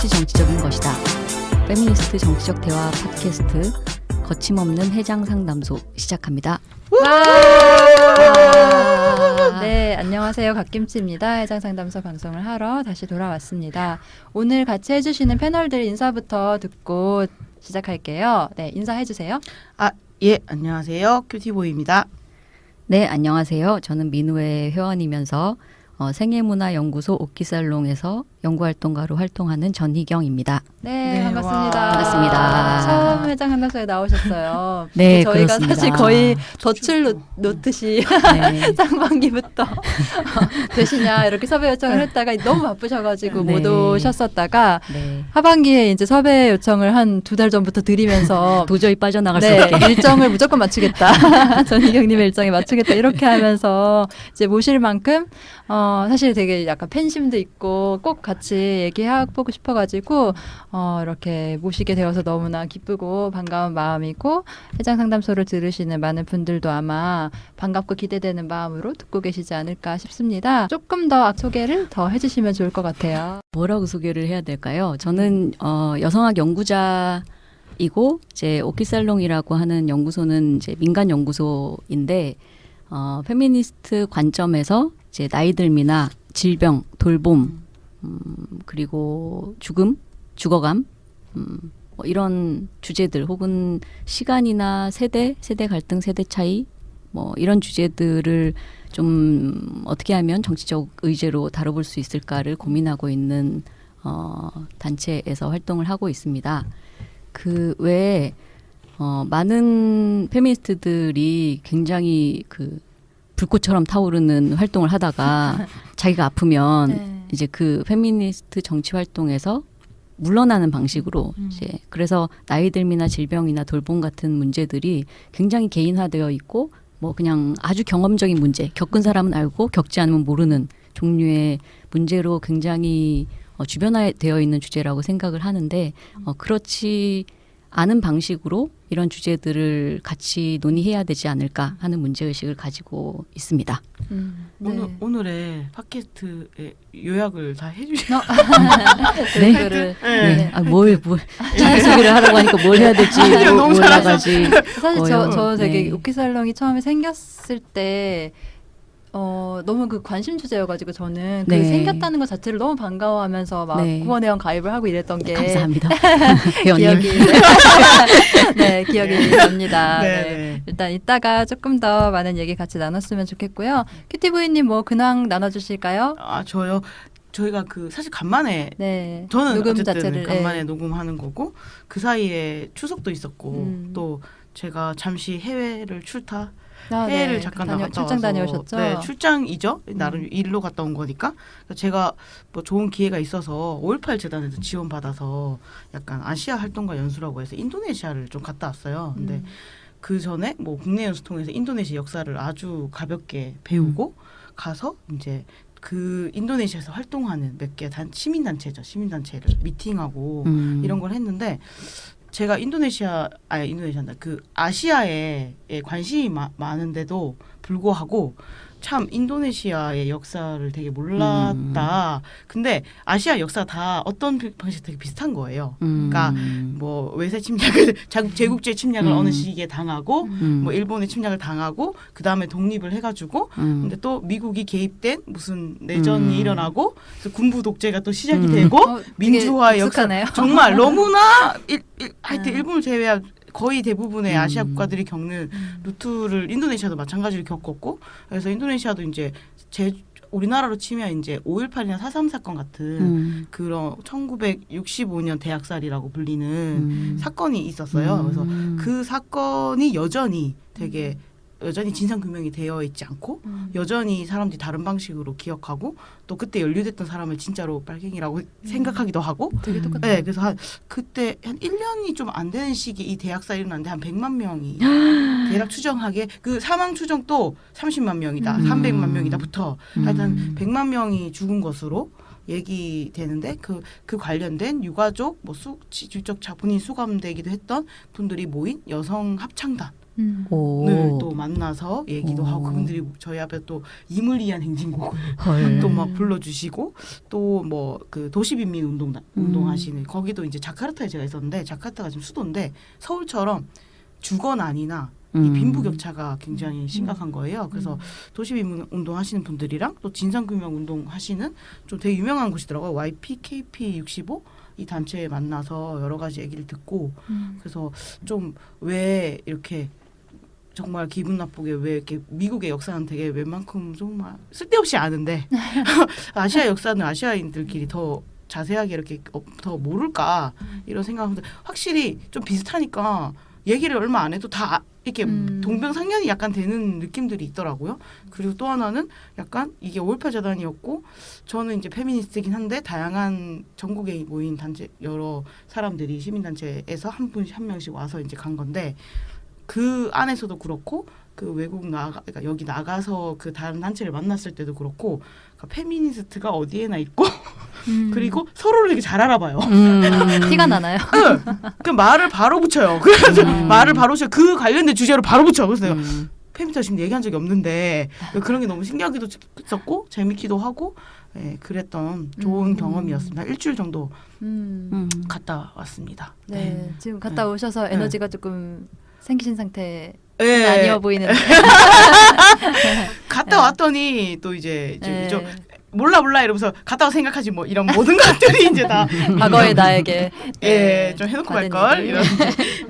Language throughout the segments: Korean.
그것이 정치적인 것이다. 페미니스트 정치적 대화 팟캐스트 거침없는 해장 상담소 시작합니다. 네, 안녕하세요. 갓김치입니다. 해장 상담소 방송을 하러 다시 돌아왔습니다. 오늘 같이 해주시는 패널들 인사부터 듣고 시작할게요. 네, 인사해주세요. 예, 안녕하세요. 큐티보이입니다. 네, 안녕하세요. 저는 민우의 회원이면서 생애문화연구소 옥기살롱에서 연구활동가로 활동하는 전희경입니다. 네, 네, 반갑습니다. 와. 반갑습니다. 처음 해장 상담소에 나오셨어요. 네, 저희가 그렇습니다. 사실 거의 덫을 놓듯이 네. 상반기부터 되시냐 이렇게 섭외 요청을 했다가 너무 바쁘셔가지고 네. 못 오셨었다가 네. 하반기에 이제 섭외 요청을 한 2달 전부터 드리면서 도저히 빠져나갈 수 네, 없게. 일정을 무조건 맞추겠다. 전희경님의 일정에 맞추겠다. 이렇게 하면서 이제 모실 만큼 사실 되게 약간 팬심도 있고 꼭 같이 얘기해보고 싶어가지고 이렇게 모시게 되어서 너무나 기쁘고 반가운 마음이고 해장 상담소를 들으시는 많은 분들도 아마 반갑고 기대되는 마음으로 듣고 계시지 않을까 싶습니다. 조금 더 소개를 더 해주시면 좋을 것 같아요. 뭐라고 소개를 해야 될까요? 저는 여성학 연구자이고 이제 오키살롱이라고 하는 연구소는 이제 민간 연구소인데 페미니스트 관점에서 이제 나이들미나 질병, 돌봄, 그리고 죽음, 죽어감, 뭐 이런 주제들 혹은 시간이나 세대 갈등, 세대 차이 뭐 이런 주제들을 좀 어떻게 하면 정치적 의제로 다뤄볼 수 있을까를 고민하고 있는 단체에서 활동을 하고 있습니다. 그 외에 많은 페미니스트들이 굉장히 그 불꽃처럼 타오르는 활동을 하다가 자기가 아프면 네. 이제 그 페미니스트 정치 활동에서 물러나는 방식으로 이제 그래서 나이들미나 질병이나 돌봄 같은 문제들이 굉장히 개인화되어 있고 뭐 그냥 아주 경험적인 문제, 겪은 사람은 알고 겪지 않으면 모르는 종류의 문제로 굉장히 주변화되어 있는 주제라고 생각을 하는데 그렇지 않은 방식으로 이런 주제들을 같이 논의해야 되지 않을까 하는 문제의식을 가지고 있습니다. 네. 오늘의 팟캐스트의 요약을 다 해주셔야 네. 그거를 네. 뭘 자기소개를 하라고 하니까 뭘 해야 될지 너무 몰라가지. 사실 저 되게 네. 오키살롱이 처음에 생겼을 때 너무 그 관심 주제여가지고 저는 그 네. 생겼다는 것 자체를 너무 반가워하면서 막 네. 후원회원 가입을 하고 이랬던 게 감사합니다. 회원님. 기억이 네 기억이 납니다. 네, 네. 네. 일단 이따가 조금 더 많은 얘기 같이 나눴으면 좋겠고요. 큐티부이님 뭐 근황 나눠주실까요? 저요. 저희가 사실 간만에 네. 저는 녹음 어쨌든 자체를 간만에 녹음하는 거고 그 사이에 추석도 있었고 또 제가 잠시 해외를 해외를 잠깐 나갔다 출장 와서 다녀오셨죠? 네, 출장이죠. 나름 일로 갔다 온 거니까 제가 뭐 좋은 기회가 있어서 5.18 재단에서 지원받아서 약간 아시아 활동가 연수라고 해서 인도네시아를 좀 갔다 왔어요. 근데 그 전에 뭐 국내 연수 통해서 인도네시아 역사를 아주 가볍게 배우고 가서 이제 그 인도네시아에서 활동하는 몇 개 시민단체를 미팅하고 이런 걸 했는데 제가 그 아시아에 관심이 많은데도 불구하고 참 인도네시아의 역사를 되게 몰랐다. 근데 아시아 역사 다 어떤 방식 되게 비슷한 거예요. 그러니까 뭐 외세 침략을 제국주의 침략을 어느 시기에 당하고 뭐 일본의 침략을 당하고 그 다음에 독립을 해가지고 근데 또 미국이 개입된 무슨 내전이 일어나고 그래서 군부 독재가 또 시작이 되고 민주화의 역사 정말 너무나 하여튼 일본을 제외한 거의 대부분의 아시아 국가들이 겪는 루트를 인도네시아도 마찬가지로 겪었고 그래서 인도네시아도 이제 우리나라로 치면 이제 5.18이나 4.3 사건 같은 그런 1965년 대학살이라고 불리는 사건이 있었어요. 그래서 그 사건이 여전히 진상규명이 되어 있지 않고 여전히 사람들이 다른 방식으로 기억하고 또 그때 연루됐던 사람을 진짜로 빨갱이라고 생각하기도 하고 되게 똑같아요. 네, 그래서 그때 한 1년이 좀 안 되는 시기에 이 대학살이 일어났는데 한 100만 명이 대략 추정하게 그 사망 추정도 30만 명이다, 300만 명이다부터 하여튼 100만 명이 죽은 것으로 얘기되는데 그 관련된 유가족 뭐 실적 본인 수감되기도 했던 분들이 모인 여성 합창단 오. 또 만나서 얘기도 오. 하고 그분들이 저희 앞에 또 이물리한 행진곡을 헐. 또 막 불러주시고 또 뭐 그 도시빈민 운동하시는 거기도 이제 자카르타에 제가 있었는데 자카르타가 지금 수도인데 서울처럼 주거난이나 이 빈부격차가 굉장히 심각한 거예요. 그래서 도시빈민 운동하시는 분들이랑 또 진상규명 운동하시는 좀 되게 유명한 곳이더라고요. YPKP65 이 단체에 만나서 여러 가지 얘기를 듣고 그래서 좀 왜 이렇게 정말 기분 나쁘게 왜 이렇게 미국의 역사는 되게 웬만큼 정말 쓸데없이 아는데 아시아 역사는 아시아인들끼리 더 자세하게 이렇게 더 모를까 이런 생각하는데 확실히 좀 비슷하니까 얘기를 얼마 안 해도 다 이렇게 동병상련이 약간 되는 느낌들이 있더라고요. 그리고 또 하나는 약간 이게 5.18 재단이었고 저는 이제 페미니스트긴 한데 다양한 전국에 모인 단체 여러 사람들이 시민단체에서 한 분씩 한 명씩 와서 이제 간 건데 그 안에서도 그렇고 그 외국 그러니까 여기 나가서 그 다른 단체를 만났을 때도 그렇고 그러니까 페미니스트가 어디에나 있고 그리고 서로를 되게 잘 알아봐요. 티가 나나요? 그 말을 바로 붙여요. 그래서 말을 바로 붙여 그 관련된 주제로 바로 붙여. 그래서 내가 페미니스트 지금 얘기한 적이 없는데 그런 게 너무 신기하기도 했었고 재밌기도 하고 예, 그랬던 좋은 경험이었습니다. 일주일 정도 갔다 왔습니다. 네, 지금 갔다 오셔서 에너지가 조금 생기신 상태 예. 아니어 보이는데. 갔다 왔더니 또 이제 네. 좀 몰라 이러면서 갔다 와 생각하지 뭐 이런 모든 것들이 이제 다 과거의 나에게 예, 좀 해놓고 받은 갈걸 일을. 이런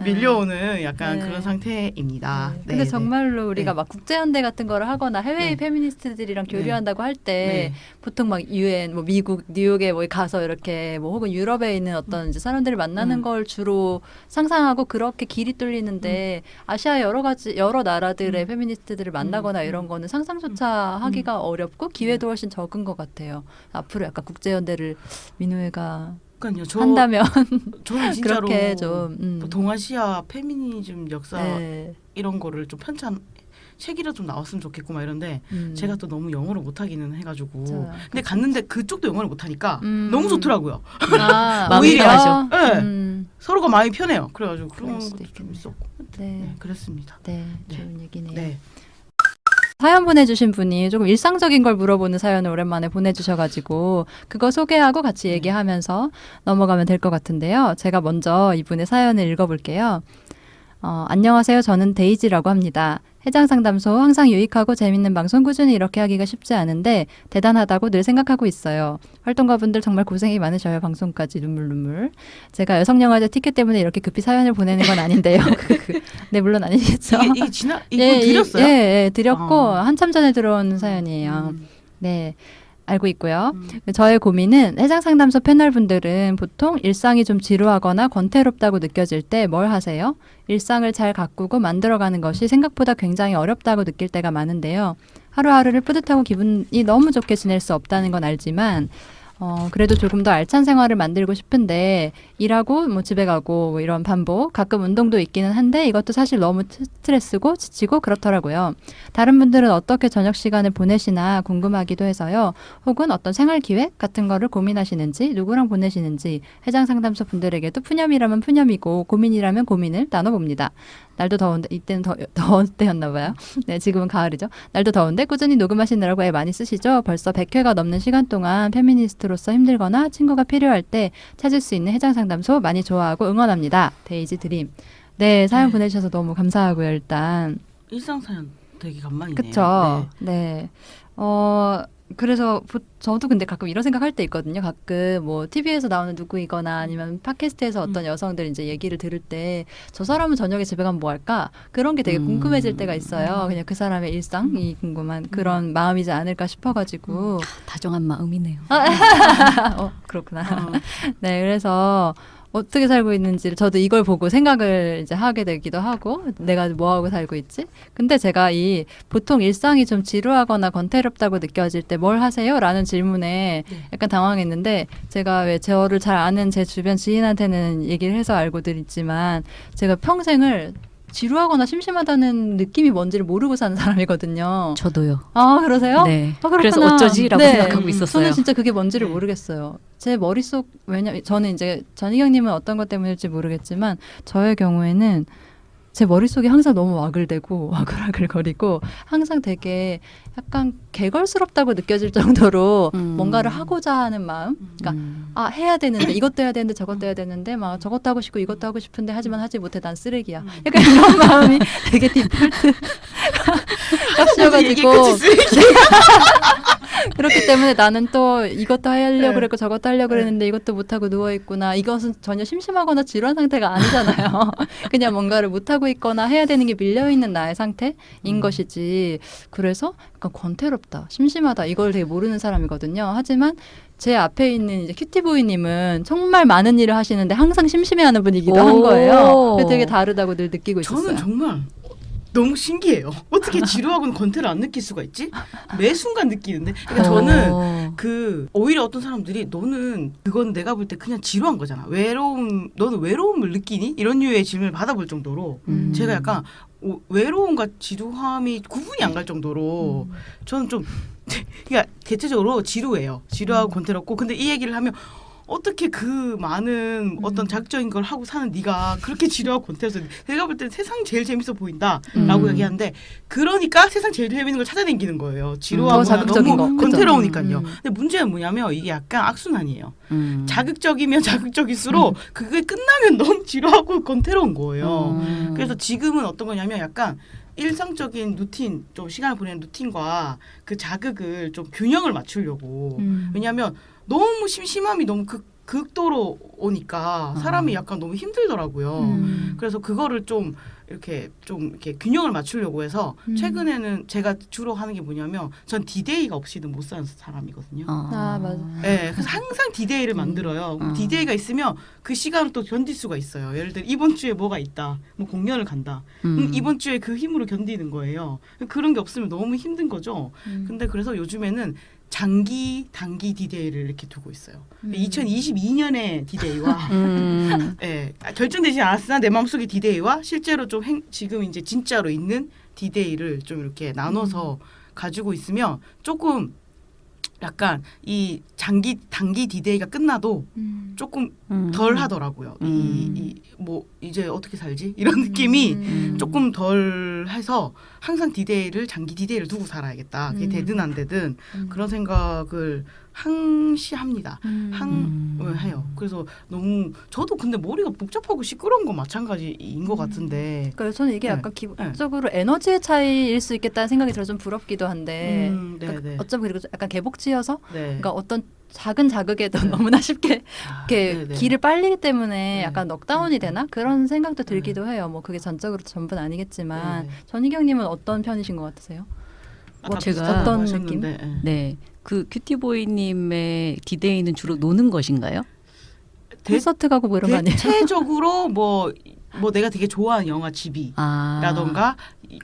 밀려오는 약간 네. 그런 상태입니다. 네. 근데 정말로 우리가 네. 막 국제연대 같은 거를 하거나 해외의 네. 페미니스트들이랑 네. 교류한다고 할 때 네. 보통 막 유엔 뭐 미국 뉴욕에 뭐 가서 이렇게 뭐 혹은 유럽에 있는 어떤 이제 사람들을 만나는 걸 주로 상상하고 그렇게 길이 뚫리는데 아시아 여러 나라들의 페미니스트들을 만나거나 이런 거는 상상조차 하기가 어렵고 기회도 훨씬 적은 것 같아요. 앞으로 약간 국제연대를 민우회가 그러니까요. 한다면 저는 진짜로 그렇게 좀 뭐 동아시아 페미니즘 역사 네. 이런 거를 좀 책이라 좀 나왔으면 좋겠고 막 이런데 제가 또 너무 영어를 못하기는 해가지고 자, 근데 갔는데 그쪽도 영어를 못하니까 너무 좋더라고요. 아, 마음이 오히려? 편하죠. 네. 서로가 마음이 편해요. 그래가지고 그럴 그런 수도 것도 좀 있겠네요. 있었고 네. 네, 그랬습니다. 네, 네. 좋은 얘기네요. 네. 사연 보내주신 분이 조금 일상적인 걸 물어보는 사연을 오랜만에 보내주셔가지고 그거 소개하고 같이 얘기하면서 넘어가면 될 것 같은데요. 제가 먼저 이분의 사연을 읽어볼게요. 안녕하세요. 저는 데이지라고 합니다. 해장상담소 항상 유익하고 재밌는 방송 꾸준히 이렇게 하기가 쉽지 않은데 대단하다고 늘 생각하고 있어요. 활동가분들 정말 고생이 많으셔요. 방송까지 눈물. 제가 여성영화제 티켓 때문에 이렇게 급히 사연을 보내는 건 아닌데요. 네, 물론 아니겠죠. 이게 이거 드렸어요? 예, 드렸고 한참 전에 들어온 사연이에요. 네. 알고 있고요. 저의 고민은 해장상담소 패널분들은 보통 일상이 좀 지루하거나 권태롭다고 느껴질 때 뭘 하세요? 일상을 잘 가꾸고 만들어가는 것이 생각보다 굉장히 어렵다고 느낄 때가 많은데요. 하루하루를 뿌듯하고 기분이 너무 좋게 지낼 수 없다는 건 알지만 그래도 조금 더 알찬 생활을 만들고 싶은데 일하고 뭐 집에 가고 뭐 이런 반복, 가끔 운동도 있기는 한데 이것도 사실 너무 스트레스고 지치고 그렇더라고요. 다른 분들은 어떻게 저녁 시간을 보내시나 궁금하기도 해서요. 혹은 어떤 생활 기획 같은 거를 고민하시는지 누구랑 보내시는지 해장상담소 분들에게도 푸념이라면 푸념이고 고민이라면 고민을 나눠봅니다. 날도 더운데 이때는 더운 때였나 봐요. 네, 지금은 가을이죠. 날도 더운데 꾸준히 녹음하시느라고 애 많이 쓰시죠? 벌써 100회가 넘는 시간 동안 페미니스트로서 힘들거나 친구가 필요할 때 찾을 수 있는 해장상담소 많이 좋아하고 응원합니다. 데이지 드림. 네, 사연 보내주셔서 너무 감사하고요. 일단 일상 사연 되게 간만이네요. 그쵸? 네. 그래서 저도 근데 가끔 이런 생각할 때 있거든요. 가끔 뭐 TV에서 나오는 누구이거나 아니면 팟캐스트에서 어떤 여성들 이제 얘기를 들을 때 저 사람은 저녁에 집에 가면 뭐 할까? 그런 게 되게 궁금해질 때가 있어요. 그냥 그 사람의 일상이 궁금한 그런 마음이지 않을까 싶어가지고. 다정한 마음이네요. 그렇구나. 네, 그래서 어떻게 살고 있는지를 저도 이걸 보고 생각을 이제 하게 되기도 하고 내가 뭐 하고 살고 있지? 근데 제가 보통 일상이 좀 지루하거나 권태롭다고 느껴질 때 뭘 하세요? 라는 질문에 약간 당황했는데 제가 왜 저를 잘 아는 제 주변 지인한테는 얘기를 해서 알고들 있지만 제가 평생을 지루하거나 심심하다는 느낌이 뭔지를 모르고 사는 사람이거든요. 저도요. 아, 그러세요? 네. 그렇구나. 그래서 어쩌지라고 네. 생각하고 있었어요. 저는 진짜 그게 뭔지를 네. 모르겠어요. 제 머릿속 왜냐면 저는 이제 전희경님은 어떤 것 때문일지 모르겠지만 저의 경우에는 제 머릿속에 항상 너무 와글대고 와글와글거리고 항상 되게 약간 개걸스럽다고 느껴질 정도로 뭔가를 하고자 하는 마음. 그러니까 아 해야 되는데 이것도 해야 되는데 저것도 해야 되는데 막 저것도 하고 싶고 이것도 하고 싶은데 하지만 하지 못해 난 쓰레기야. 약간 이런 마음이 되게 디폴트 값이어가지고 그렇기 때문에 나는 또 이것도 하려고 그랬고 저것도 하려고 그랬는데 이것도 못하고 누워있구나. 이것은 전혀 심심하거나 지루한 상태가 아니잖아요. 그냥 뭔가를 못하고 있거나 해야 되는 게 밀려있는 나의 상태인 것이지. 그래서 약간 권태롭다, 심심하다 이걸 되게 모르는 사람이거든요. 하지만 제 앞에 있는 이제 큐티보이님은 정말 많은 일을 하시는데 항상 심심해하는 분이기도 한 거예요. 그래서 되게 다르다고 늘 느끼고 있었어요. 저는 정말 너무 신기해요. 어떻게 지루하고는 권태를 안 느낄 수가 있지? 매 순간 느끼는데. 그러니까 저는 오히려 어떤 사람들이 너는 그건 내가 볼 때 그냥 지루한 거잖아. 너는 외로움을 느끼니? 이런 류의 질문을 받아볼 정도로 제가 약간 외로움과 지루함이 구분이 안 갈 정도로 저는 좀 그러니까 대체적으로 지루해요. 지루하고 권태롭고. 근데 이 얘기를 하면 어떻게 그 많은 어떤 자극적인 걸 하고 사는 네가 그렇게 지루하고 권태로서 내가 볼 때 세상이 제일 재밌어 보인다라고 얘기하는데 그러니까 세상 제일 재밌는 걸 찾아다니는 거예요. 지루하고 자극적인 너무 거. 권태로우니까요. 근데 문제는 뭐냐면 이게 약간 악순환이에요. 자극적이면 자극적일수록 그게 끝나면 너무 지루하고 권태로운 거예요. 그래서 지금은 어떤 거냐면 약간 일상적인 루틴, 좀 시간을 보내는 루틴과 그 자극을 좀 균형을 맞추려고. 왜냐하면 너무 심심함이 너무 극도로 오니까 사람이 약간 너무 힘들더라고요. 그래서 그거를 좀 이렇게 균형을 맞추려고 해서 최근에는 제가 주로 하는 게 뭐냐면 전 디데이가 없이는 못 사는 사람이거든요. 아 맞아. 네, 그래서 항상 디데이를 만들어요. 디데이가 있으면 그 시간을 또 견딜 수가 있어요. 예를 들어 이번 주에 뭐가 있다, 뭐 공연을 간다. 이번 주에 그 힘으로 견디는 거예요. 그런 게 없으면 너무 힘든 거죠. 근데 그래서 요즘에는 장기, 단기 디데이를 이렇게 두고 있어요. 2022년의 디데이와 네, 결정되지 않았으나 내 마음속의 디데이와 실제로 좀 지금 이제 진짜로 있는 디데이를 좀 이렇게 나눠서 가지고 있으면 조금 약간 이 단기 디데이가 끝나도 조금 덜 하더라고요. 뭐 이제 어떻게 살지? 이런 느낌이 조금 덜 해서 항상 장기 디데이를 두고 살아야겠다. 그게 되든 안 되든 그런 생각을 항시 합니다. 해요. 그래서 너무 저도 근데 머리가 복잡하고 시끄러운 건 마찬가지인 것 같은데. 그러니까 저는 이게 네. 약간 기본적으로 에너지의 차이일 수 있겠다는 생각이 들어 좀 부럽기도 한데 그러니까 어쩌면 그리고 약간 개복치여서 그러니까 어떤 작은 자극에도 너무나 쉽게 이렇게 길을 빨리기 때문에 약간 넉다운이 되나 그런 생각도 들기도 해요. 뭐 그게 전적으로 전부는 아니겠지만 전희경님은 어떤 편이신 것 같으세요? 제가 어떤 느낌? 네, 그 큐티보이님의 디데이는 주로 노는 것인가요? 콘서트 가고 뭐 이런 거 아니에요? 대체적으로 뭐 내가 되게 좋아하는 영화 집이라던가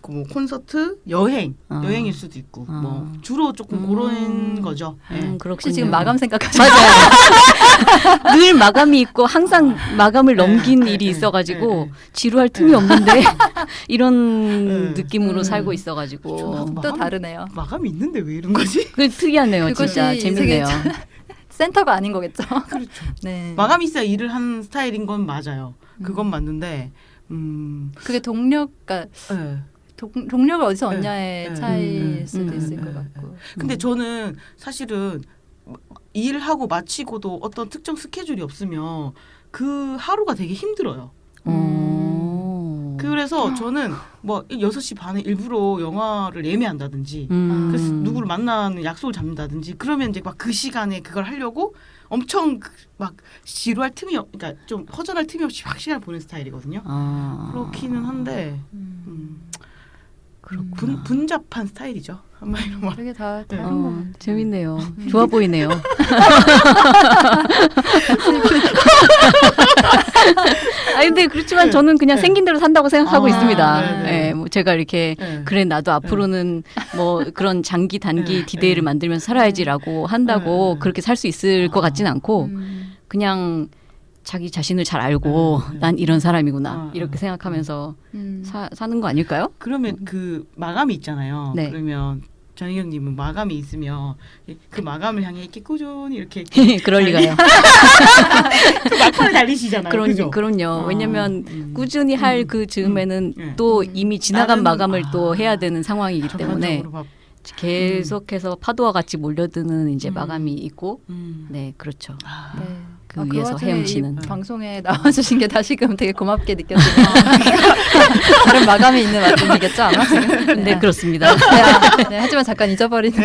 뭐 콘서트, 여행일 수도 있고 뭐 주로 조금 그런 거죠. 그렇군요. 혹시 지금 마감 생각하시나요? 맞아요. 늘 마감이 있고 항상 마감을 넘긴 일이 있어가지고 지루할 틈이 없는데 이런 느낌으로 살고 있어가지고 또 다르네요. 마감이 있는데 왜 이런 거지? 그 특이하네요. 진짜 그것이 재밌네요. 센터가 아닌 거겠죠. 그렇죠. 네. 마감이 있어야 일을 하는 스타일인 건 맞아요. 그건 맞는데 그게 동력을 어디서 얻냐의 차이일 수도 있을 것 같고. 근데 저는 사실은 일을 하고 마치고도 어떤 특정 스케줄이 없으면 그 하루가 되게 힘들어요. 그래서 저는 뭐 6시 반에 일부러 영화를 예매한다든지 그래서 누구를 만나는 약속을 잡는다든지 그러면 이제 막 그 시간에 그걸 하려고 엄청 막 지루할 틈이 그러니까 좀 허전할 틈이 없이 확 시간을 보내는 스타일이거든요. 그렇기는 한데 분잡한 스타일이죠. 한마디로 말. 되게 다 다른 것 같아요. 재밌네요. 좋아 보이네요. 근데 그렇지만 저는 그냥 생긴 대로 산다고 생각하고 있습니다. 네, 뭐 제가 이렇게 그래 나도 앞으로는 뭐 그런 장기 단기 디데이를 만들면서 살아야지라고 한다고 그렇게 살 수 있을 것 같지는 않고 그냥 자기 자신을 잘 알고 난 이런 사람이구나 이렇게 생각하면서 사는 거 아닐까요? 그러면 그 마감이 있잖아요. 네. 그러면 전희경님은 마감이 있으면 그 마감을 향해 이렇게 꾸준히 이렇게 그럴 리가요. 그 막판에 달리시잖아요. 그죠? 그럼요. 왜냐면 꾸준히 할 그 즈음에는 또 이미 지나간 나는- 마감을 또 해야 되는 상황이기 때문에 전반적으로 계속해서 파도와 같이 몰려드는 이제 음. 마감이 있고, 음. 네, 그렇죠. 아. 네. 그 그 위에서 와중에 헤엄치는. 이 방송에 나와주신 게 다시금 되게 고맙게 느껴지네요. 다른 마감이 있는 와중이겠죠 아마 지금? 네, 그렇습니다. 네, 하지만 잠깐 잊어버리는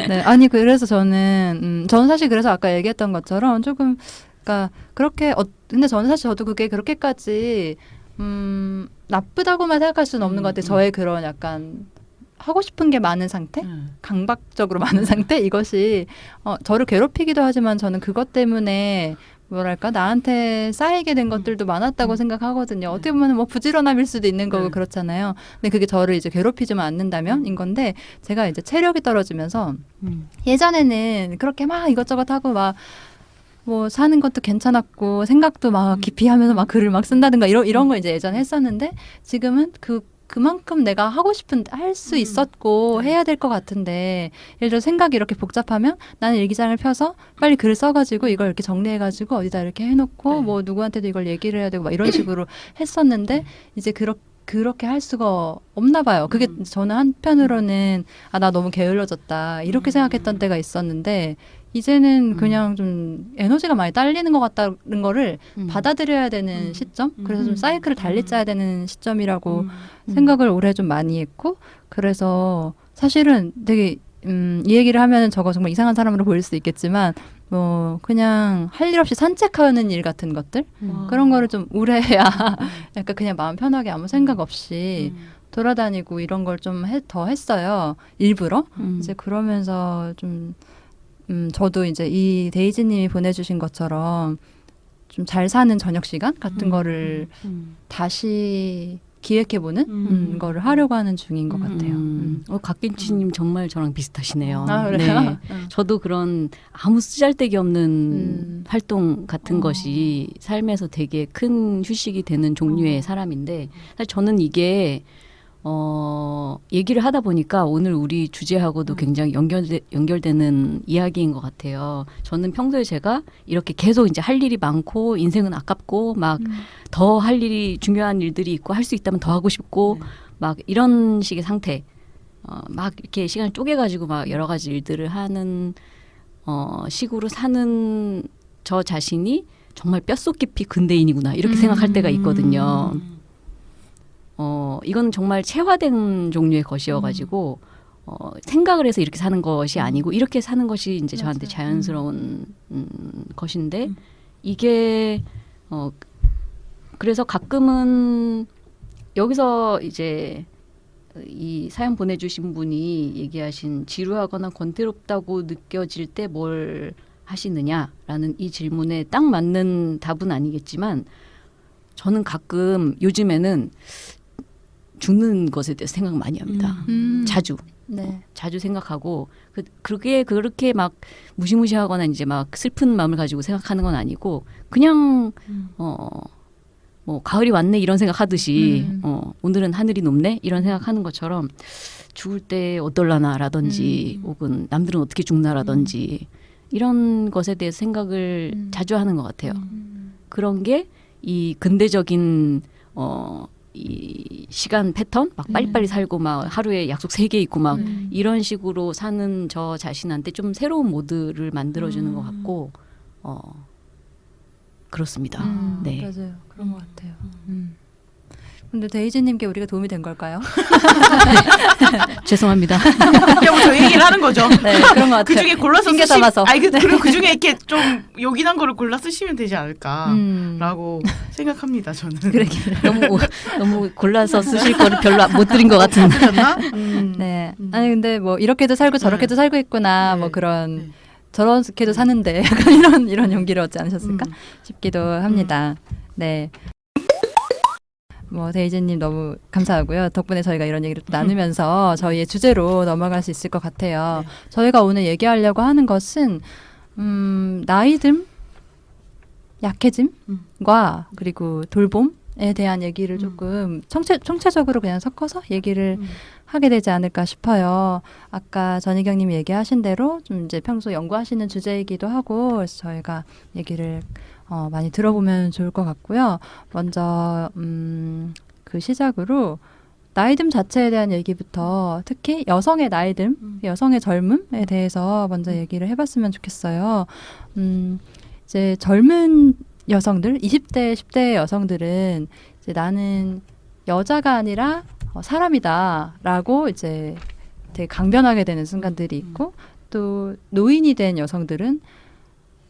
네, 아니 그래서 저는 사실 그래서 아까 얘기했던 것처럼 조금 그러니까 그렇게 근데 저는 사실 저도 그게 그렇게까지 나쁘다고만 생각할 수는 없는 것 같아요. 저의 그런 약간 하고 싶은 게 많은 상태, 강박적으로 많은 상태 이것이 저를 괴롭히기도 하지만 저는 그것 때문에 뭐랄까 나한테 쌓이게 된 것들도 많았다고 생각하거든요. 어떻게 보면 뭐 부지런함일 수도 있는 거고 네. 그렇잖아요. 근데 그게 저를 이제 괴롭히지만 않는다면인 건데 제가 이제 체력이 떨어지면서 예전에는 그렇게 막 이것저것 하고 막 뭐 사는 것도 괜찮았고 생각도 막 깊이 하면서 막 글을 막 쓴다든가 이런 거 이제 예전에 했었는데 지금은 그만큼 내가 하고 싶은 할 수 있었고 해야 될 것 같은데 예를 들어 생각이 이렇게 복잡하면 나는 일기장을 펴서 빨리 글을 써가지고 이걸 이렇게 정리해가지고 어디다 이렇게 해놓고 네. 뭐 누구한테도 이걸 얘기를 해야 되고 막 이런 식으로 했었는데 이제 그렇게 할 수가 없나 봐요. 그게 저는 한편으로는 나 너무 게을러졌다 이렇게 생각했던 때가 있었는데 이제는 그냥 좀 에너지가 많이 딸리는 것 같다는 거를 받아들여야 되는 시점 그래서 좀 사이클을 달리 짜야 되는 시점이라고 생각을 올해 좀 많이 했고 그래서 사실은 되게 이 얘기를 하면 저거 정말 이상한 사람으로 보일 수 있겠지만 뭐 그냥 할 일 없이 산책하는 일 같은 것들 그런 거를 좀 올해야 약간 그냥 마음 편하게 아무 생각 없이 돌아다니고 이런 걸 좀 더 했어요. 일부러. 이제 그러면서 좀 저도 이제 이 데이지님이 보내주신 것처럼 좀 잘 사는 저녁 시간 같은 거를 다시 기획해보는 거를 하려고 하는 중인 것 같아요. 갓김치님 정말 저랑 비슷하시네요. 아, 그래요? 네. 저도 그런 아무 쓰잘데기 없는 활동 같은 어. 것이 삶에서 되게 큰 휴식이 되는 종류의 사람인데 사실 저는 이게 얘기를 하다 보니까 오늘 우리 주제하고도 굉장히 연결되는 이야기인 것 같아요. 저는 평소에 제가 이렇게 계속 이제 할 일이 많고 인생은 아깝고 막 더 할 일이 중요한 일들이 있고 할 수 있다면 더 하고 싶고 막 이런 식의 상태. 막 이렇게 시간을 쪼개가지고 막 여러 가지 일들을 하는 식으로 사는 저 자신이 정말 뼛속 깊이 근대인이구나 이렇게 생각할 때가 있거든요. 이건 정말 체화된 종류의 것이어가지고 생각을 해서 이렇게 사는 것이 아니고 이렇게 사는 것이 이제 저한테 자연스러운 것인데 이게 그래서 가끔은 여기서 이제 이 사연 보내주신 분이 얘기하신 지루하거나 권태롭다고 느껴질 때 뭘 하시느냐라는 이 질문에 딱 맞는 답은 아니겠지만 저는 가끔 요즘에는 죽는 것에 대해서 생각 많이 합니다. 자주. 네. 자주 생각하고 그게 그렇게 막 무시무시하거나 이제 막 슬픈 마음을 가지고 생각하는 건 아니고 그냥 뭐 가을이 왔네 이런 생각하듯이 오늘은 하늘이 높네 이런 생각하는 것처럼 죽을 때 어떨라나라든지 혹은 남들은 어떻게 죽나라든지 이런 것에 대해서 생각을 자주 하는 것 같아요. 그런 게 이 근대적인 이 시간 패턴 막 빨리빨리 살고 막 하루에 약속 3개 있고 막 이런 식으로 사는 저 자신한테 좀 새로운 모드를 만들어주는 것 같고 그렇습니다. 네. 맞아요. 그런 것 같아요. 근데 데이지님께 우리가 도움이 된 걸까요? 죄송합니다. 그냥 저 얘기를 하는 거죠. 네, 그런 것 같아요. 그 중에 골라서 핑계 삼아서. 그리고 그 중에 이렇게 좀 요긴한 거를 골라 쓰시면 되지 않을까라고 생각합니다. 저는. 너무 골라서 쓰실 거를 별로 못 드린 것 같은데. 그랬나? 네. 아니 근데 뭐 이렇게도 살고 저렇게도 살고 있구나. 네. 뭐 그런 네. 저렇게도 사는데 약간 이런 용기를 얻지 않으셨을까 싶기도 합니다. 네. 뭐 데이지님 너무 감사하고요. 덕분에 저희가 이런 얘기를 또 나누면서 저희의 주제로 넘어갈 수 있을 것 같아요. 네. 저희가 오늘 얘기하려고 하는 것은 나이듦, 약해짐과 그리고 돌봄에 대한 얘기를 조금 총체적으로 그냥 섞어서 얘기를 하게 되지 않을까 싶어요. 아까 전희경님이 얘기하신 대로 좀 이제 평소 연구하시는 주제이기도 하고 그래서 저희가 얘기를 많이 들어보면 좋을 것 같고요. 먼저 그 시작으로 나이듦 자체에 대한 얘기부터 특히 여성의 나이듦, 여성의 젊음에 대해서 먼저 얘기를 해봤으면 좋겠어요. 이제 젊은 여성들, 20대, 10대 여성들은 이제 나는 여자가 아니라 사람이다라고 이제 되게 강변하게 되는 순간들이 있고 또 노인이 된 여성들은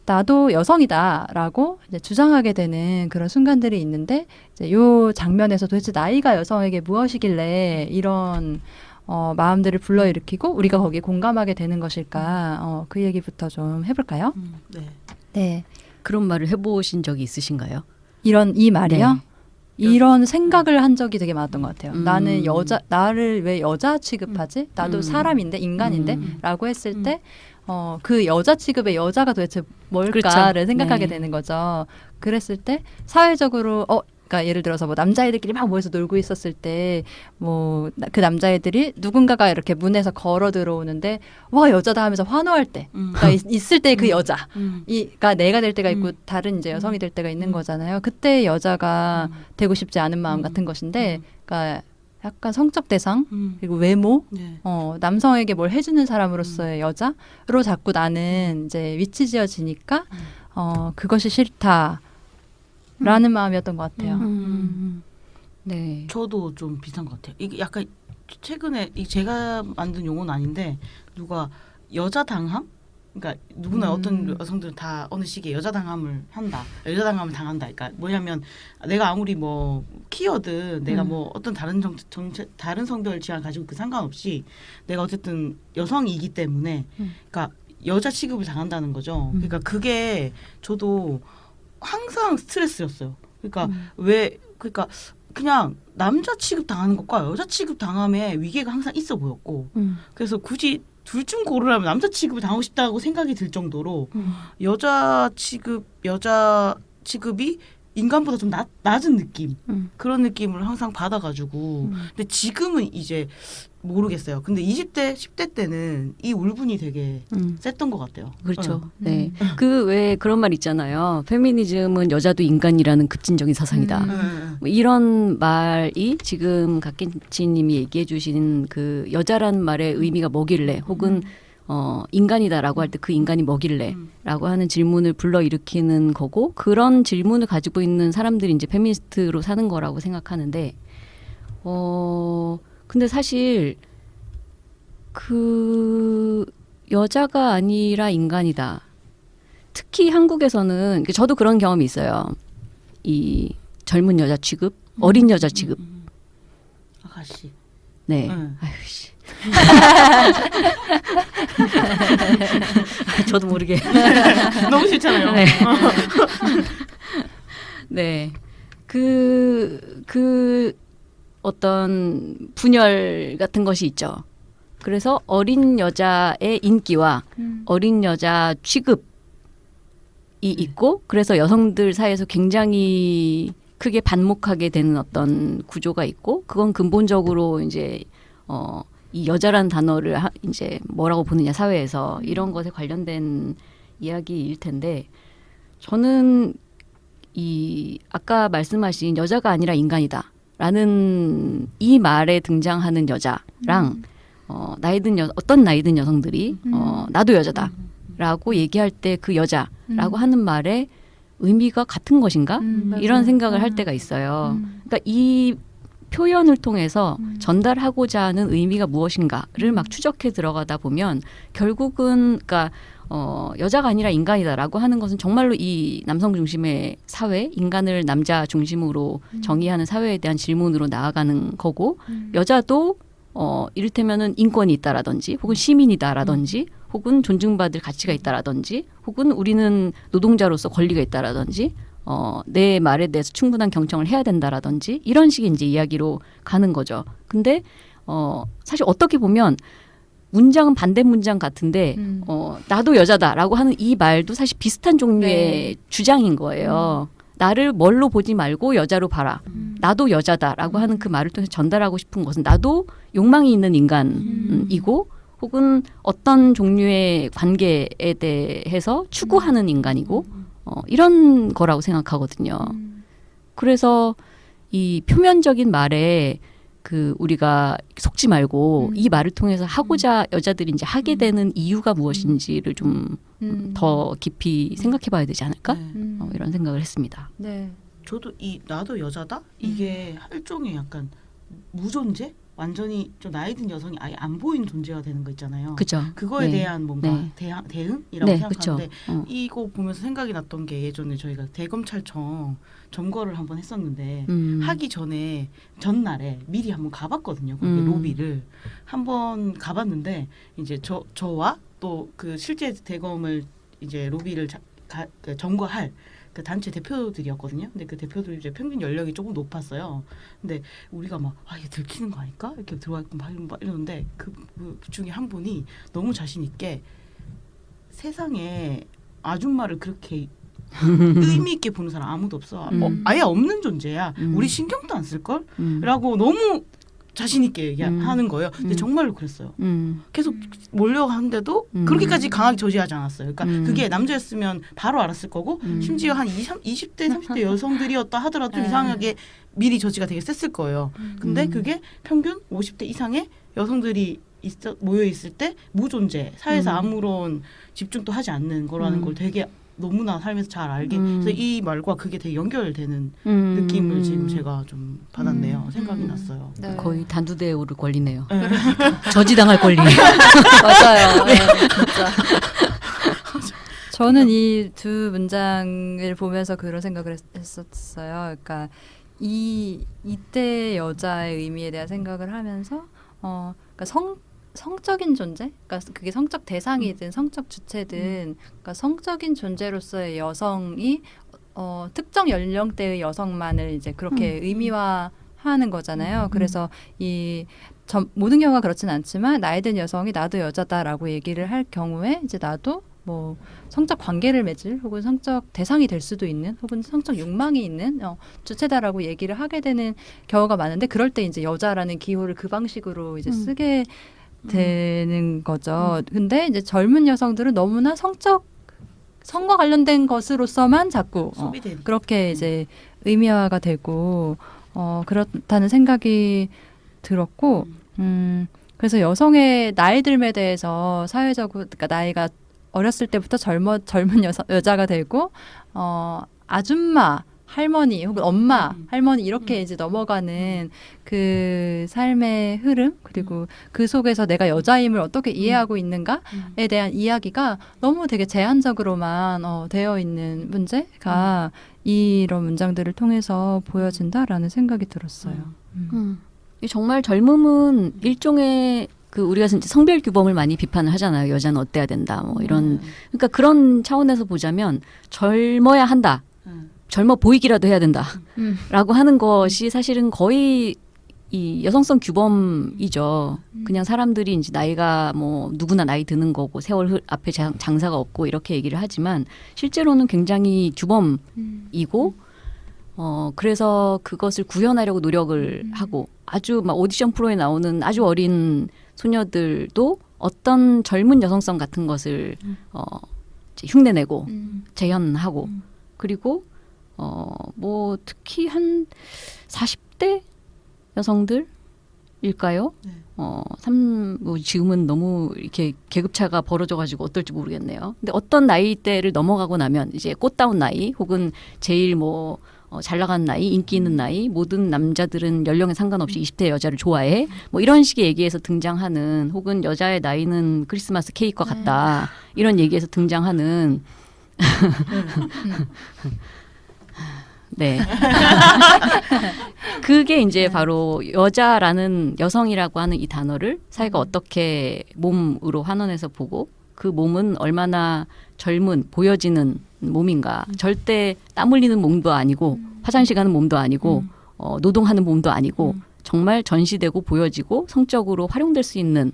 나도 여성이다라고 이제 주장하게 되는 그런 순간들이 있는데 이제 요 장면에서 도대체 나이가 여성에게 무엇이길래 이런 마음들을 불러일으키고 우리가 거기에 공감하게 되는 것일까 그 얘기부터 좀 해볼까요? 네. 네, 그런 말을 해보신 적이 있으신가요? 이 말이요. 네. 이런 생각을 한 적이 되게 많았던 것 같아요. 음. 나를 왜 여자 취급하지? 나도 사람인데 인간인데? 라고 했을 때 그 여자 취급의 여자가 도대체 뭘까를 그렇죠. 생각하게 네. 되는 거죠. 그랬을 때 사회적으로 그러니까 예를 들어서 뭐 남자애들끼리 막 모여서 놀고 있었을 때 뭐 그 남자애들이 누군가가 이렇게 문에서 걸어 들어오는데 와 여자다 하면서 환호할 때 그러니까 있을 때 그 여자 그러니까 내가 될 때가 있고 다른 이제 여성이 될 때가 있는 거잖아요. 그때 여자가 되고 싶지 않은 마음 같은 것인데 그러니까 약간 성적 대상 그리고 외모 네. 남성에게 뭘 해주는 사람으로서의 여자로 자꾸 나는 이제 위치 지어지니까 그것이 싫다라는 마음이었던 것 같아요. 네. 저도 좀 비슷한 것 같아요. 이게 약간 최근에 제가 만든 용어는 아닌데 누가 여자당함? 그러니까 누구나 어떤 여성들은 다 어느 시기에 여자당함을 한다. 여자당함을 당한다. 그러니까 뭐냐면 내가 아무리 뭐 키여든 내가 뭐 어떤 다른 성별 지향 가지고 그 상관없이 내가 어쨌든 여성이기 때문에 그러니까 여자 취급을 당한다는 거죠. 그러니까 그게 저도 항상 스트레스였어요. 그러니까 그러니까 그냥 남자 취급 당하는 것과 여자 취급 당함의 위계가 항상 있어 보였고 그래서 굳이 둘 중 고르라면 남자 취급을 당하고 싶다고 생각이 들 정도로 여자 취급이 인간보다 좀 낮은 느낌 그런 느낌을 항상 받아가지고 근데 지금은 이제 모르겠어요. 근데 20대 10대 때는 이 울분이 되게 셌던 것 같아요. 그렇죠. 네. 그 왜 그런 말 있잖아요. 페미니즘은 여자도 인간이라는 급진적인 사상이다. 뭐 이런 말이 지금 갓김치 님이 얘기해 주신 그 여자란 말의 의미가 뭐길래 혹은 인간이다라고 할 때 그 인간이 뭐길래 라고 하는 질문을 불러일으키는 거고 그런 질문을 가지고 있는 사람들이 이제 페미니스트로 사는 거라고 생각하는데 근데 사실 그 여자가 아니라 인간이다. 특히 한국에서는 저도 그런 경험이 있어요. 이 젊은 여자 취급, 어린 여자 취급. 아가씨. 네. 아유 씨. 저도 모르게. 너무 싫잖아요. 네. 네. 그 어떤 분열 같은 것이 있죠. 그래서 어린 여자의 인기와 어린 여자 취급이 있고 그래서 여성들 사이에서 굉장히 크게 반목하게 되는 어떤 구조가 있고 그건 근본적으로 이제 이 여자란 단어를 이제 뭐라고 보느냐 사회에서 이런 것에 관련된 이야기일 텐데 저는 이 아까 말씀하신 여자가 아니라 인간이다라는 이 말에 등장하는 여자랑 어떤 나이 든 여성들이 나도 여자다라고 얘기할 때 그 여자라고 하는 말의 의미가 같은 것인가? 이런 생각을 할 때가 있어요. 그러니까 이 표현을 통해서 전달하고자 하는 의미가 무엇인가를 막 추적해 들어가다 보면 결국은 그러니까 여자가 아니라 인간이다라고 하는 것은 정말로 이 남성 중심의 사회, 인간을 남자 중심으로 정의하는 사회에 대한 질문으로 나아가는 거고 여자도 이를테면은 인권이 있다라든지 혹은 시민이다라든지 혹은 존중받을 가치가 있다라든지 혹은 우리는 노동자로서 권리가 있다라든지 내 말에 대해서 충분한 경청을 해야 된다라든지 이런 식의 이제 이야기로 가는 거죠. 근데 사실 어떻게 보면 문장은 반대 문장 같은데 나도 여자다라고 하는 이 말도 사실 비슷한 종류의 주장인 거예요. 나를 뭘로 보지 말고 여자로 봐라. 나도 여자다라고 하는 그 말을 통해서 전달하고 싶은 것은 나도 욕망이 있는 인간이고 혹은 어떤 종류의 관계에 대해서 추구하는 인간이고 이런 거라고 생각하거든요. 그래서 이 표면적인 말에 그 우리가 속지 말고 이 말을 통해서 하고자 여자들이 이제 하게 되는 이유가 무엇인지를 좀 더 깊이 생각해 봐야 되지 않을까? 네. 이런 생각을 했습니다. 네. 저도 이 나도 여자다 이게 일종의 약간 무존재 완전히 좀 나이 든 여성이 아예 안 보이는 존재가 되는 거 있잖아요. 그죠? 그거에 네. 대한 뭔가 네. 대응이라고 네, 생각하는데 그쵸. 이거 보면서 생각이 났던 게 예전에 저희가 대검찰청 점거를 한번 했었는데 하기 전에 전날에 미리 한번 가봤거든요. 거기 로비를 한번 가봤는데 이제 저와 또 그 실제 대검을 이제 로비를 그 점거할 그 단체 대표들이었거든요. 근데 그 대표들이 이제 평균 연령이 조금 높았어요. 근데 우리가 막 이게 들키는 거 아닐까 이렇게 들어와 있고 막 이러는데 그 중에 한 분이 너무 자신 있게 세상에 아줌마를 그렇게 의미 있게 보는 사람 아무도 없어. 아예 없는 존재야. 우리 신경도 안 쓸 걸? 라고 너무 자신 있게 얘기하는 거예요. 근데 정말로 그랬어요. 계속 몰려가는데도 그렇게까지 강하게 저지하지 않았어요. 그러니까 그게 남자였으면 바로 알았을 거고 심지어 한 20대, 30대 여성들이었다 하더라도 이상하게 미리 저지가 되게 셌을 거예요. 근데 그게 평균 50대 이상의 여성들이 모여 있을 때 무존재, 사회에서 아무런 집중도 하지 않는 거라는 걸 되게 너무나 살면서 잘 알게 그래서 이 말과 그게 되게 연결되는 느낌을 지금 제가 좀 받았네요. 생각이 났어요. 네. 거의 단두대우를 권리네요. 네. 저지당할 권리. 맞아요. 네, 진짜. 저는 이 두 문장을 보면서 그런 생각을 했었어요. 그러니까 이때 여자의 의미에 대한 생각을 하면서 그러니까 성적인 존재, 그러니까 그게 성적 대상이든 성적 주체든, 그러니까 성적인 존재로서의 여성이 특정 연령대의 여성만을 이제 그렇게 의미화하는 거잖아요. 그래서 모든 경우가 그렇진 않지만 나이 든 여성이 나도 여자다라고 얘기를 할 경우에 이제 나도 뭐 성적 관계를 맺을 혹은 성적 대상이 될 수도 있는 혹은 성적 욕망이 있는 주체다라고 얘기를 하게 되는 경우가 많은데 그럴 때 이제 여자라는 기호를 그 방식으로 이제 쓰게 되는 거죠. 근데 이제 젊은 여성들은 너무나 성과 관련된 것으로서만 자꾸 소비되니까. 그렇게 이제 의미화가 되고 그렇다는 생각이 들었고 그래서 여성의 나이 듦에 대해서 사회적으로 그러니까 나이가 어렸을 때부터 젊은 여자가 되고 아줌마 할머니 혹은 엄마, 할머니 이렇게 이제 넘어가는 그 삶의 흐름 그리고 그 속에서 내가 여자임을 어떻게 이해하고 있는가에 대한 이야기가 너무 되게 제한적으로만 되어 있는 문제가 이런 문장들을 통해서 보여진다라는 생각이 들었어요. 정말 젊음은 일종의 그 우리가 이제 성별 규범을 많이 비판을 하잖아요. 여자는 어때야 된다. 뭐 이런 그러니까 그런 차원에서 보자면 젊어야 한다. 젊어 보이기라도 해야 된다. 라고 하는 것이 사실은 거의 이 여성성 규범이죠. 그냥 사람들이 이제 나이가 뭐 누구나 나이 드는 거고 세월 앞에 장사가 없고 이렇게 얘기를 하지만 실제로는 굉장히 규범이고 그래서 그것을 구현하려고 노력을 하고 아주 막 오디션 프로에 나오는 아주 어린 소녀들도 어떤 젊은 여성성 같은 것을 이제 흉내내고 재현하고 그리고 뭐 특히 한 40대 여성들일까요? 네. 뭐 지금은 너무 이렇게 계급차가 벌어져가지고 어떨지 모르겠네요. 근데 어떤 나이대를 넘어가고 나면 이제 꽃다운 나이 혹은 제일 뭐 잘 나간 나이, 인기 있는 나이, 모든 남자들은 연령에 상관없이 20대 여자를 좋아해. 뭐 이런 식의 얘기에서 등장하는 혹은 여자의 나이는 크리스마스 케이크와 같다. 이런 얘기에서 등장하는 네. 그게 이제 바로 여자라는 여성이라고 하는 이 단어를 사회가 어떻게 몸으로 환원해서 보고 그 몸은 얼마나 젊은 보여지는 몸인가. 절대 땀 흘리는 몸도 아니고 화장실 가는 몸도 아니고 노동하는 몸도 아니고 정말 전시되고 보여지고 성적으로 활용될 수 있는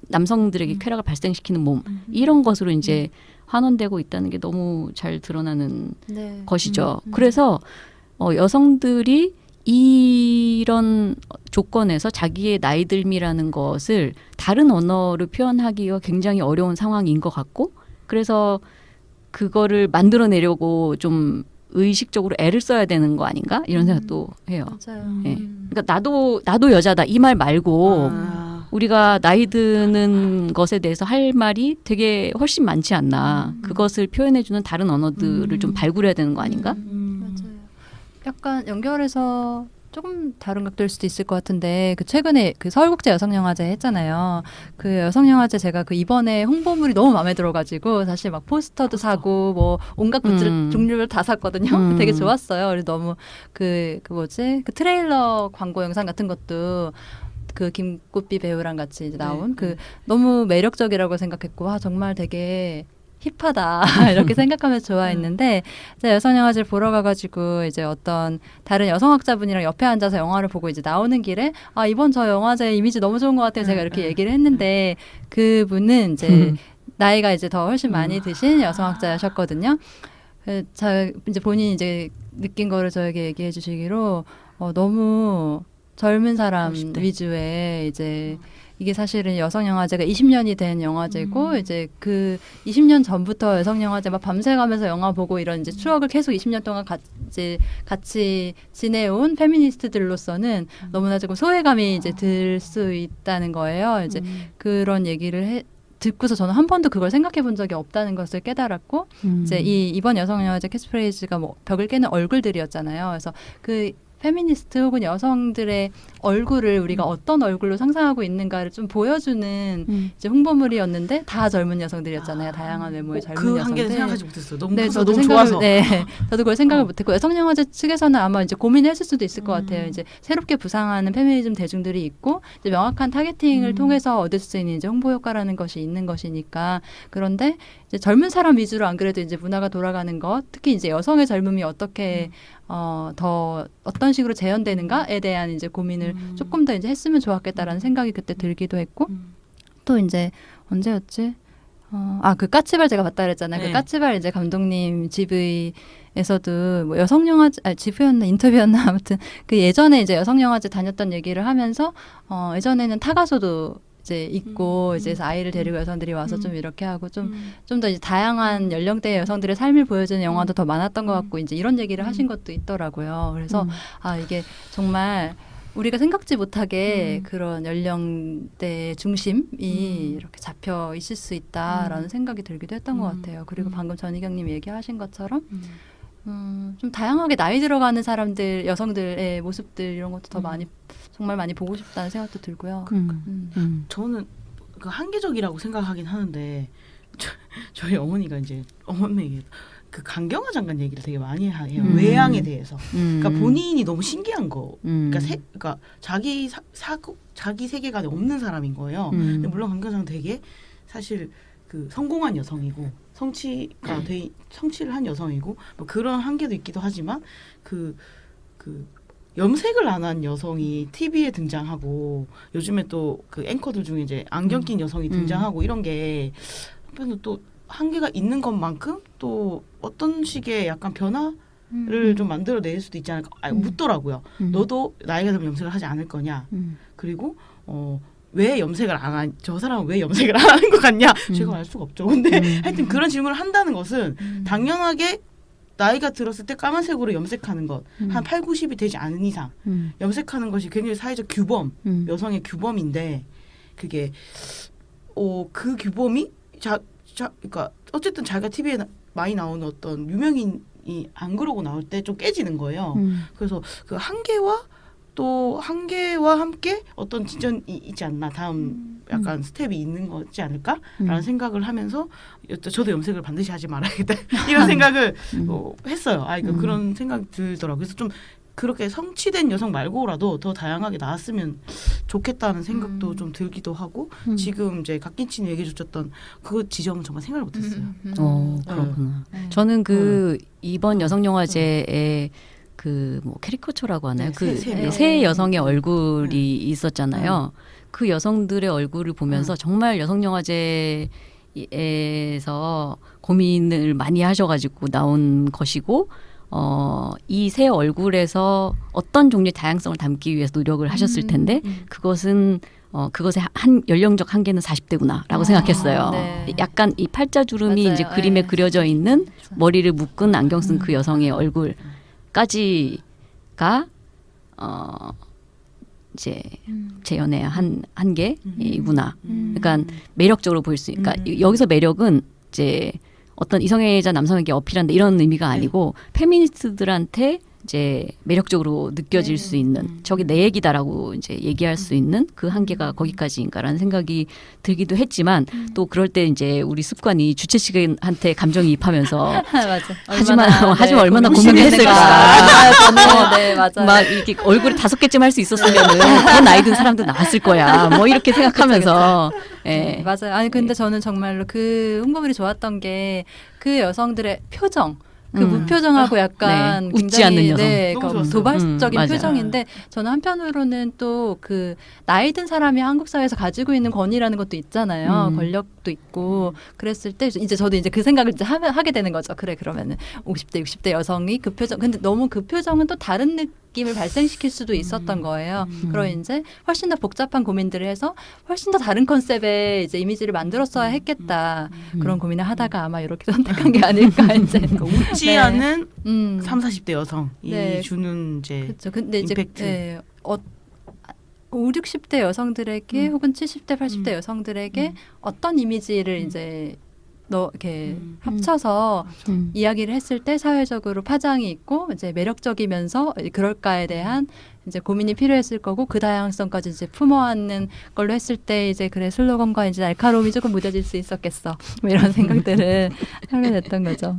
남성들에게 쾌락을 발생시키는 몸 이런 것으로 이제 환원되고 있다는 게 너무 잘 드러나는 것이죠. 그래서 여성들이 이런 조건에서 자기의 나이 듦이라는 것을 다른 언어로 표현하기가 굉장히 어려운 상황인 것 같고 그래서 그거를 만들어내려고 좀 의식적으로 애를 써야 되는 거 아닌가 이런 생각도 해요. 맞아요. 예. 그러니까 나도 여자다 이 말 말고 우리가 나이 드는 것에 대해서 할 말이 되게 훨씬 많지 않나. 그것을 표현해주는 다른 언어들을 좀 발굴해야 되는 거 아닌가? 맞아요. 약간 연결해서 조금 다른 각도일 수도 있을 것 같은데 그 최근에 그 서울국제 여성영화제 했잖아요. 그 여성영화제 제가 그 이번에 홍보물이 너무 마음에 들어가지고 사실 막 포스터도 사고 뭐 온갖 굿즈를 종류를 다 샀거든요. 되게 좋았어요. 그리고 너무 그 뭐지 그 트레일러 광고 영상 같은 것도 그 김꽃비 배우랑 같이 이제 나온 그 너무 매력적이라고 생각했고 와 정말 되게 힙하다 이렇게 생각하면서 좋아했는데 제가 여성영화제를 보러 가가지고 이제 어떤 다른 여성학자분이랑 옆에 앉아서 영화를 보고 이제 나오는 길에 아 이번 저 영화제 이미지 너무 좋은 것 같아요 제가 이렇게 얘기를 했는데 그분은 이제 나이가 이제 더 훨씬 많이 드신 여성학자셨거든요. 자 이제 본인이 이제 느낀 거를 저에게 얘기해 주시기로 너무 젊은 사람 50대. 위주의 이제 이게 사실은 여성영화제가 20년이 된 영화제고 이제 그 20년 전부터 여성영화제 막 밤새가면서 영화 보고 이런 이제 추억을 계속 20년 동안 이제 같이 지내온 페미니스트들로서는 너무나 조금 소외감이 이제 들 수 있다는 거예요. 이제 그런 얘기를 듣고서 저는 한 번도 그걸 생각해 본 적이 없다는 것을 깨달았고 이제 이번 여성영화제 캐치프레이즈가 뭐 벽을 깨는 얼굴들이었잖아요. 그래서 그 페미니스트 혹은 여성들의 얼굴을 우리가 어떤 얼굴로 상상하고 있는가를 좀 보여주는 이제 홍보물이었는데 다 젊은 여성들이었잖아요. 다양한 외모의 젊은 그 여성들. 한계는 생각하지 못했어요. 너무 네, 커서 저도 너무 생각을, 좋아서. 네, 저도 그걸 생각을 못했고 여성영화제 측에서는 아마 이제 고민했을 수도 있을 것 같아요. 이제 새롭게 부상하는 페미니즘 대중들이 있고 이제 명확한 타겟팅을 통해서 얻을 수 있는 이제 홍보 효과라는 것이 있는 것이니까 그런데 이제 젊은 사람 위주로 안 그래도 이제 문화가 돌아가는 것, 특히 이제 여성의 젊음이 어떻게 더 어떤 식으로 재현되는가에 대한 이제 고민을 조금 더 이제 했으면 좋았겠다라는 생각이 그때 들기도 했고 또 이제 언제였지? 그 까치발 제가 봤다 그랬잖아요. 네. 그 까치발 이제 감독님 GV에서도 뭐 여성영화제, GV였나 인터뷰였나 아무튼 그 예전에 이제 여성영화제 다녔던 얘기를 하면서 예전에는 타가소도 이제 있고 이제 아이를 데리고 여성들이 와서 좀 이렇게 하고 좀 더 이제 다양한 연령대의 여성들의 삶을 보여주는 영화도 더 많았던 것 같고 이제 이런 얘기를 하신 것도 있더라고요. 그래서 이게 정말 우리가 생각지 못하게 그런 연령대의 중심이 이렇게 잡혀 있을 수 있다라는 생각이 들기도 했던 것 같아요. 그리고 방금 전희경님 얘기하신 것처럼 좀 다양하게 나이 들어가는 사람들, 여성들의 모습들 이런 것도 더 많이 정말 많이 보고 싶다는 생각도 들고요. 저는 그 한계적이라고 생각하긴 하는데 저희 어머니가 이제 어머니 그 강경화 장관 얘기를 되게 많이 해요. 외양에 대해서. 그러니까 본인이 너무 신기한 거. 그러니까 자기 자기 세계관에 없는 사람인 거예요. 근데 물론 강경화 장관 되게 사실 그 성공한 여성이고 성취를 한 여성이고 뭐 그런 한계도 있기도 하지만 그 염색을 안 한 여성이 TV에 등장하고 요즘에 또 그 앵커들 중에 이제 안경 낀 여성이 등장하고 이런 게 한편으로 또 한계가 있는 것만큼 또 어떤 식의 약간 변화를 좀 만들어낼 수도 있지 않을까 묻더라고요. 너도 나이가 들면 염색을 하지 않을 거냐. 그리고 왜 염색을 저 사람은 왜 염색을 안 하는 것 같냐? 제가 알 수가 없죠. 근데 하여튼 그런 질문을 한다는 것은 당연하게 나이가 들었을 때 까만색으로 염색하는 것, 한 8, 90이 되지 않은 이상 염색하는 것이 굉장히 사회적 규범, 여성의 규범인데 그게 그 규범이 그러니까 어쨌든 자기가 TV에 많이 나오는 어떤 유명인이 안 그러고 나올 때 좀 깨지는 거예요. 그래서 그 한계와 함께 어떤 지점이 있지 않나 다음 약간 스텝이 있는 거지 않을까라는 생각을 하면서 저도 염색을 반드시 하지 말아야겠다 이런 생각을 했어요. 그런 생각이 들더라고요. 그래서 좀 그렇게 성취된 여성 말고라도 더 다양하게 나왔으면 좋겠다는 생각도 좀 들기도 하고 지금 이제 갓김치님 얘기해 주셨던 그 지점은 정말 생각을 못했어요. 그렇구나. 저는 이번 여성영화제에 뭐 캐리커처라고 하나요? 세 여성의 얼굴이 있었잖아요. 그 여성들의 얼굴을 보면서 정말 여성영화제에서 고민을 많이 하셔가지고 나온 것이고 이 새 얼굴에서 어떤 종류의 다양성을 담기 위해서 노력을 하셨을 텐데 그것은 그것의 한 연령적 한계는 40대구나라고 생각했어요. 네. 약간 이 팔자주름이 맞아요. 이제 그림에 네. 그려져 있는 머리를 묶은 안경 쓴 그 여성의 얼굴까지가 이제 재현의 한 한계이구나. 그러니까 매력적으로 보일 수. 그러니까 여기서 매력은 이제 어떤 이성애자 남성에게 어필한다 이런 의미가 아니고 페미니스트들한테 이제 매력적으로 느껴질 수 있는 저게 내 얘기다라고 이제 얘기할 수 있는 그 한계가 거기까지인가라는 생각이 들기도 했지만 또 그럴 때 이제 우리 습관이 주최 측한테 감정이입하면서 맞아. 하지만 얼마나 고민이 고민했을까. 저는 네, 맞아요. 막 이렇게 얼굴을 5개쯤 할 수 있었으면은 더 나이 든 사람도 나왔을 거야. 뭐 이렇게 생각하면서 예. 맞아요. 아니 근데 저는 정말로 그 홍보물이 좋았던 게 그 여성들의 표정. 그 무표정하고 약간 네. 웃지 굉장히, 않는 여성. 네, 너무 그러니까 좋았어요. 도발적인 맞아요. 표정인데 저는 한편으로는 또 그 나이 든 사람이 한국 사회에서 가지고 있는 권위라는 것도 있잖아요. 권력도 있고 그랬을 때 이제 저도 이제 그 생각을 이제 하게 되는 거죠. 그래 그러면은 50대 60대 여성이 그 표정 근데 너무 그 표정은 또 다른 느낌을 발생시킬 수도 있었던 거예요. 그럼 이제 훨씬 더 복잡한 고민들을 해서 훨씬 더 다른 컨셉의 이제 이미지를 만들었어야 했겠다. 그런 고민을 하다가 아마 이렇게 선택한 게 아닐까 이제. 그러니까 웃지 네. 않은 30, 40대 여성이 네. 주는 이제 그렇죠. 근데 이제 임팩트. 5, 60대 여성들에게 혹은 70대, 80대 여성들에게 어떤 이미지를 이제 이렇게 합쳐서 이야기를 했을 때 사회적으로 파장이 있고 이제 매력적이면서 그럴까에 대한 이제 고민이 필요했을 거고 그 다양성까지 이제 품어안는 걸로 했을 때 이제 그래 슬로건과 이제 날카로움이 조금 무뎌질 수 있었겠어 뭐 이런 생각들을 하게 됐던 거죠.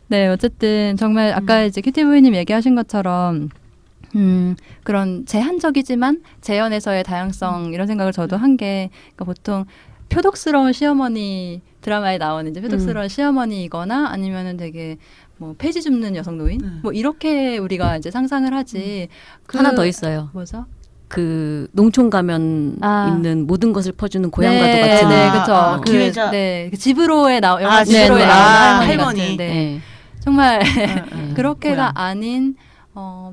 네, 어쨌든 정말 아까 이제 큐티브이님 얘기하신 것처럼 그런 제한적이지만 재현에서의 다양성 이런 생각을 저도 한 게 그러니까 보통 표독스러운 시어머니 드라마에 나오는 이제 표독스러운 시어머니이거나 아니면은 되게 뭐 폐지 줍는 여성 노인 뭐 이렇게 우리가 이제 상상을 하지. 하나 더 있어요. 뭐죠? 그 농촌 가면 있는 모든 것을 퍼주는 고향과도 네, 같은. 네, 그렇죠. 기회자. 그 집으로에 영화 네, 집으로에 네. 나오는 할머니. 같은, 네. 네. 정말 네. 그렇게가 고향. 아닌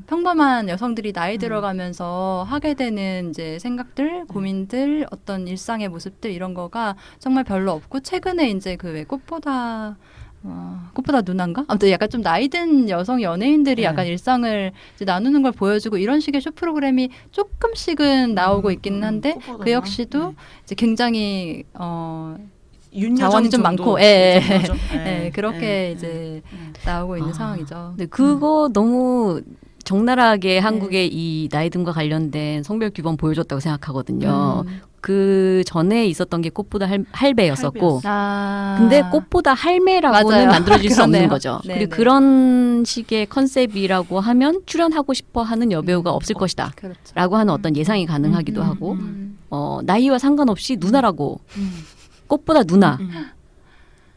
평범한 여성들이 나이 들어가면서 하게 되는 이제 생각들, 고민들, 어떤 일상의 모습들 이런 거가 정말 별로 없고 최근에 이제 그 왜 꽃보다 누나인가? 아무튼 약간 좀 나이 든 여성 연예인들이 네. 약간 일상을 이제 나누는 걸 보여주고 이런 식의 쇼 프로그램이 조금씩은 나오고 있기는 한데 꽃보다 그 역시도 이제 굉장히 윤여정 자원이 좀 정도 많고, 예, 예. 정도죠. 네, 그렇게 예, 이제 나오고 있는 상황이죠. 근데 그거 너무 적나라하게 한국의 이 나이 듦과 관련된 성별 규범 보여줬다고 생각하거든요. 그 전에 있었던 게 꽃보다 할배였었고, 근데 꽃보다 할매라고는 맞아요. 만들어질 수 없는 그러네요. 거죠. 네, 그리고 네. 그런 식의 컨셉이라고 하면 출연하고 싶어 하는 여배우가 없을 것이다. 그렇죠. 라고 하는 어떤 예상이 가능하기도 하고, 나이와 상관없이 누나라고, 꽃보다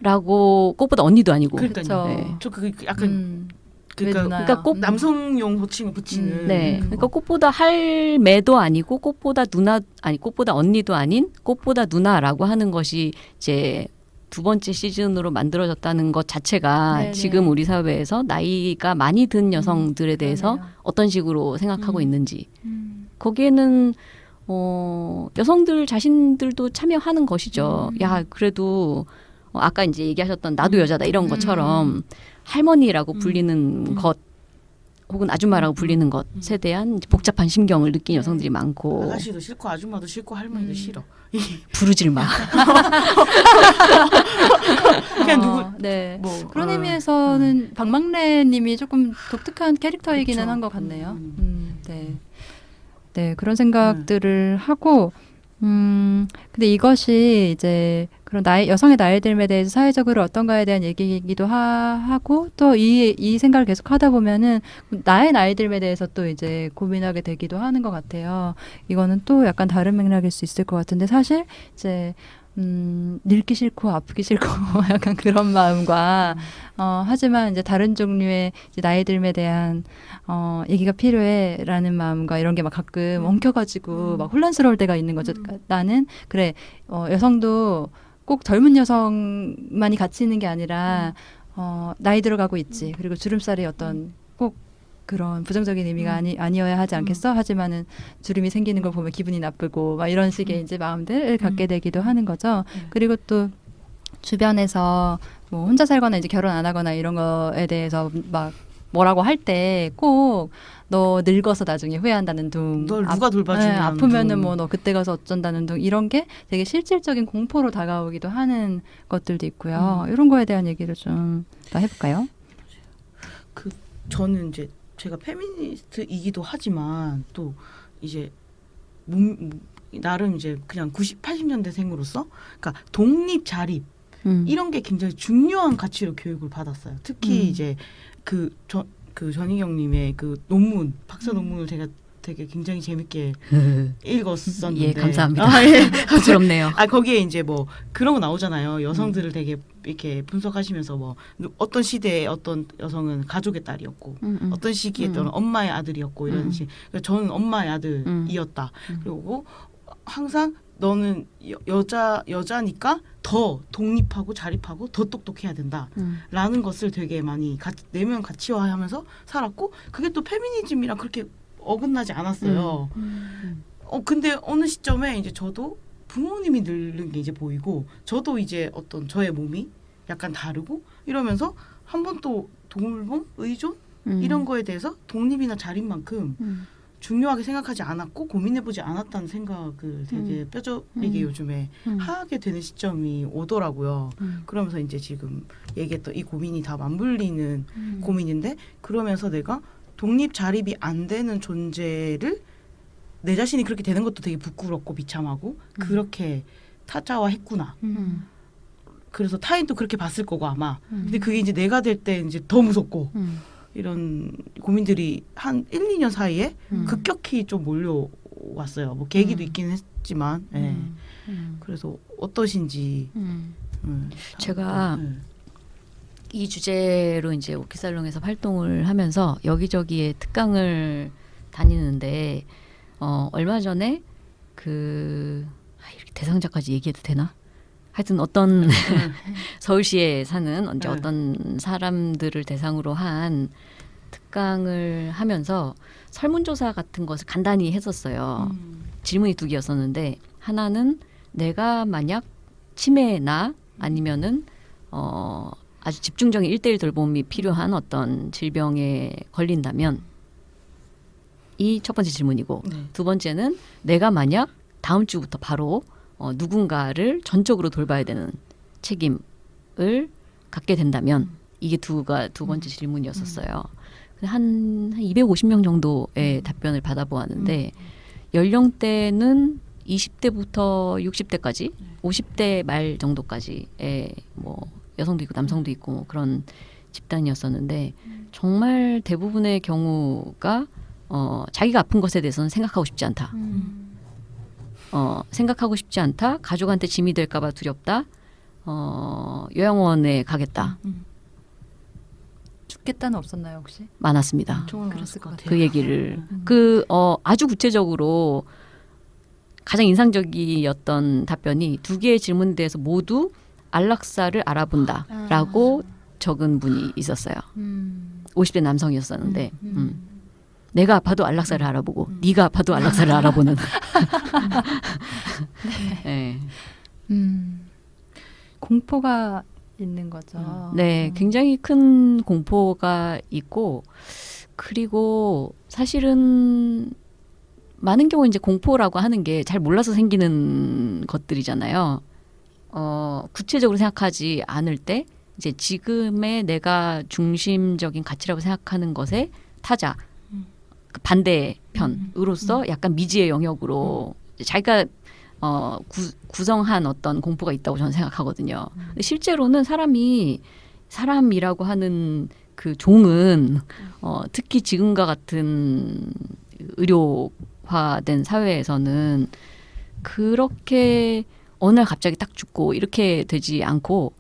누나라고, 꽃보다 언니도 아니고. 그러니까요. 네. 저 그 약간 그러니까, 누나요? 그러니까 꼭 남성용 호칭을 붙이는. 네. 그거. 그러니까 꽃보다 할매도 아니고 꽃보다 누나 아니 꽃보다 언니도 아닌 꽃보다 누나라고 하는 것이 이제 두 번째 시즌으로 만들어졌다는 것 자체가 네네. 지금 우리 사회에서 나이가 많이 든 여성들에 대해서 그러네요. 어떤 식으로 생각하고 있는지 거기에는 여성들 자신들도 참여하는 것이죠. 야 그래도 아까 이제 얘기하셨던 나도 여자다 이런 것처럼 할머니라고 불리는 것 혹은 아줌마라고 불리는 것에 대한 이제 복잡한 심경을 느낀 여성들이 많고 아가씨도 싫고 아줌마도 싫고 할머니도 싫어. 부르질 마. 그냥 누구 네. 뭐 그런 의미에서는 박막래님이 조금 독특한 캐릭터이기는 그쵸. 한 것 같네요. 네. 네, 그런 생각들을 하고, 근데 이것이 이제 그런 여성의 나이 듦에 대해서 사회적으로 어떤가에 대한 얘기이기도 하고, 또 이 생각을 계속 하다 보면은 나의 나이 듦에 대해서 또 이제 고민하게 되기도 하는 것 같아요. 이거는 또 약간 다른 맥락일 수 있을 것 같은데, 사실 이제 늙기 싫고 아프기 싫고 약간 그런 마음과 하지만 이제 다른 종류의 이제 나이 듦에 대한 얘기가 필요해라는 마음과 이런 게 막 가끔 엉켜가지고 막 혼란스러울 때가 있는 거죠. 그러니까 나는 그래 여성도 꼭 젊은 여성만이 가치 있는 게 아니라 나이 들어가고 있지. 그리고 주름살이 어떤 꼭 그런 부정적인 의미가 아니어야 하지 않겠어? 하지만은 주름이 생기는 걸 보면 기분이 나쁘고 막 이런 식의 이제 마음들을 갖게 되기도 하는 거죠. 그리고 또 주변에서 뭐 혼자 살거나 이제 결혼 안 하거나 이런 거에 대해서 막 뭐라고 할 때 꼭 너 늙어서 나중에 후회한다는 둥, 널 누가 돌봐주냐는 아프면은 둥. 뭐 너 그때 가서 어쩐다는 둥 이런 게 되게 실질적인 공포로 다가오기도 하는 것들도 있고요. 이런 거에 대한 얘기를 좀 더 해볼까요? 저는 이제 제가 페미니스트이기도 하지만 또 이제 나름 이제 그냥 80년대생으로서 그러니까 독립 자립 이런 게 굉장히 중요한 가치로 교육을 받았어요. 특히 이제 그 전희경님의 그 논문 박사 논문을 제가 되게 굉장히 재밌게 읽었었는데 예, 감사합니다. 예. 부끄럽네요. 거기에 이제 뭐 그런 거 나오잖아요. 여성들을 되게 이렇게 분석하시면서 뭐 어떤 시대에 어떤 여성은 가족의 딸이었고 어떤 시기에 또는 엄마의 아들이었고 이런 식. 그러니까 저는 엄마의 아들이었다. 그리고 항상 너는 여자니까 더 독립하고 자립하고 더 똑똑해야 된다라는 것을 되게 많이 내면 가치화하면서 살았고 그게 또 페미니즘이랑 그렇게 어긋나지 않았어요. 근데 어느 시점에 이제 저도 부모님이 늙는 게 이제 보이고 저도 이제 어떤 저의 몸이 약간 다르고 이러면서 한 번 또 돌봄, 의존 이런 거에 대해서 독립이나 자립만큼 중요하게 생각하지 않았고 고민해보지 않았다는 생각을 되게 뼈저리게 요즘에 하게 되는 시점이 오더라고요. 그러면서 이제 지금 얘기했던 이 고민이 다 맞물리는 고민인데 그러면서 내가 독립 자립이 안 되는 존재를 내 자신이 그렇게 되는 것도 되게 부끄럽고 비참하고 그렇게 타자화했구나. 그래서 타인도 그렇게 봤을 거고 아마. 근데 그게 이제 내가 될 때 이제 더 무섭고 이런 고민들이 한 1, 2년 사이에 급격히 좀 몰려왔어요. 뭐 계기도 있긴 했지만. 예. 그래서 어떠신지. 제가 이 주제로 이제 오키살롱에서 활동을 하면서 여기저기에 특강을 다니는데 얼마 전에 이렇게 대상자까지 얘기해도 되나? 하여튼 어떤 서울시에 사는 이제 어떤 사람들을 대상으로 한 특강을 하면서 설문조사 같은 것을 간단히 했었어요. 질문이 2개였었는데 하나는 내가 만약 치매나 아니면은 아주 집중적인 1:1 돌봄이 필요한 어떤 질병에 걸린다면 이 첫 번째 질문이고 두 번째는 내가 만약 다음 주부터 바로 누군가를 전적으로 돌봐야 되는 책임을 갖게 된다면 이게 두 번째 질문이었었어요. 한 250명 정도의 답변을 받아보았는데 연령대는 20대부터 60대까지 50대 말 정도까지의 뭐 여성도 있고 남성도 있고 뭐 그런 집단이었었는데 정말 대부분의 경우가 자기가 아픈 것에 대해서는 생각하고 싶지 않다. 생각하고 싶지 않다. 가족한테 짐이 될까봐 두렵다. 요양원에 가겠다. 죽겠다는 없었나요 혹시? 많았습니다. 그랬을 것 같아요. 그 얘기를 아주 구체적으로 가장 인상적이었던 답변이 2개의 질문에 대해서 모두 안락사를 알아본다라고 적은 분이 있었어요. 50대 남성이었었는데 내가 아파도 안락사를 알아보고 네가 아파도 안락사를 알아보는. 네. 공포가 있는 거죠. 네, 굉장히 큰 공포가 있고 그리고 사실은 많은 경우 이제 공포라고 하는 게 잘 몰라서 생기는 것들이잖아요. 구체적으로 생각하지 않을 때 이제 지금의 내가 중심적인 가치라고 생각하는 것에 타자 그 반대편으로서 약간 미지의 영역으로 자기가 구성한 어떤 공포가 있다고 저는 생각하거든요. 근데 실제로는 사람이라고 하는 그 종은 특히 지금과 같은 의료화된 사회에서는 그렇게 어느 날 갑자기 딱 죽고 이렇게 되지 않고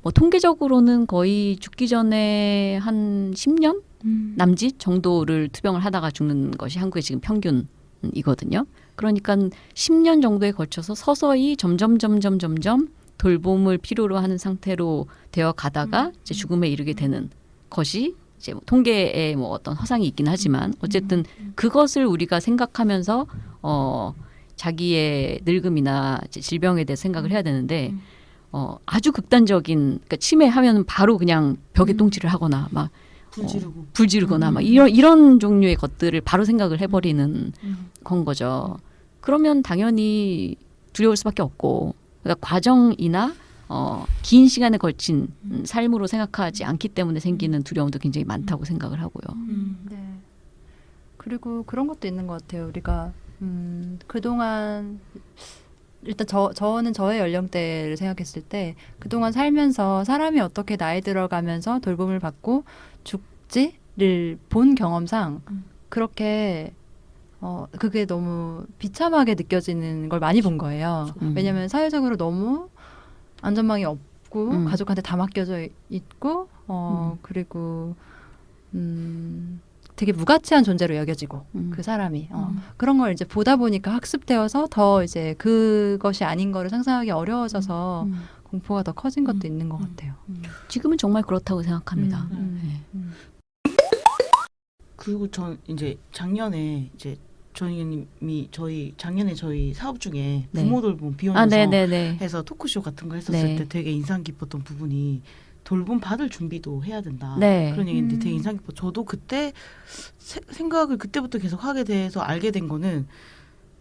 뭐 통계적으로는 거의 죽기 전에 한 10년 남짓 정도를 투병을 하다가 죽는 것이 한국의 지금 평균이거든요. 그러니까 10년 정도에 걸쳐서 서서히 점점 돌봄을 필요로 하는 상태로 되어 가다가 이제 죽음에 이르게 되는 것이 이제 뭐 통계에 뭐 어떤 허상이 있긴 하지만 어쨌든 그것을 우리가 생각하면서 자기의 늙음이나 이제 질병에 대해 생각을 해야 되는데 아주 극단적인 그러니까 치매하면 바로 그냥 벽에 똥칠을 하거나 막 불 지르거나 막 이런 종류의 것들을 바로 생각을 해버리는 건 거죠. 그러면 당연히 두려울 수밖에 없고 그러니까 과정이나 긴 시간에 걸친 삶으로 생각하지 않기 때문에 생기는 두려움도 굉장히 많다고 생각을 하고요. 네. 그리고 그런 것도 있는 것 같아요. 우리가 그동안 일단 저는 저의 연령대를 생각했을 때 그동안 살면서 사람이 어떻게 나이 들어가면서 돌봄을 받고 죽지를 본 경험상 그렇게 그게 너무 비참하게 느껴지는 걸 많이 본 거예요. 왜냐하면 사회적으로 너무 안전망이 없고 가족한테 다 맡겨져 있고 그리고 되게 무가치한 존재로 여겨지고 그 사람이 그런 걸 이제 보다 보니까 학습되어서 더 이제 그것이 아닌 거를 상상하기 어려워져서 공포가 더 커진 것도 있는 것 같아요. 지금은 정말 그렇다고 생각합니다. 네. 그리고 전 이제 작년에 이제 저희님이 작년에 저희 사업 중에 네. 부모 돌봄 비혼 아, 여성 네네네. 해서 토크쇼 같은 거 했었을 네. 때 되게 인상 깊었던 부분이 돌봄 받을 준비도 해야 된다. 네. 그런 얘기인데 되게 인상 깊어. 저도 그때 생각을 그때부터 계속 하게 돼서 알게 된 거는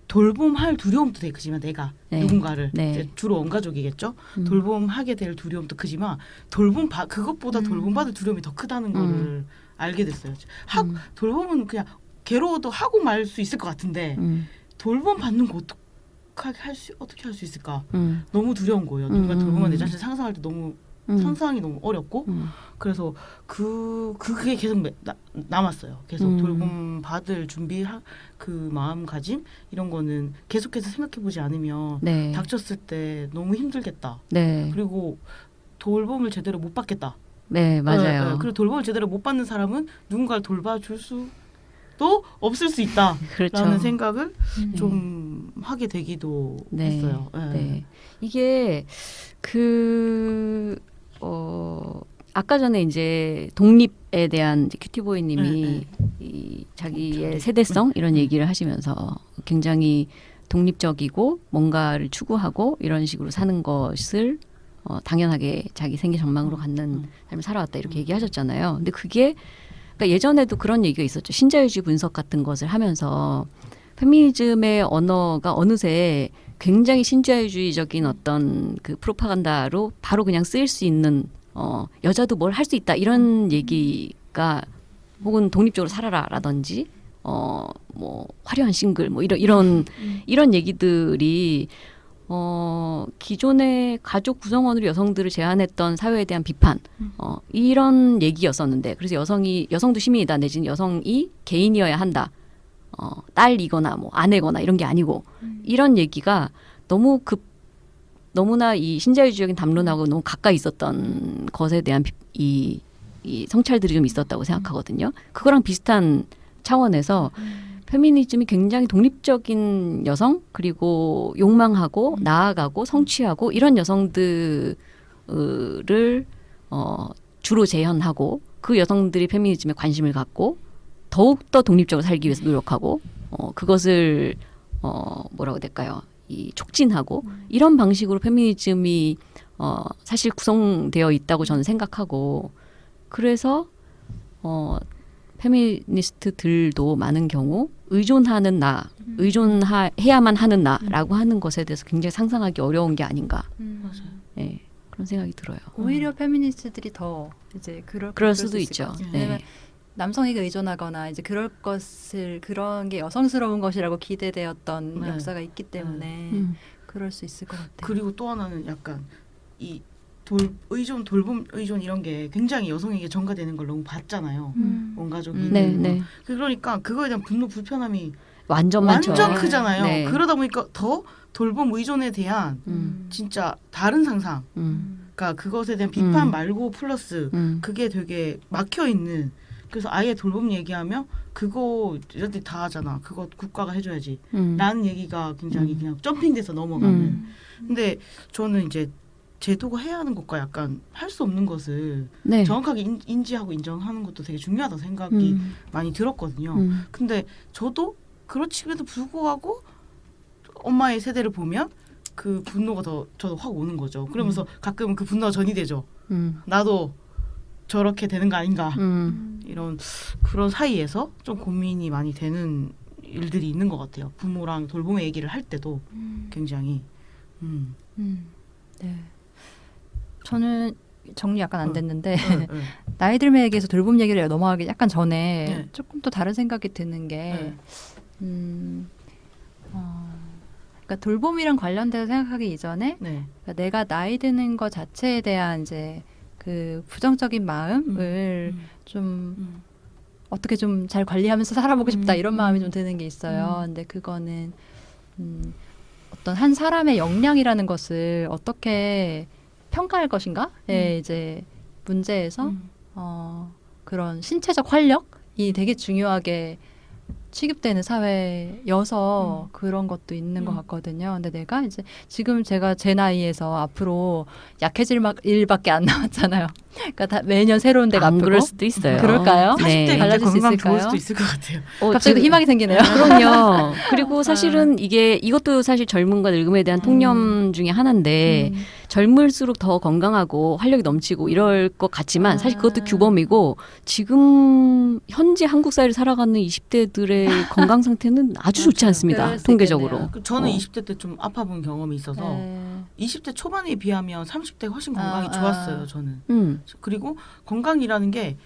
돌봄할 두려움도 되게 크지만 내가 네. 누군가를 네. 이제 주로 원가족이겠죠. 음. 돌봄하게 될 두려움도 크지만 그것보다 돌봄받을 두려움이 더 크다는 거를 알게 됐어요. 돌봄은 그냥 괴로워도 하고 말 수 있을 것 같은데 돌봄 받는 거 어떻게 할 수 있을까? 너무 두려운 거예요. 누가 돌봄한 내 자신을 상상할 때 너무 상상이 너무 어렵고 그래서 그게 계속 남았어요. 계속 돌봄 받을 준비 그 마음가짐 이런 거는 계속해서 생각해 보지 않으면 네. 닥쳤을 때 너무 힘들겠다. 네. 그리고 돌봄을 제대로 못 받겠다. 네, 맞아요. 네, 그리고 돌봄을 제대로 못 받는 사람은 누군가를 돌봐줄 수도 없을 수 있다라는 그렇죠. 생각을 좀 하게 되기도 네. 했어요. 네. 네. 이게 아까 전에 이제 독립에 대한 이제 큐티보이님이 이 자기의 세대성 이런 얘기를 하시면서 굉장히 독립적이고 뭔가를 추구하고 이런 식으로 사는 것을 당연하게 자기 생애 전망으로 갖는 삶을 살아왔다 이렇게 얘기하셨잖아요. 근데 그게 그러니까 예전에도 그런 얘기가 있었죠. 신자유주의 분석 같은 것을 하면서 페미니즘의 언어가 어느새 굉장히 신자유주의적인 어떤 그 프로파간다로 바로 그냥 쓰일 수 있는 여자도 뭘 할 수 있다 이런 얘기가 혹은 독립적으로 살아라라든지 뭐 화려한 싱글 뭐 이런 얘기들이 기존의 가족 구성원으로 여성들을 제한했던 사회에 대한 비판 이런 얘기였었는데 그래서 여성도 시민이다 내지는 여성이 개인이어야 한다 딸이거나 뭐 아내거나 이런 게 아니고 이런 얘기가 너무나 이 신자유주의적인 담론하고 너무 가까이 있었던 것에 대한 이 성찰들이 좀 있었다고 생각하거든요. 그거랑 비슷한 차원에서 페미니즘이 굉장히 독립적인 여성 그리고 욕망하고 나아가고 성취하고 이런 여성들을 주로 재현하고 그 여성들이 페미니즘에 관심을 갖고 더욱더 독립적으로 살기 위해서 노력하고 그것을 뭐라고 될까요? 이 촉진하고 이런 방식으로 페미니즘이 사실 구성되어 있다고 저는 생각하고 그래서 페미니스트들도 많은 경우 의존해야만 하는 나라고 하는 것에 대해서 굉장히 상상하기 어려운 게 아닌가. 맞아요. 네, 그런 생각이 들어요. 오히려 페미니스트들이 더 이제 그럴 수도 있죠. 왜냐면 네. 남성에게 의존하거나 이제 그런 게 여성스러운 것이라고 기대되었던 네. 역사가 있기 때문에 그럴 수 있을 것 같아요. 그리고 또 하나는 약간 이 돌봄 의존 이런 게 굉장히 여성에게 전가되는 걸 너무 봤잖아요. 원가족이. 네, 네. 그러니까 그거에 대한 분노 불편함이 완전 많죠. 완전 크잖아요. 네. 그러다 보니까 더 돌봄 의존에 대한 진짜 다른 상상. 그러니까 그것에 대한 비판 말고 플러스 그게 되게 막혀 있는. 그래서 아예 돌봄 얘기하면 그거 여자들이 다 하잖아. 그거 국가가 해줘야지. 라는 얘기가 굉장히 그냥 점핑돼서 넘어가는. 근데 저는 이제 제도가 해야 하는 것과 약간 할 수 없는 것을 네. 정확하게 인지하고 인정하는 것도 되게 중요하다고 생각이 많이 들었거든요. 근데 저도 그렇지에도 불구하고 엄마의 세대를 보면 그 분노가 더 저도 확 오는 거죠. 그러면서 가끔은 그 분노가 전이 되죠. 나도 저렇게 되는 거 아닌가. 이런 그런 사이에서 좀 고민이 많이 되는 일들이 있는 것 같아요. 부모랑 돌봄의 얘기를 할 때도 굉장히 네. 저는 정리 약간 안 됐는데 네. 나이 들면 얘기해서 돌봄 얘기를 넘어가기 약간 전에 네. 조금 또 다른 생각이 드는 게 네. 그러니까 돌봄이랑 관련돼서 생각하기 이전에 네. 그러니까 내가 나이 드는 것 자체에 대한 이제 그 부정적인 마음을 좀 어떻게 좀 잘 관리하면서 살아보고 싶다 이런 마음이 좀 드는 게 있어요. 근데 그거는 어떤 한 사람의 역량이라는 것을 어떻게 평가할 것인가에 이제 문제에서 그런 신체적 활력이 되게 중요하게 취급되는 사회여서 그런 것도 있는 것 같거든요. 근데 내가 이제 지금 제가 제 나이에서 앞으로 약해질 일밖에 안 남았잖아요. 그러니까 다 매년 새로운 데가 안 아프고. 그럴 수도 있어요. 그럴까요? 40대 네. 이제 달라질 수 건강 있을까요? 좋을 수도 있을 것 같아요. 갑자기 또 희망이 생기네요. 그럼요. 그리고 사실은 이것도 사실 젊음과 늙음에 대한 통념 중에 하나인데 젊을수록 더 건강하고 활력이 넘치고 이럴 것 같지만 사실 그것도 규범이고 지금 현재 한국 사회를 살아가는 20대들의 건강 상태는 아주 좋지 않습니다. 그럴 수 통계적으로. 있겠네요. 저는 20대 때 좀 아파본 경험이 있어서 네. 20대 초반에 비하면 30대가 훨씬 건강이 좋았어요. 저는. 그리고 건강이라는 게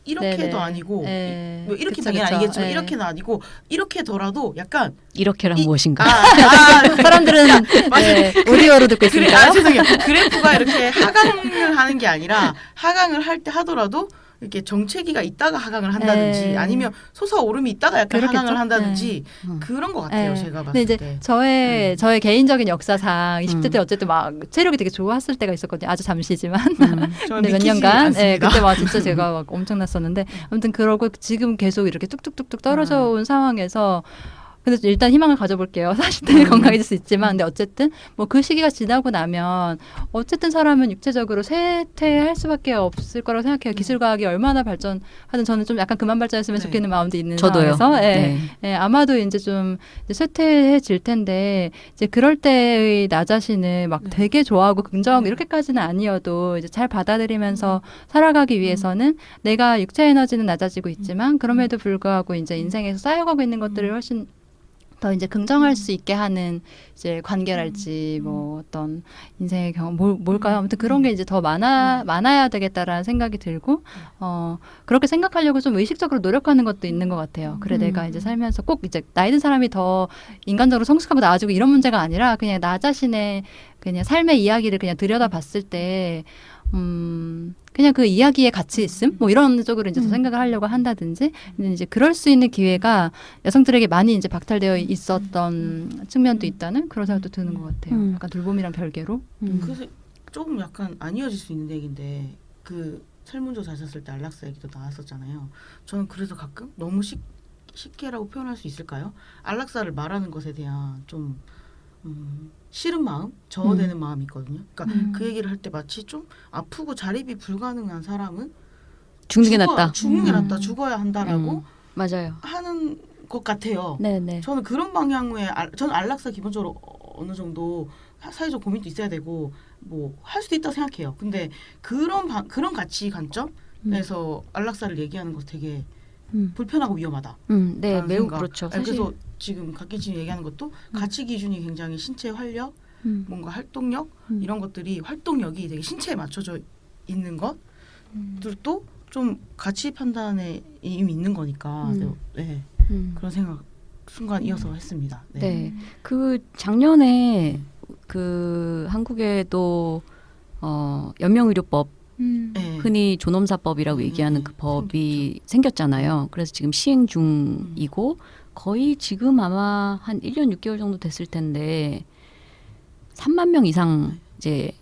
이렇게도 네네. 아니고 네. 뭐 이렇게 그쵸, 당연히 그쵸. 아니겠지만 네. 이렇게는 아니고 이렇게더라도 약간 이렇게란 무엇인가? 사람들은 네, 오디오로 듣고 있으니까요. 죄송해요. 그래프가 이렇게 하강을 하는 게 아니라 하강을 할 때 하더라도 이렇게 정체기가 있다가 하강을 한다든지 네. 아니면 솟아오름이 있다가 약간 그렇겠죠. 하강을 한다든지 네. 그런 것 같아요. 네. 제가 근데 봤을 이제 때. 저의 개인적인 역사상 20대 때 어쨌든 막 체력이 되게 좋았을 때가 있었거든요. 아주 잠시지만. 저는 근데 몇 믿기지 년간 않습니다. 그때 막 진짜 제가 막 엄청났었는데 아무튼 그러고 지금 계속 이렇게 뚝뚝뚝뚝 떨어져 온 상황에서 근데 일단 희망을 가져볼게요. 40대에 건강해질 수 있지만 근데 어쨌든 뭐 그 시기가 지나고 나면 어쨌든 사람은 육체적으로 쇠퇴할 수밖에 없을 거라고 생각해요. 기술과학이 얼마나 발전하든 저는 좀 약간 그만 발전했으면 네. 좋겠는 마음도 있는 저도요. 상황에서 네. 아마도 이제 좀 이제 쇠퇴해질 텐데 이제 그럴 때의 나 자신을 막 되게 좋아하고 긍정하고 이렇게까지는 아니어도 이제 잘 받아들이면서 살아가기 위해서는 내가 육체 에너지는 낮아지고 있지만 그럼에도 불구하고 이제 인생에서 쌓여가고 있는 것들을 훨씬 더 이제 긍정할 수 있게 하는 이제 관계랄지 뭐 어떤 인생의 경험 뭘까요? 아무튼 그런 게 이제 더 많아야 되겠다라는 생각이 들고 그렇게 생각하려고 좀 의식적으로 노력하는 것도 있는 것 같아요. 그래 내가 이제 살면서 꼭 이제 나이 든 사람이 더 인간적으로 성숙하고 나아지고 이런 문제가 아니라 그냥 나 자신의 그냥 삶의 이야기를 그냥 들여다봤을 때 그냥 그 이야기의 가치 있음 뭐 이런 쪽으로 이제 더 생각을 하려고 한다든지 근데 이제 그럴 수 있는 기회가 여성들에게 많이 이제 박탈되어 있었던 측면도 있다는 그런 생각도 드는 것 같아요. 약간 돌봄이랑 별개로. 그래서 조금 약간 안 이어질 수 있는 얘기인데 그 설문조사 하셨을 때 안락사 얘기도 나왔었잖아요. 저는 그래서 가끔 너무 쉽게라고 표현할 수 있을까요? 안락사를 말하는 것에 대한 좀 싫은 마음, 저어되는 마음이 있거든요. 그러니까 그 얘기를 할 때 마치 좀 아프고 자립이 불가능한 사람은 죽는 게 낫다. 죽는 게 낫다. 죽어야 한다라고 맞아요. 하는 것 같아요. 네네. 저는 그런 방향의 저는 안락사 기본적으로 어느 정도 사회적 고민도 있어야 되고 뭐 할 수도 있다고 생각해요. 근데 그런 가치 관점에서 안락사를 얘기하는 것 되게 불편하고 위험하다. 네, 라는 매우 생각. 그렇죠. 아니, 사실 그래서 지금 각기진이 얘기하는 것도 가치 기준이 굉장히 신체 활력, 뭔가 활동력 이런 것들이 활동력이 되게 신체에 맞춰져 있는 것들도 좀 가치 판단에 이미 있는 거니까 네. 그런 생각 순간 이어서 했습니다. 네. 네. 그 작년에 그 한국에도 연명의료법 네. 흔히 존엄사법이라고 얘기하는 그 법이 생겼잖아요. 그래서 지금 시행 중이고 거의 지금 아마 한 1년 6개월 정도 됐을 텐데 3만 명 이상 이제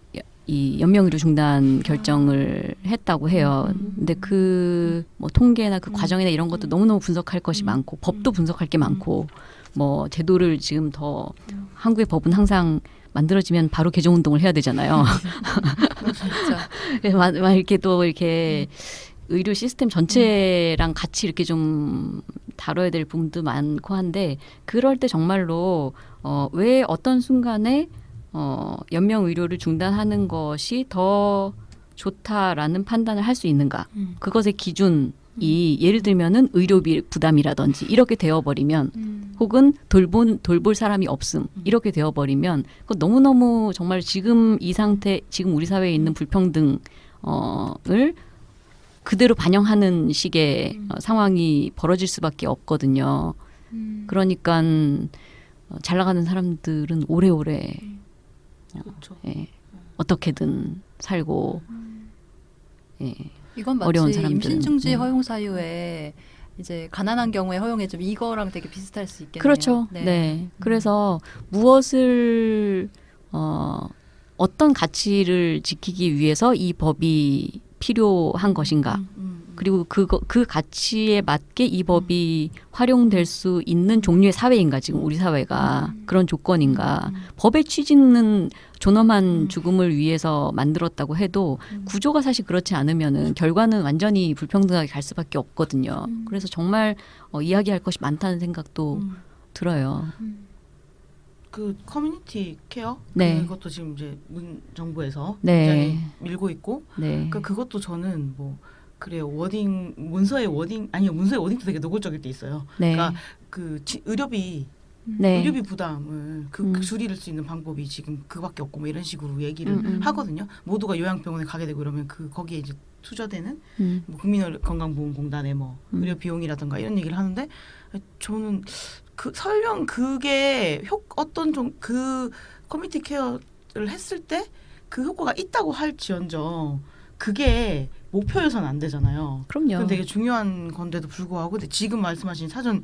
이 연명의료 중단 결정을 했다고 해요. 근데 그 뭐 통계나 그 과정이나 이런 것도 너무너무 분석할 것이 많고 법도 분석할 게 많고 뭐 제도를 지금 더 한국의 법은 항상 만들어지면 바로 개정 운동을 해야 되잖아요. 진짜. 막 이렇게 또 이렇게 의료 시스템 전체랑 같이 이렇게 좀 다뤄야 될 부분도 많고 한데 그럴 때 정말로 왜 어떤 순간에 연명 의료를 중단하는 것이 더 좋다라는 판단을 할 수 있는가? 그것의 기준이 예를 들면은 의료비 부담이라든지 이렇게 되어버리면 혹은 돌볼 사람이 없음 이렇게 되어버리면 그 너무너무 정말 지금 이 상태 지금 우리 사회에 있는 불평등을 그대로 반영하는 식의 상황이 벌어질 수밖에 없거든요. 그러니까 잘 나가는 사람들은 오래오래 그렇죠. 예, 어떻게든 살고 예, 이건 어려운 마치 사람들은. 임신 중지 허용 사유에 이제 가난한 경우에 허용해 좀 이거랑 되게 비슷할 수 있겠네요. 그렇죠. 네. 그래서 무엇을 어떤 가치를 지키기 위해서 이 법이 필요한 것인가? 그리고 그 가치에 맞게 이 법이 활용될 수 있는 종류의 사회인가 지금 우리 사회가 그런 조건인가? 법의 취지는 존엄한 죽음을 위해서 만들었다고 해도 구조가 사실 그렇지 않으면은 결과는 완전히 불평등하게 갈 수밖에 없거든요. 그래서 정말 이야기할 것이 많다는 생각도 들어요. 그 커뮤니티 케어 네. 그것도 지금 이제 문 정부에서 네. 굉장히 밀고 있고 네. 그러니까 그것도 저는 뭐 그래요 워딩 문서의 워딩 아니요 문서의 워딩도 되게 노골적일 때 있어요. 네. 그러니까 의료비 네. 의료비 부담을 그 줄일 수 있는 방법이 지금 그밖에 없고 뭐 이런 식으로 얘기를 하거든요. 모두가 요양병원에 가게 되고 이러면 거기에 이제 투자되는 뭐 국민건강보험공단의 뭐 의료 비용이라든가 이런 얘기를 하는데 저는 설령 그게 어떤 좀 그 커뮤니티 케어를 했을 때 그 효과가 있다고 할지언정 그게 목표여서는 안 되잖아요. 그럼요. 그건 되게 중요한 건데도 불구하고 근데 지금 말씀하신 사전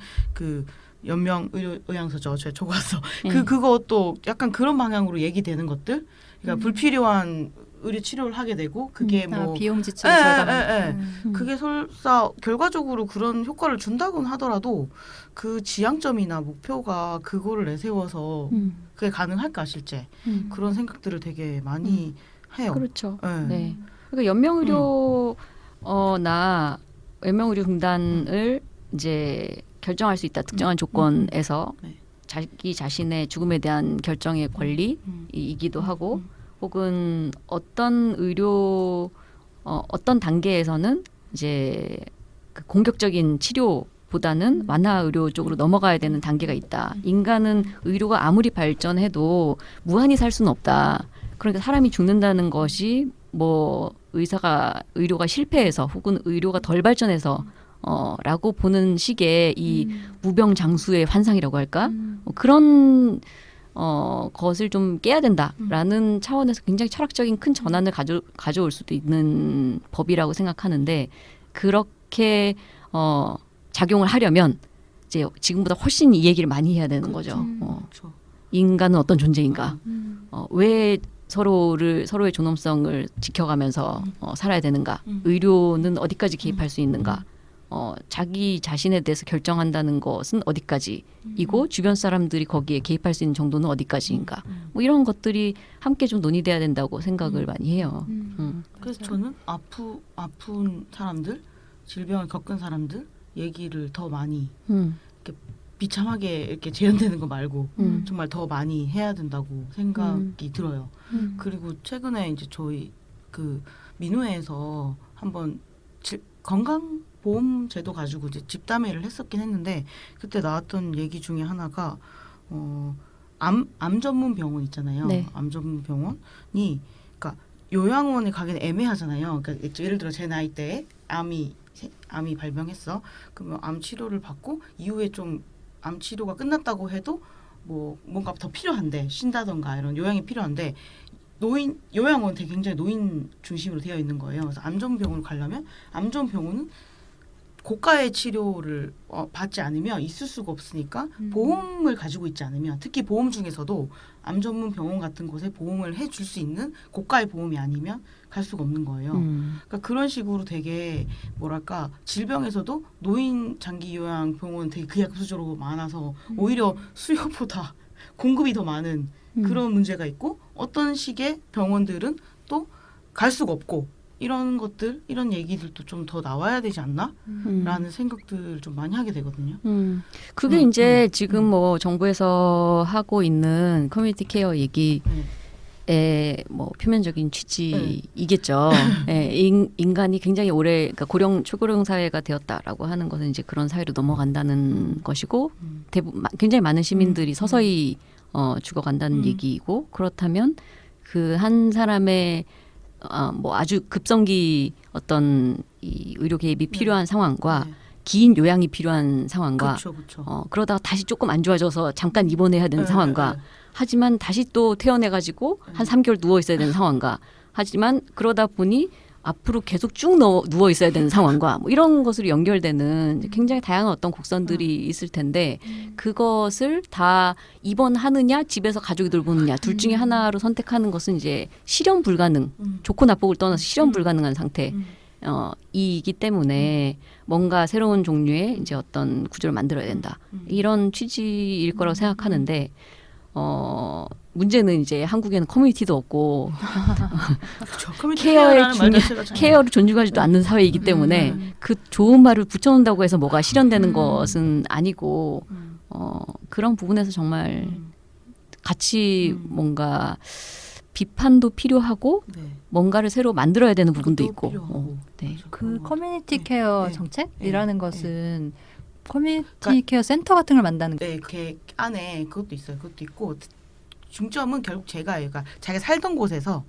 연명 의료의향서죠. 제가 적어왔어. 네. 그것도 약간 그런 방향으로 얘기되는 것들. 그러니까 불필요한 의료 치료를 하게 되고 그게 뭐 비용 지출이 절감하는. 그게 설사 결과적으로 그런 효과를 준다고는 하더라도 그 지향점이나 목표가 그거를 내세워서 그게 가능할까 실제 그런 생각들을 되게 많이 해요. 그렇죠. 네. 네. 그러니까 연명의료나 연명의료 중단을 이제 결정할 수 있다. 특정한 조건에서 네. 자기 자신의 죽음에 대한 결정의 권리이기도 하고 혹은 어떤 어떤 단계에서는 이제 그 공격적인 치료보다는 완화 의료 쪽으로 넘어가야 되는 단계가 있다. 인간은 의료가 아무리 발전해도 무한히 살 수는 없다. 그러니까 사람이 죽는다는 것이 뭐 의료가 실패해서 혹은 의료가 덜 발전해서 라고 보는 식의 이 무병장수의 환상이라고 할까? 그런 것을 좀 깨야 된다라는 차원에서 굉장히 철학적인 큰 전환을 가져올 수도 있는 법이라고 생각하는데 그렇게 작용을 하려면 이제 지금보다 훨씬 이 얘기를 많이 해야 되는 거죠. 그렇죠. 인간은 어떤 존재인가? 왜 서로의 존엄성을 지켜가면서 살아야 되는가? 의료는 어디까지 개입할 수 있는가? 자기 자신에 대해서 결정한다는 것은 어디까지이고 주변 사람들이 거기에 개입할 수 있는 정도는 어디까지인가? 뭐 이런 것들이 함께 좀 논의돼야 된다고 생각을 많이 해요. 그래서 저는 아픈 사람들, 질병을 겪은 사람들 얘기를 더 많이 이렇게 비참하게 이렇게 재현되는 거 말고 정말 더 많이 해야 된다고 생각이 들어요. 그리고 최근에 이제 저희 그 민우회에서 한번 건강보험 제도 가지고 이제 집담회를 했었긴 했는데 그때 나왔던 얘기 중에 하나가 암 전문 병원 있잖아요. 네. 암 전문 병원이 그러니까 요양원에 가기는 애매하잖아요. 그러니까 예를 들어 제 나이 때에 암이 발병했어. 그러면 암 치료를 받고 이후에 좀 암 치료가 끝났다고 해도 뭐 뭔가 더 필요한데 쉰다던가 이런 요양이 필요한데 요양원 되게 굉장히 노인 중심으로 되어 있는 거예요. 그래서 암 전문 병원을 가려면 암 전문 병원은 고가의 치료를 받지 않으면 있을 수가 없으니까 보험을 가지고 있지 않으면 특히 보험 중에서도 암 전문 병원 같은 곳에 보험을 해줄 수 있는 고가의 보험이 아니면 갈 수가 없는 거예요. 그러니까 그런 식으로 되게 뭐랄까 질병에서도 노인 장기 요양 병원 되게 그약 수적으로 많아서 오히려 수요보다 공급이 더 많은 그런 문제가 있고 어떤 식의 병원들은 또 갈 수가 없고 이런 것들 이런 얘기들도 좀 더 나와야 되지 않나? 라는 생각들 좀 많이 하게 되거든요. 그게 이제 지금 뭐 정부에서 하고 있는 커뮤니티 케어 얘기의 뭐 표면적인 취지이겠죠. 예, 인간이 굉장히 오래 그러니까 초고령 사회가 되었다라고 하는 것은 이제 그런 사회로 넘어간다는 것이고 굉장히 많은 시민들이 서서히 죽어간다는 얘기이고 그렇다면 그 한 사람의 뭐 아주 급성기 어떤 이 의료 개입이 필요한 상황과 긴 요양이 필요한 상황과 그렇죠. 그러다가 다시 조금 안 좋아져서 잠깐 입원해야 되는 상황과 하지만 다시 또 퇴원해가지고 한 3개월 누워 있어야 되는 상황과 하지만 그러다 보니 앞으로 계속 쭉 누워 있어야 되는 상황과 뭐 이런 것으로 연결되는 굉장히 다양한 어떤 곡선들이 있을 텐데 그것을 다 입원하느냐 집에서 가족이 돌보느냐 둘 중에 하나로 선택하는 것은 이제 실현 불가능 좋고 나쁘고를 떠나서 실현 불가능한 상태 이기 때문에 뭔가 새로운 종류의 이제 어떤 구조를 만들어야 된다 이런 취지일 거라고 생각하는데 문제는 이제 한국에는 커뮤니티도 없고 케어를 존중하지도 않는 사회이기 때문에 그 좋은 말을 붙여놓는다고 해서 뭐가 실현되는 것은 아니고 그런 부분에서 정말 같이 뭔가 비판도 필요하고 뭔가를 새로 만들어야 되는 부분도 있고 네. 그 커뮤니티 케어 정책이라는 것은 커뮤니티 케어 센터 같은 걸 만드는 네, 그 안에 그것도 있어요. 그것도 있고 중점은 결국 그러니까 자기가 살던 곳에서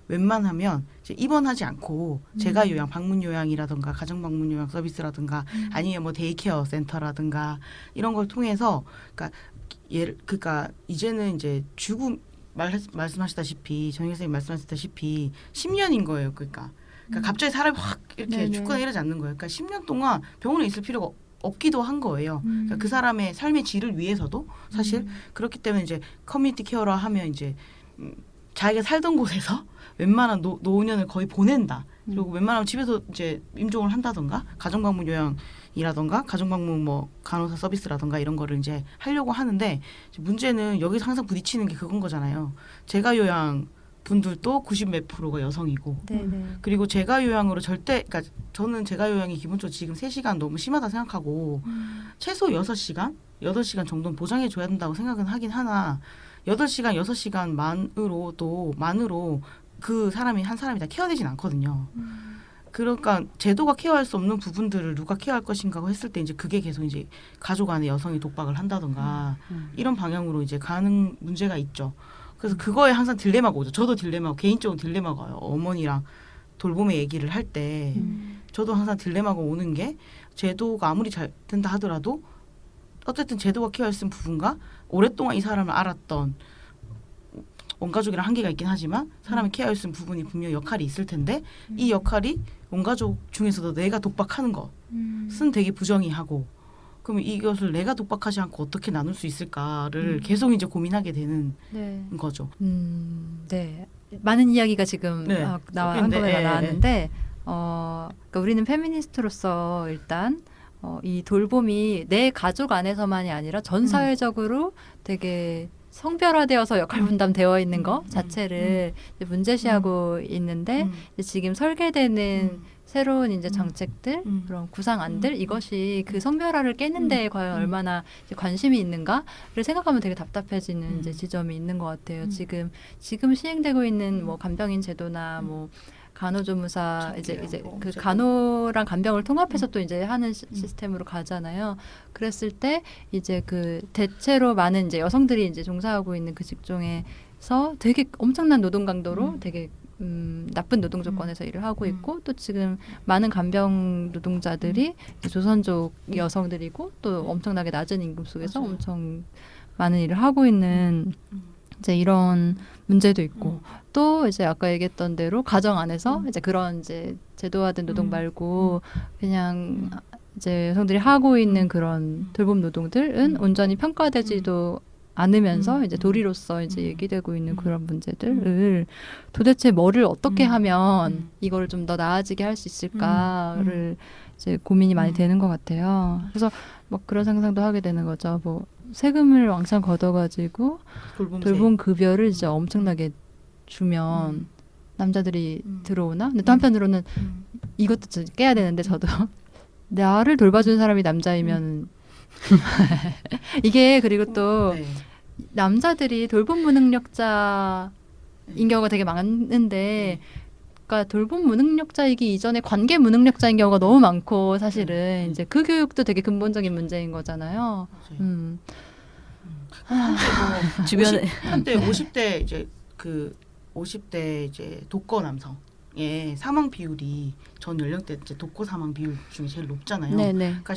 웬만하면 이제 입원하지 않고 재가 요양, 방문 요양이라든가 가정 방문 요양 서비스라든가 아니면 뭐 데이케어 센터라든가 이런 걸 통해서 그러니까 이제는 이제 말씀하시다시피 정희 선생님 말씀하셨다시피 10년인 거예요. 그러니까 갑자기 사람이 확 이렇게 죽거나 이러지 않는 거예요. 그러니까 10년 동안 병원에 있을 필요가 없기도 한 거예요. 그러니까 그 사람의 삶의 질을 위해서도 사실 그렇기 때문에 이제 커뮤니티 케어라 하면 이제 자기가 살던 곳에서 웬만한 노년을 거의 보낸다. 그리고 웬만하면 집에서 이제 임종을 한다던가 가정방문 요양이라던가 가정방문 뭐 간호사 서비스라던가 이런 거를 이제 하려고 하는데 문제는 여기서 항상 부딪히는 게 그건 거잖아요. 재가 요양 분들도 90몇 프로가 여성이고 그리고 재가 요양으로 그러니까 저는 재가 요양이 기본적으로 지금 3시간 너무 심하다 생각하고 최소 6시간 8시간 정도는 보장해 줘야 된다고 생각은 하긴 하나 8시간 6시간만으로 그 사람이 한 사람이 다 케어되진 않거든요. 그러니까 제도가 케어할 수 없는 부분들을 누가 케어할 것인가 했을 때 이제 그게 계속 이제 가족 안에 여성이 독박을 한다던가 이런 방향으로 이제 가는 문제가 있죠. 그래서 그거에 항상 딜레마가 오죠. 저도 개인적으로 딜레마가 와요. 어머니랑 돌봄의 얘기를 할 때 저도 항상 딜레마가 오는 게 제도가 아무리 잘 된다 하더라도 어쨌든 제도가 케어할 수 있는 부분과 오랫동안 이 사람을 알았던 원가족이랑 한계가 있긴 하지만 사람이 케어할 수 있는 부분이 분명히 역할이 있을 텐데 이 역할이 원가족 중에서도 내가 독박하는 것은 되게 부정의하고 그러면 이것을 내가 독박하지 않고 어떻게 나눌 수 있을까를 계속 이제 고민하게 되는 거죠. 네. 많은 이야기가 지금 한꺼번에 나왔는데 그러니까 우리는 페미니스트로서 일단 이 돌봄이 내 가족 안에서만이 아니라 전 사회적으로 되게 성별화되어서 역할 분담되어 있는 거 자체를 이제 문제시하고 있는데 이제 지금 설계되는 새로운 이제 정책들 그런 구상안들 이것이 그 성별화를 깨는 데에 과연 얼마나 이제 관심이 있는가를 생각하면 되게 답답해지는 이제 지점이 있는 것 같아요. 지금 시행되고 있는 뭐 간병인 제도나 뭐 간호조무사 이제 그 간호랑 간병을 통합해서 또 이제 하는 시스템으로 가잖아요. 그랬을 때 이제 그 대체로 많은 이제 여성들이 이제 종사하고 있는 그 직종에서 되게 엄청난 노동 강도로 되게 나쁜 노동 조건에서 일을 하고 있고 또 지금 많은 간병 노동자들이 조선족 여성들이고 또 엄청나게 낮은 임금 속에서 엄청 많은 일을 하고 있는 이제 이런 문제도 있고 또 이제 아까 얘기했던 대로 가정 안에서 이제 그런 이제 제도화된 노동 말고 그냥 이제 여성들이 하고 있는 그런 돌봄 노동들은 온전히 평가되지도 않으면서 이제 도리로서 이제 얘기되고 있는 그런 문제들을 도대체 뭐를 어떻게 하면 이걸 좀 더 나아지게 할 수 있을까를 이제 고민이 많이 되는 것 같아요. 그래서 뭐 그런 상상도 하게 되는 거죠. 뭐 세금을 왕창 걷어가지고 돌봄 돌봄 급여를 이제 엄청나게 주면 남자들이 들어오나? 근데 또 한편으로는 이것도 좀 깨야 되는데 저도 나를 돌봐주는 사람이 남자이면 이게 그리고 또 네. 남자들이 돌봄 무능력자인 경우가 되게 많은데 그러니까 돌봄 무능력자이기 이전에 관계 무능력자인 경우가 너무 많고 사실은 이제 그 교육도 되게 근본적인 문제인 거잖아요. 맞아요. 주변에 한때 50대 이제 그 50대 이제 독거 남성의 사망 비율이 전 연령대 이제 독거 사망 비율 중에 제일 높잖아요. 네네. 그러니까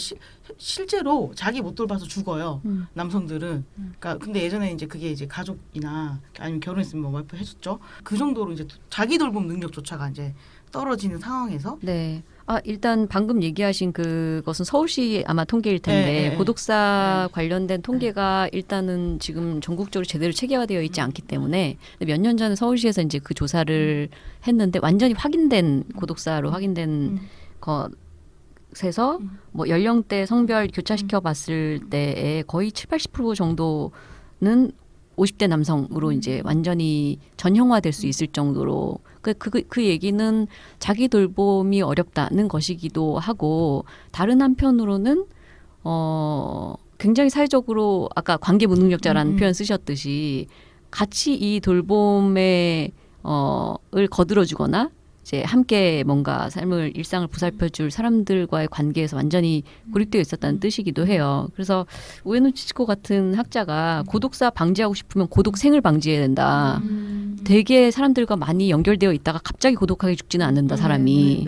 실제로 자기 못 돌봐서 죽어요. 남성들은. 그러니까 근데 예전에 이제 그게 이제 가족이나 아니면 결혼했으면 뭐 와이프 해줬죠. 그 정도로 이제 자기 돌봄 능력조차가 이제 떨어지는 상황에서 네. 일단 방금 얘기하신 그것은 서울시 아마 통계일 텐데 네. 고독사 관련된 통계가 일단은 지금 전국적으로 제대로 체계화되어 있지 않기 때문에 몇 년 전에 서울시에서 이제 그 조사를 했는데 완전히 확인된 고독사로 확인된 것에서 뭐 연령대 성별 교차시켜 봤을 때에 거의 70-80% 정도는 50대 남성으로 이제 완전히 전형화될 수 있을 정도로 그 얘기는 자기 돌봄이 어렵다는 것이기도 하고 다른 한편으로는 굉장히 사회적으로 아까 관계 무능력자라는 표현 쓰셨듯이 같이 이 돌봄에 을 거들어주거나 이제 함께 뭔가 삶을 일상을 보살펴줄 사람들과의 관계에서 완전히 고립되어 있었다는 뜻이기도 해요. 그래서 우에노 치치코 같은 학자가 고독사 방지하고 싶으면 고독생을 방지해야 된다. 되게 사람들과 많이 연결되어 있다가 갑자기 고독하게 죽지는 않는다 사람이.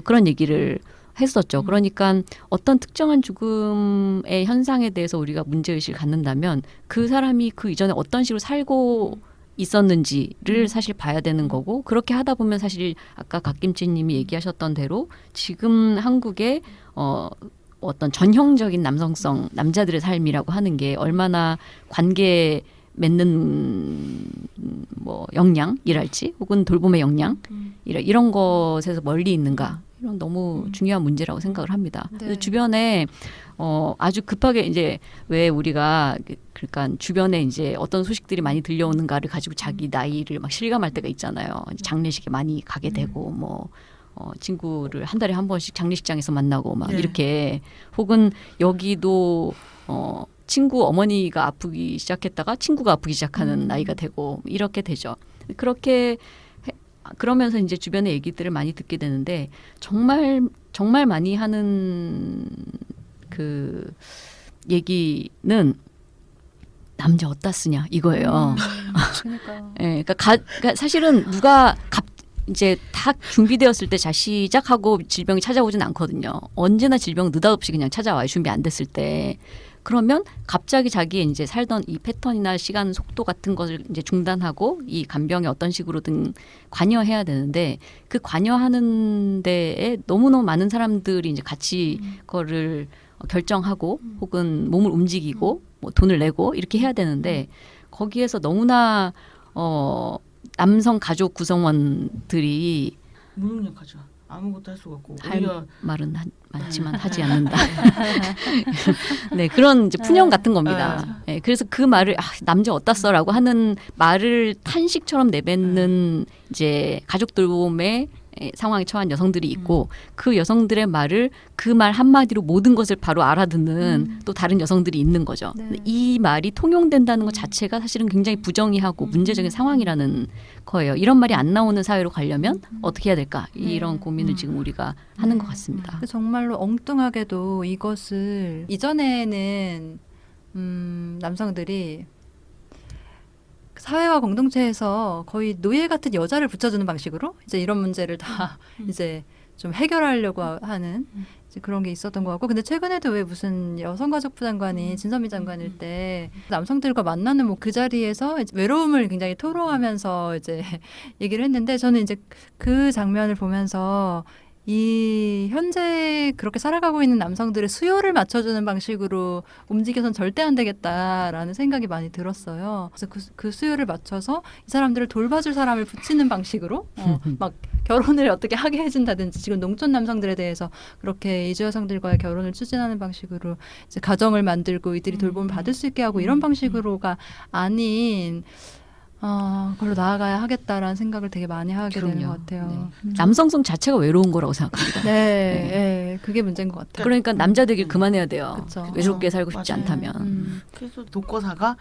그런 얘기를 했었죠. 그러니까 어떤 특정한 죽음의 현상에 대해서 우리가 문제의식을 갖는다면 그 사람이 그 이전에 어떤 식으로 살고 있었는지를 사실 봐야 되는 거고 그렇게 하다 보면 사실 아까 갓김치님이 얘기하셨던 대로 지금 한국의 어떤 전형적인 남성성 남자들의 삶이라고 하는 게 얼마나 관계 맺는 뭐 역량이랄지 혹은 돌봄의 역량 이런 것에서 멀리 있는가 이런 너무 중요한 문제라고 생각을 합니다. 네. 그래서 주변에 아주 급하게 이제 왜 우리가 그러니까 주변에 이제 어떤 소식들이 많이 들려오는가를 가지고 자기 나이를 막 실감할 때가 있잖아요. 장례식에 많이 가게 되고 뭐 친구를 한 달에 한 번씩 장례식장에서 만나고 막 네. 이렇게 혹은 여기도 친구 어머니가 아프기 시작했다가 친구가 아프기 시작하는 나이가 되고 이렇게 되죠. 그렇게 그러면서 이제 주변의 얘기들을 많이 듣게 되는데 정말 많이 하는 그 얘기는 남자 어디다 쓰냐 이거예요. 그러니까. 예, 그러니까 사실은 누가 이제 다 준비되었을 때 시작하고 질병이 찾아오진 않거든요. 언제나 질병은 느닷없이 그냥 찾아와요. 준비 안 됐을 때. 그러면 갑자기 자기의 이제 살던 이 패턴이나 시간 속도 같은 것을 이제 중단하고 이 간병에 어떤 식으로든 관여해야 되는데 그 관여하는 데에 너무너무 많은 사람들이 이제 같이 그거를 결정하고 혹은 몸을 움직이고 뭐 돈을 내고 이렇게 해야 되는데 거기에서 너무나 남성 가족 구성원들이 무능력하죠. 아무것도 할 수가 없고 할 오히려 말은 많지만 하지 않는다. 네, 그런 이제 푸념 같은 겁니다. 네, 그래서 그 말을 남자 어디다 써라고 하는 말을 탄식처럼 내뱉는 이제 가족 돌봄의 상황에 처한 여성들이 있고 그 여성들의 말을 그 말 한마디로 모든 것을 바로 알아듣는 또 다른 여성들이 있는 거죠. 네. 이 말이 통용된다는 것 자체가 사실은 굉장히 부정의하고 문제적인 상황이라는 거예요. 이런 말이 안 나오는 사회로 가려면 어떻게 해야 될까? 이런 고민을 지금 우리가 하는 것 같습니다. 정말로 엉뚱하게도 이것을 이전에는 남성들이 사회와 공동체에서 거의 노예 같은 여자를 붙여주는 방식으로 이제 이런 문제를 다 이제 좀 해결하려고 하는 이제 그런 게 있었던 것 같고 근데 최근에도 왜 무슨 여성가족부 장관이 진선미 장관일 때 남성들과 만나는 뭐 그 자리에서 이제 외로움을 굉장히 토로하면서 이제 얘기를 했는데 저는 이제 그 장면을 보면서 이 현재 그렇게 살아가고 있는 남성들의 수요를 맞춰주는 방식으로 움직여선 절대 안 되겠다라는 생각이 많이 들었어요. 그래서 그 수요를 맞춰서 이 사람들을 돌봐줄 사람을 붙이는 방식으로 막 결혼을 어떻게 하게 해준다든지 지금 농촌 남성들에 대해서 그렇게 이주 여성들과의 결혼을 추진하는 방식으로 이제 가정을 만들고 이들이 돌봄을 받을 수 있게 하고 이런 방식으로가 아닌 그걸로 나아가야 하겠다라는 생각을 되게 많이 하게 되는 그럼요. 것 같아요. 남성성 자체가 외로운 거라고 생각합니다. 네, 그게 문제인 것 같아요. 그러니까 남자 되길 그만해야 돼요. 그쵸. 외롭게 살고 싶지 맞아요. 않다면. 그래서 독거사가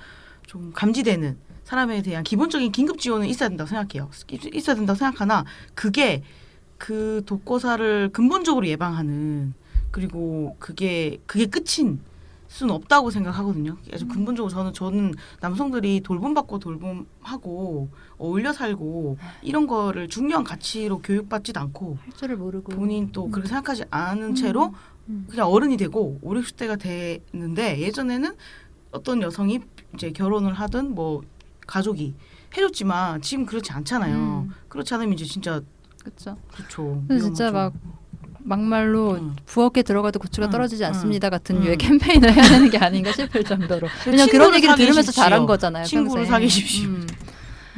좀 감지되는 사람에 대한 기본적인 긴급 지원은 있어야 된다고 생각해요. 있어야 된다고 생각하나 그게 그 독거사를 근본적으로 예방하는 그리고 그게 끝인 수는 없다고 생각하거든요. 아주 근본적으로 저는 남성들이 돌봄받고 돌봄하고 어울려 살고 이런 거를 중요한 가치로 교육받지도 않고 할 줄을 모르고 본인 또 그렇게 생각하지 않은 채로 그냥 어른이 되고 5, 60대가 되는데 예전에는 어떤 여성이 이제 결혼을 하든 뭐 가족이 해줬지만 지금 그렇지 않잖아요. 그렇지 않으면 이제 진짜 그렇죠. 그렇죠. 그래서 진짜 막 막말로 부엌에 들어가도 고추가 떨어지지 않습니다 같은 류의 음. 캠페인을 해야 되는 게 아닌가 싶을 정도로 그냥 그런 얘기를 들으면서 자란 거잖아요. 친구를 평생. 사귀십시오.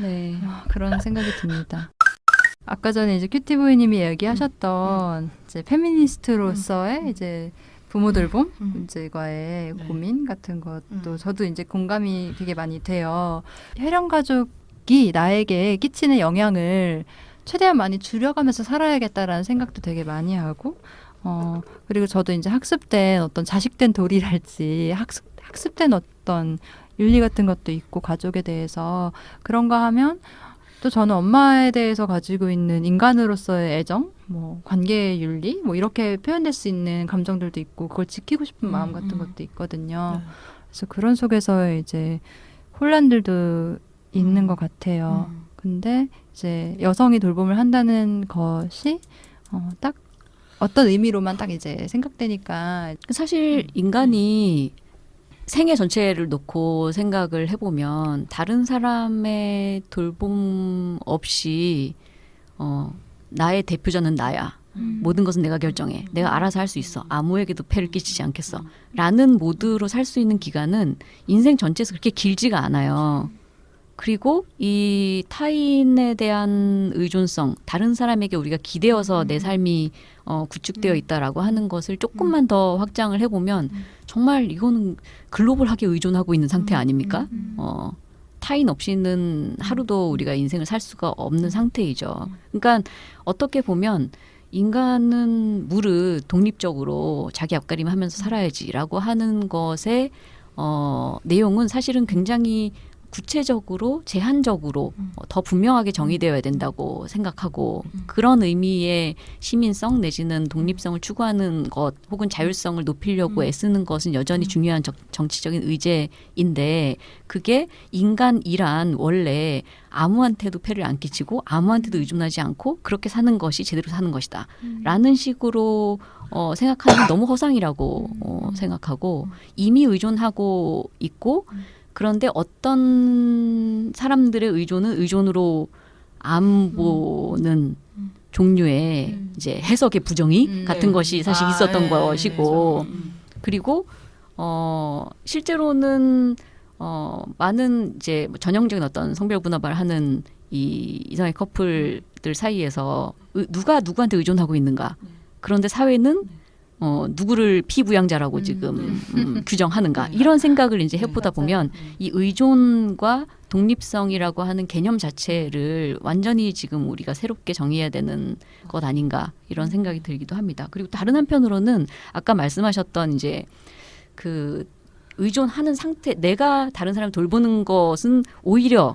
네. 그런 생각이 듭니다. 아까 전에 이제 큐티보이님이 얘기하셨던 이제 페미니스트로서의 이제 부모 돌봄 문제과의 네. 고민 같은 것도 저도 이제 공감이 되게 많이 돼요. 혈연 가족이 나에게 끼치는 영향을 최대한 많이 줄여가면서 살아야겠다라는 생각도 되게 많이 하고 그리고 저도 이제 학습된 어떤 자식된 도리랄지 학습된 어떤 윤리 같은 것도 있고 가족에 대해서 그런가 하면 또 저는 엄마에 대해서 가지고 있는 인간으로서의 애정, 뭐 관계의 윤리, 뭐 이렇게 표현될 수 있는 감정들도 있고 그걸 지키고 싶은 마음 같은 것도 있거든요. 그래서 그런 속에서 이제 혼란들도 있는 것 같아요. 근데 이제 여성이 돌봄을 한다는 것이 딱 어떤 의미로만 딱 이제 생각되니까 사실 인간이 생애 전체를 놓고 생각을 해보면 다른 사람의 돌봄 없이 나의 대표자는 나야. 모든 것은 내가 결정해. 내가 알아서 할 수 있어. 아무에게도 폐를 끼치지 않겠어. 라는 모드로 살 수 있는 기간은 인생 전체에서 그렇게 길지가 않아요. 그리고 이 타인에 대한 의존성, 다른 사람에게 우리가 기대어서 내 삶이 구축되어 있다라고 하는 것을 조금만 더 확장을 해보면 정말 이거는 글로벌하게 의존하고 있는 상태 아닙니까? 타인 없이는 하루도 우리가 인생을 살 수가 없는 상태이죠. 그러니까 어떻게 보면 인간은 무릇 독립적으로 자기 앞가림 하면서 살아야지라고 하는 것의 내용은 사실은 굉장히 구체적으로 제한적으로 더 분명하게 정의되어야 된다고 생각하고 그런 의미의 시민성 내지는 독립성을 추구하는 것 혹은 자율성을 높이려고 애쓰는 것은 여전히 중요한 정치적인 의제인데 그게 인간이란 원래 아무한테도 폐를 안 끼치고 아무한테도 의존하지 않고 그렇게 사는 것이 제대로 사는 것이다 라는 식으로 생각하는 건 너무 허상이라고 생각하고 이미 의존하고 있고 그런데 어떤 사람들의 의존은 의존으로 안 보는 종류의 이제 해석의 부정의 같은 것이 사실 있었던 것이고 그리고 실제로는 많은 이제 전형적인 어떤 성별 분화를 하는 이 이성의 커플들 사이에서 누가 누구한테 의존하고 있는가 그런데 사회는 누구를 피부양자라고 지금 규정하는가 이런 생각을 이제 해보다 보면 이 의존과 독립성이라고 하는 개념 자체를 완전히 지금 우리가 새롭게 정의해야 되는 것 아닌가 이런 생각이 들기도 합니다. 그리고 다른 한편으로는 아까 말씀하셨던 이제 그 의존하는 상태 내가 다른 사람을 돌보는 것은 오히려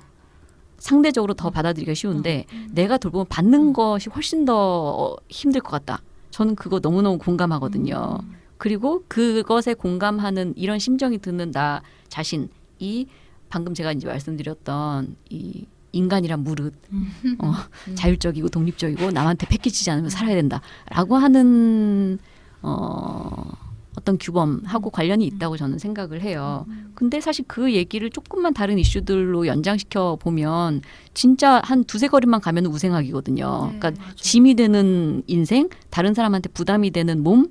상대적으로 더 받아들이기가 쉬운데 내가 돌보면 받는 것이 훨씬 더 힘들 것 같다. 저는 그거 너무너무 공감하거든요. 그리고 그것에 공감하는 이런 심정이 드는 나 자신이 방금 제가 이제 말씀드렸던 이 인간이란 무릇 자율적이고 독립적이고 남한테 패키지지 않으면 살아야 된다라고 하는 어떤 규범하고 관련이 있다고 저는 생각을 해요. 근데 사실 그 얘기를 조금만 다른 이슈들로 연장시켜 보면 진짜 한 두세 거리만 가면 우생학이거든요. 그러니까 짐이 되는 인생, 다른 사람한테 부담이 되는 몸,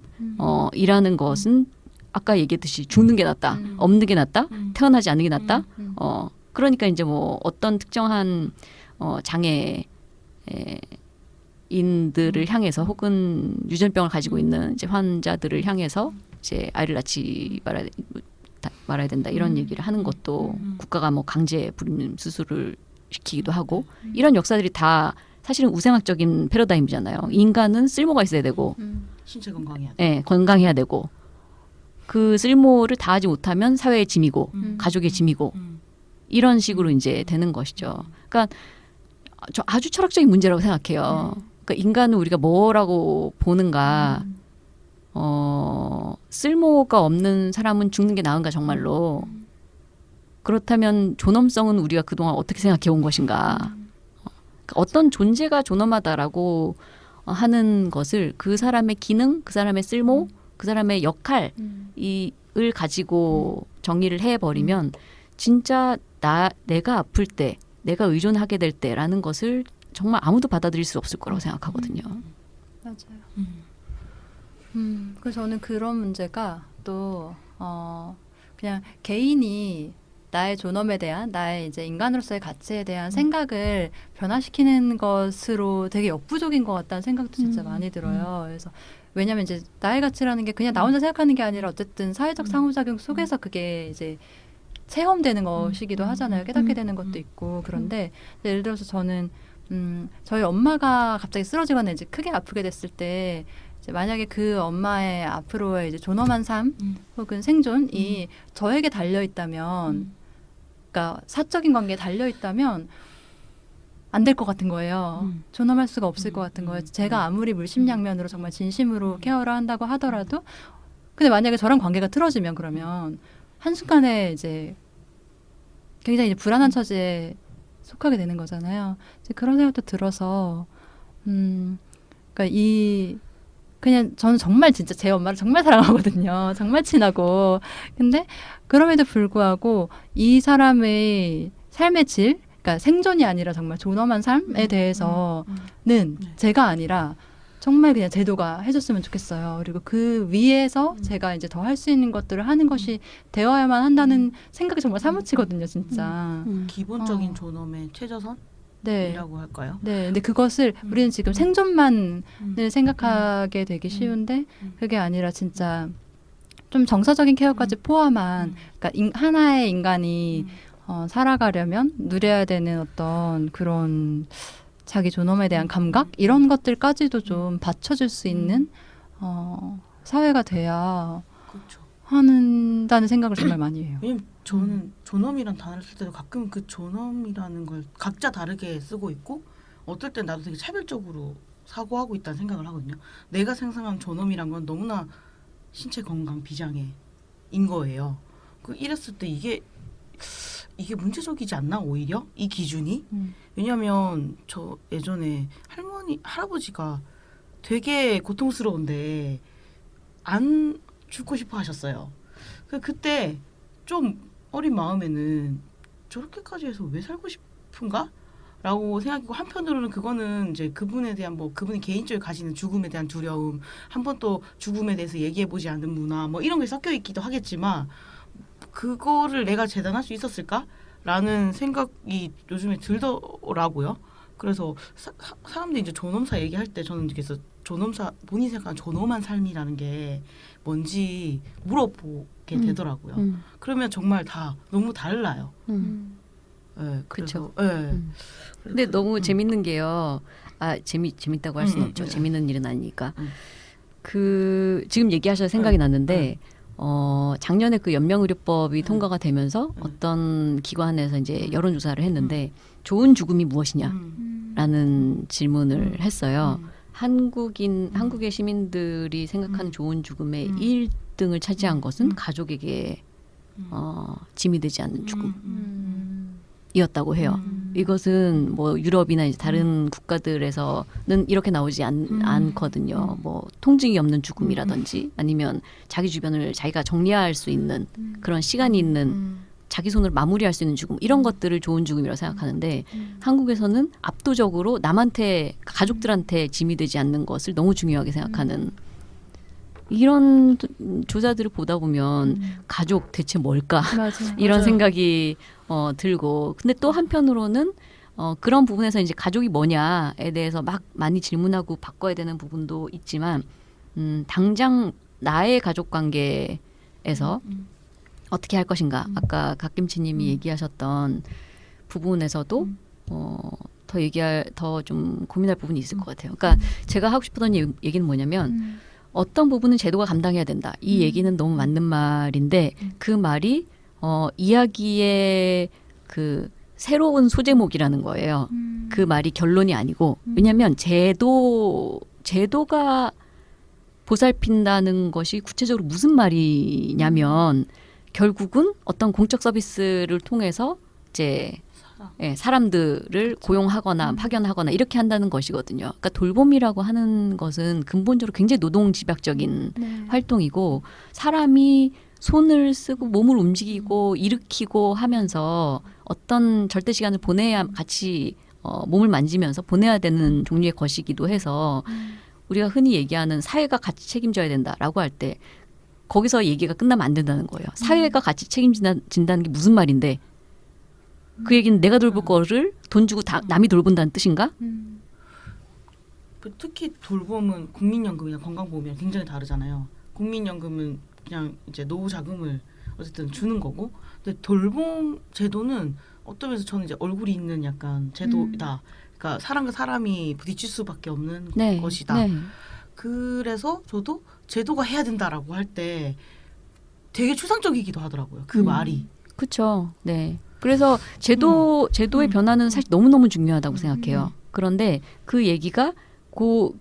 이라는 것은 아까 얘기했듯이 죽는 게 낫다, 없는 게 낫다, 태어나지 않는 게 낫다. 그러니까 이제 뭐 어떤 특정한 장애에 인들을 향해서 혹은 유전병을 가지고 있는 이제 환자들을 향해서 이제 아이를 낳지 말아야 된다 이런 얘기를 하는 것도 국가가 뭐 강제 불임 수술을 시키기도 하고 이런 역사들이 다 사실은 우생학적인 패러다임이잖아요. 인간은 쓸모가 있어야 되고 신체 건강해야 돼. 예, 건강해야 되고 그 쓸모를 다하지 못하면 사회의 짐이고 가족의 짐이고 이런 식으로 이제 되는 것이죠. 그러니까 저 아주 철학적인 문제라고 생각해요. 그러니까 인간은 우리가 뭐라고 보는가, 쓸모가 없는 사람은 죽는 게 나은가 정말로. 그렇다면 존엄성은 우리가 그동안 어떻게 생각해 온 것인가. 그러니까 어떤 존재가 존엄하다라고 하는 것을 그 사람의 기능, 그 사람의 쓸모, 그 사람의 역할 이을 가지고 정의를 해버리면 진짜 내가 아플 때, 내가 의존하게 될 때라는 것을 정말 아무도 받아들일 수 없을 거라고 생각하거든요. 맞아요. 그래서 저는 그런 문제가 또 그냥 개인이 나의 존엄에 대한 나의 이제 인간으로서의 가치에 대한 생각을 변화시키는 것으로 되게 역부족인 것 같다는 생각도 진짜 많이 들어요. 그래서 왜냐하면 이제 나의 가치라는 게 그냥 나 혼자 생각하는 게 아니라 어쨌든 사회적 상호작용 속에서 그게 이제 체험되는 것이기도 하잖아요. 깨닫게 되는 것도 있고. 그런데 예를 들어서 저는 저희 엄마가 갑자기 쓰러지거나 이제 크게 아프게 됐을 때 이제 만약에 그 엄마의 앞으로의 이제 존엄한 삶 혹은 생존이 저에게 달려 있다면, 그러니까 사적인 관계에 달려 있다면 안 될 것 같은 거예요. 존엄할 수가 없을 것 같은 거예요. 제가 아무리 물심양면으로 정말 진심으로 케어를 한다고 하더라도, 근데 만약에 저랑 관계가 틀어지면 그러면 한순간에 이제 굉장히 이제 불안한 처지에 속하게 되는 거잖아요. 이제 그런 생각도 들어서, 그러니까 그냥 저는 정말 진짜 제 엄마를 정말 사랑하거든요. 정말 친하고. 근데 그럼에도 불구하고 이 사람의 삶의 질, 그러니까 생존이 아니라 정말 존엄한 삶에 대해서는 제가 아니라 정말 그냥 제도가 해줬으면 좋겠어요. 그리고 그 위에서 제가 이제 더 할 수 있는 것들을 하는 것이 되어야만 한다는 생각이 정말 사무치거든요, 진짜. 기본적인 존엄의 최저선이라고 네. 할까요? 네. 근데 그것을 우리는 지금 생존만을 생각하게 되기 쉬운데 그게 아니라 진짜 좀 정서적인 케어까지 포함한, 그러니까 하나의 인간이 살아가려면 누려야 되는 어떤 그런 자기 존엄에 대한 감각 이런 것들까지도 좀 받쳐줄 수 있는 사회가 돼야 그렇죠. 한다는 생각을 정말 많이 해요. 왜냐면 저는 존엄이란 단어를 쓸 때도 가끔 그 존엄이라는 걸 각자 다르게 쓰고 있고 어떨 땐 나도 되게 차별적으로 사고하고 있다는 생각을 하거든요. 내가 생각한 존엄이란 건 너무나 신체 건강 비장애인 거예요. 이랬을 때 이게 문제적이지 않나 오히려 이 기준이? 왜냐하면 저 예전에 할아버지가 되게 고통스러운데 안 죽고 싶어 하셨어요. 그때 좀 어린 마음에는 저렇게까지 해서 왜 살고 싶은가? 라고 생각했고, 한편으로는 그거는 이제 그분에 대한 그분이 개인적으로 가지는 죽음에 대한 두려움, 한 번 또 죽음에 대해서 얘기해보지 않은 문화 이런 게 섞여 있기도 하겠지만 그거를 내가 재단할 수 있었을까? 라는 생각이 요즘에 들더라고요. 그래서 사람들이 이제 존엄사 얘기할 때 저는 그래서 본인이 생각하는 존엄한 삶이라는 게 뭔지 물어보게 되더라고요. 그러면 정말 다 너무 달라요. 네, 그렇죠. 네. 근데 너무 재밌는 게요. 재밌다고 할 수는 없죠. 재밌는 일은 아니니까. 지금 얘기하셔서 생각이 났는데 작년에 그 연명의료법이 통과가 되면서 어떤 기관에서 이제 여론조사를 했는데 좋은 죽음이 무엇이냐라는 질문을 했어요. 한국의 시민들이 생각하는 좋은 죽음의 1등을 차지한 것은 가족에게 짐이 되지 않는 죽음이었다고 해요. 이것은 뭐 유럽이나 이제 다른 국가들에서는 이렇게 나오지 않거든요. 뭐 통증이 없는 죽음이라든지 아니면 자기 주변을 자기가 정리할 수 있는 그런 시간이 있는 자기 손으로 마무리할 수 있는 죽음 이런 것들을 좋은 죽음이라고 생각하는데 한국에서는 압도적으로 남한테 가족들한테 짐이 되지 않는 것을 너무 중요하게 생각하는 이런 조사들을 보다 보면 가족 대체 뭘까 맞아요. 이런 맞아요. 생각이 들고 근데 또 한편으로는 그런 부분에서 이제 가족이 뭐냐에 대해서 막 많이 질문하고 바꿔야 되는 부분도 있지만 당장 나의 가족 관계에서 어떻게 할 것인가 아까 갓김치님이 얘기하셨던 부분에서도 더 좀 고민할 부분이 있을 것 같아요. 그러니까 제가 하고 싶었던 얘기는 뭐냐면 어떤 부분은 제도가 감당해야 된다. 이 얘기는 너무 맞는 말인데 그 말이 이야기의 그 새로운 소제목이라는 거예요. 그 말이 결론이 아니고 왜냐하면 제도가 보살핀다는 것이 구체적으로 무슨 말이냐면 결국은 어떤 공적 서비스를 통해서 이제 사람들을 고용하거나 파견하거나 이렇게 한다는 것이거든요. 그러니까 돌봄이라고 하는 것은 근본적으로 굉장히 노동 집약적인 활동이고 사람이 손을 쓰고 몸을 움직이고 일으키고 하면서 어떤 절대 시간을 보내야 같이 몸을 만지면서 보내야 되는 종류의 것이기도 해서 우리가 흔히 얘기하는 사회가 같이 책임져야 된다라고 할 때 거기서 얘기가 끝나면 안 된다는 거예요. 사회가 같이 책임진다는 게 무슨 말인데 그 얘기는 내가 돌볼 거를 돈 주고 남이 돌본다는 뜻인가? 특히 돌봄은 국민연금이나 건강보험이랑 굉장히 다르잖아요. 국민연금은 그냥 이제 노후 자금을 어쨌든 주는 거고, 근데 돌봄 제도는 어떤 면에서 저는 이제 얼굴이 있는 약간 제도다. 그러니까 사람과 사람이 부딪힐 수밖에 없는 것이다. 네. 그래서 저도 제도가 해야 된다라고 할 때 되게 추상적이기도 하더라고요. 그 말이. 그렇죠. 네. 그래서 제도의 변화는 사실 너무너무 중요하다고 생각해요. 그런데 그 얘기가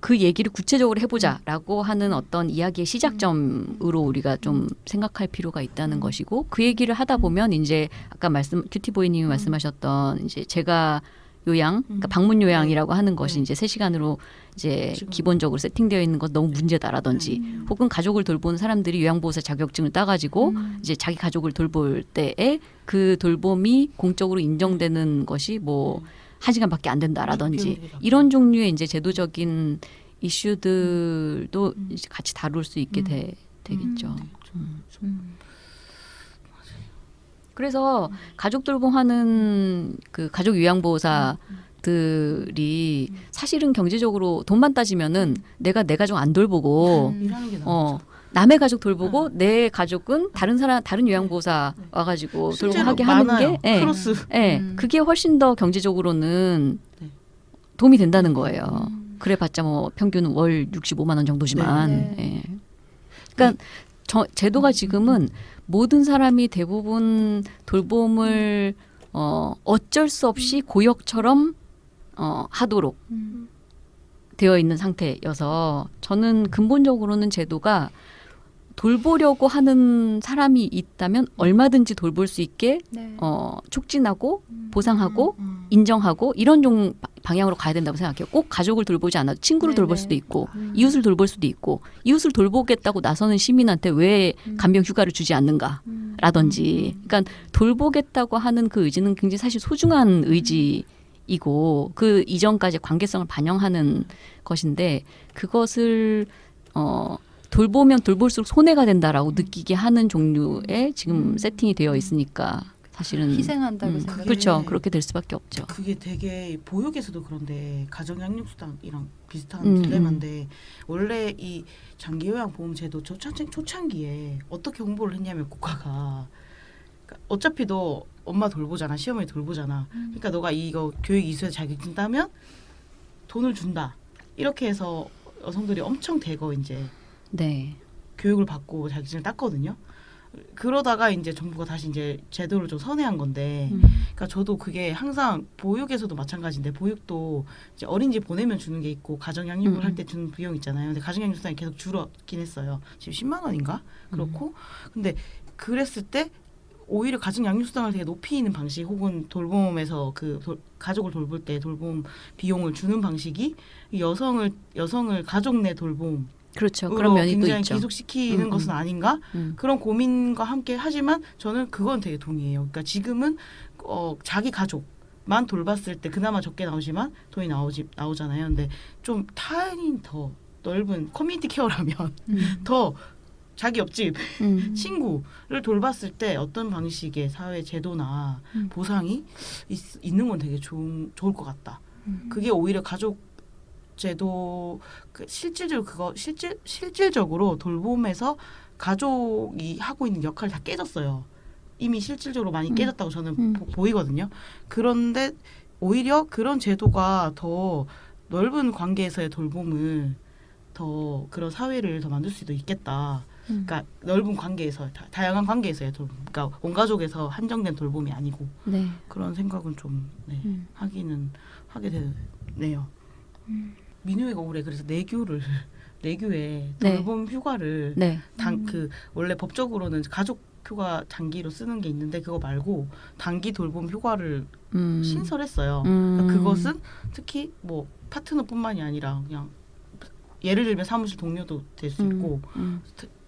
그 얘기를 구체적으로 해보자라고 하는 어떤 이야기의 시작점으로 우리가 좀 생각할 필요가 있다는 것이고 그 얘기를 하다 보면 이제 아까 큐티보이님이 말씀하셨던 이제 제가 요양, 그러니까 방문 요양이라고 하는 것이 이제 3시간으로 이제 기본적으로 세팅되어 있는 것 너무 문제다라든지 혹은 가족을 돌보는 사람들이 요양보호사 자격증을 따가지고 이제 자기 가족을 돌볼 때에 그 돌봄이 공적으로 인정되는 것이 뭐 1시간밖에 안 된다라든지 이런 종류의 이제 제도적인 이슈들도 이제 같이 다룰 수 있게 되겠죠. 그래서 가족 돌봄하는 그 가족 요양보호사들이 사실은 경제적으로 돈만 따지면은 내가 내 가족 안 돌보고 일하는 게 낫죠. 남의 가족 돌보고 내 가족은 다른 요양보호사 와가지고 돌봄하게 하는 게 크로스. 그게 훨씬 더 경제적으로는 도움이 된다는 거예요. 그래봤자 뭐 평균 월 65만 원 정도지만. 그러니까 제도가 지금은 모든 사람이 대부분 돌봄을 어쩔 수 없이 고역처럼 하도록 되어 있는 상태여서 저는 근본적으로는 제도가 돌보려고 하는 사람이 있다면 얼마든지 돌볼 수 있게 촉진하고 보상하고 인정하고 이런 종 방향으로 가야 된다고 생각해요. 꼭 가족을 돌보지 않아도 친구를 돌볼 수도 있고 이웃을 돌볼 수도 있고 이웃을 돌보겠다고 나서는 시민한테 왜 간병 휴가를 주지 않는가라든지 그러니까 돌보겠다고 하는 그 의지는 굉장히 사실 소중한 의지이고 그 이전까지 관계성을 반영하는 것인데 그것을 돌보면 돌볼수록 손해가 된다라고 느끼게 하는 종류의 지금 세팅이 되어 있으니까 사실은 희생한다고 생각해요. 그렇죠. 그렇게 될 수밖에 없죠. 그게 되게 보육에서도 그런데 가정양육수당이랑 비슷한 딜레마인데 원래 이 장기요양보험제도 초창기에 어떻게 홍보를 했냐면 국가가 그러니까 어차피 너 엄마 돌보잖아. 시어머니 돌보잖아. 그러니까 너가 이거 교육 이수에 자격증 따면 돈을 준다. 이렇게 해서 여성들이 엄청 대거 이제 교육을 받고 자격증을 땄거든요. 그러다가 이제 정부가 다시 이제 제도를 좀 선회한 건데, 그러니까 저도 그게 항상 보육에서도 마찬가지인데 보육도 이제 어린이집 보내면 주는 게 있고 가정양육을 할 때 주는 비용 있잖아요. 근데 가정양육수당이 계속 줄었긴 했어요. 지금 10만 원인가 그렇고, 근데 그랬을 때 오히려 가정양육수당을 되게 높이는 방식 혹은 돌봄에서 가족을 돌볼 때 돌봄 비용을 주는 방식이 여성을 가족 내 돌봄 그렇죠. 그런 면이 또 굉장히 있죠. 기속시키는 것은 아닌가 그런 고민과 함께 하지만 저는 그건 되게 동의해요. 그러니까 지금은 자기 가족만 돌봤을 때 그나마 적게 나오지만 돈이 나오잖아요. 근데 좀 타인이 더 넓은 커뮤니티 케어라면 더 자기 옆집 친구를 돌봤을 때 어떤 방식의 사회 제도나 보상이 있는 건 되게 좋을 것 같다. 그게 오히려 가족 제도 실질적으로 돌봄에서 가족이 하고 있는 역할이 다 깨졌어요. 이미 실질적으로 많이 깨졌다고 저는 보이거든요. 그런데 오히려 그런 제도가 더 넓은 관계에서의 돌봄을 더 그런 사회를 더 만들 수도 있겠다. 그러니까 넓은 관계에서 다양한 관계에서의 돌봄. 그러니까 온 가족에서 한정된 돌봄이 아니고 네. 그런 생각은 좀 하게 되네요. 민우이가 올해 그래서 내규에 돌봄 휴가를 네. 그 원래 법적으로는 가족 휴가 장기로 쓰는 게 있는데 그거 말고 단기 돌봄 휴가를 신설했어요. 그러니까 그것은 특히 뭐 파트너뿐만이 아니라 그냥 예를 들면 사무실 동료도 될 수 있고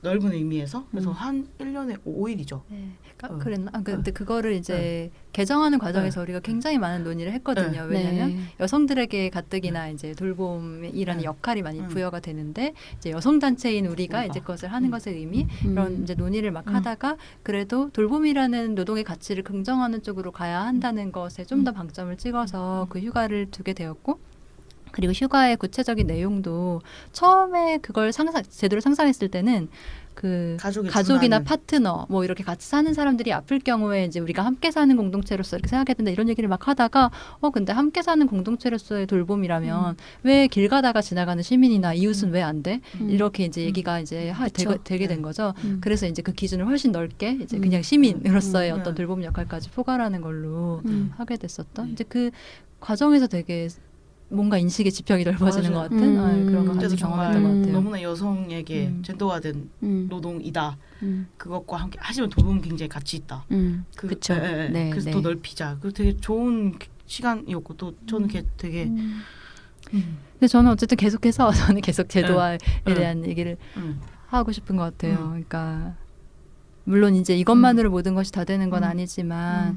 넓은 의미에서 그래서 한 1년에 5일이죠. 네. 그랬나? 근데 그거를 이제 개정하는 과정에서 우리가 굉장히 많은 논의를 했거든요. 왜냐하면 여성들에게 가뜩이나 이제 돌봄이라는 역할이 많이 부여가 되는데 이제 여성 단체인 우리가 이제 그것을 하는 것의 의미 이런 이제 논의를 막 하다가 그래도 돌봄이라는 노동의 가치를 긍정하는 쪽으로 가야 한다는 것에 좀 더 방점을 찍어서 그 휴가를 두게 되었고. 그리고 휴가의 구체적인 내용도 처음에 그걸 제대로 상상했을 때는 그 가족이나 파트너 뭐 이렇게 같이 사는 사람들이 아플 경우에 이제 우리가 함께 사는 공동체로서 이렇게 생각해야 된다 이런 얘기를 막 하다가 근데 함께 사는 공동체로서의 돌봄이라면 왜 길 가다가 지나가는 시민이나 이웃은 왜 안 돼? 이렇게 이제 얘기가 이제 되게 된 거죠. 그래서 이제 그 기준을 훨씬 넓게 이제 그냥 시민으로서의 어떤 돌봄 역할까지 포괄하는 걸로 하게 됐었던 이제 그 과정에서 되게 뭔가 인식의 지평이 넓어지는 것 같은 그런 거 같이 경험했던 것 같아요. 너무나 여성에게 젠더화된 노동이다. 그것과 함께 하지만 돌봄은 굉장히 가치 있다. 그렇죠. 네, 그래서 더 넓히자. 그리고 되게 좋은 시간이었고 또 저는 되게 근데 저는 어쨌든 계속해서 저는 계속 제도화에 대한 얘기를 하고 싶은 것 같아요. 그러니까 물론 이제 이것만으로 모든 것이 다 되는 건 아니지만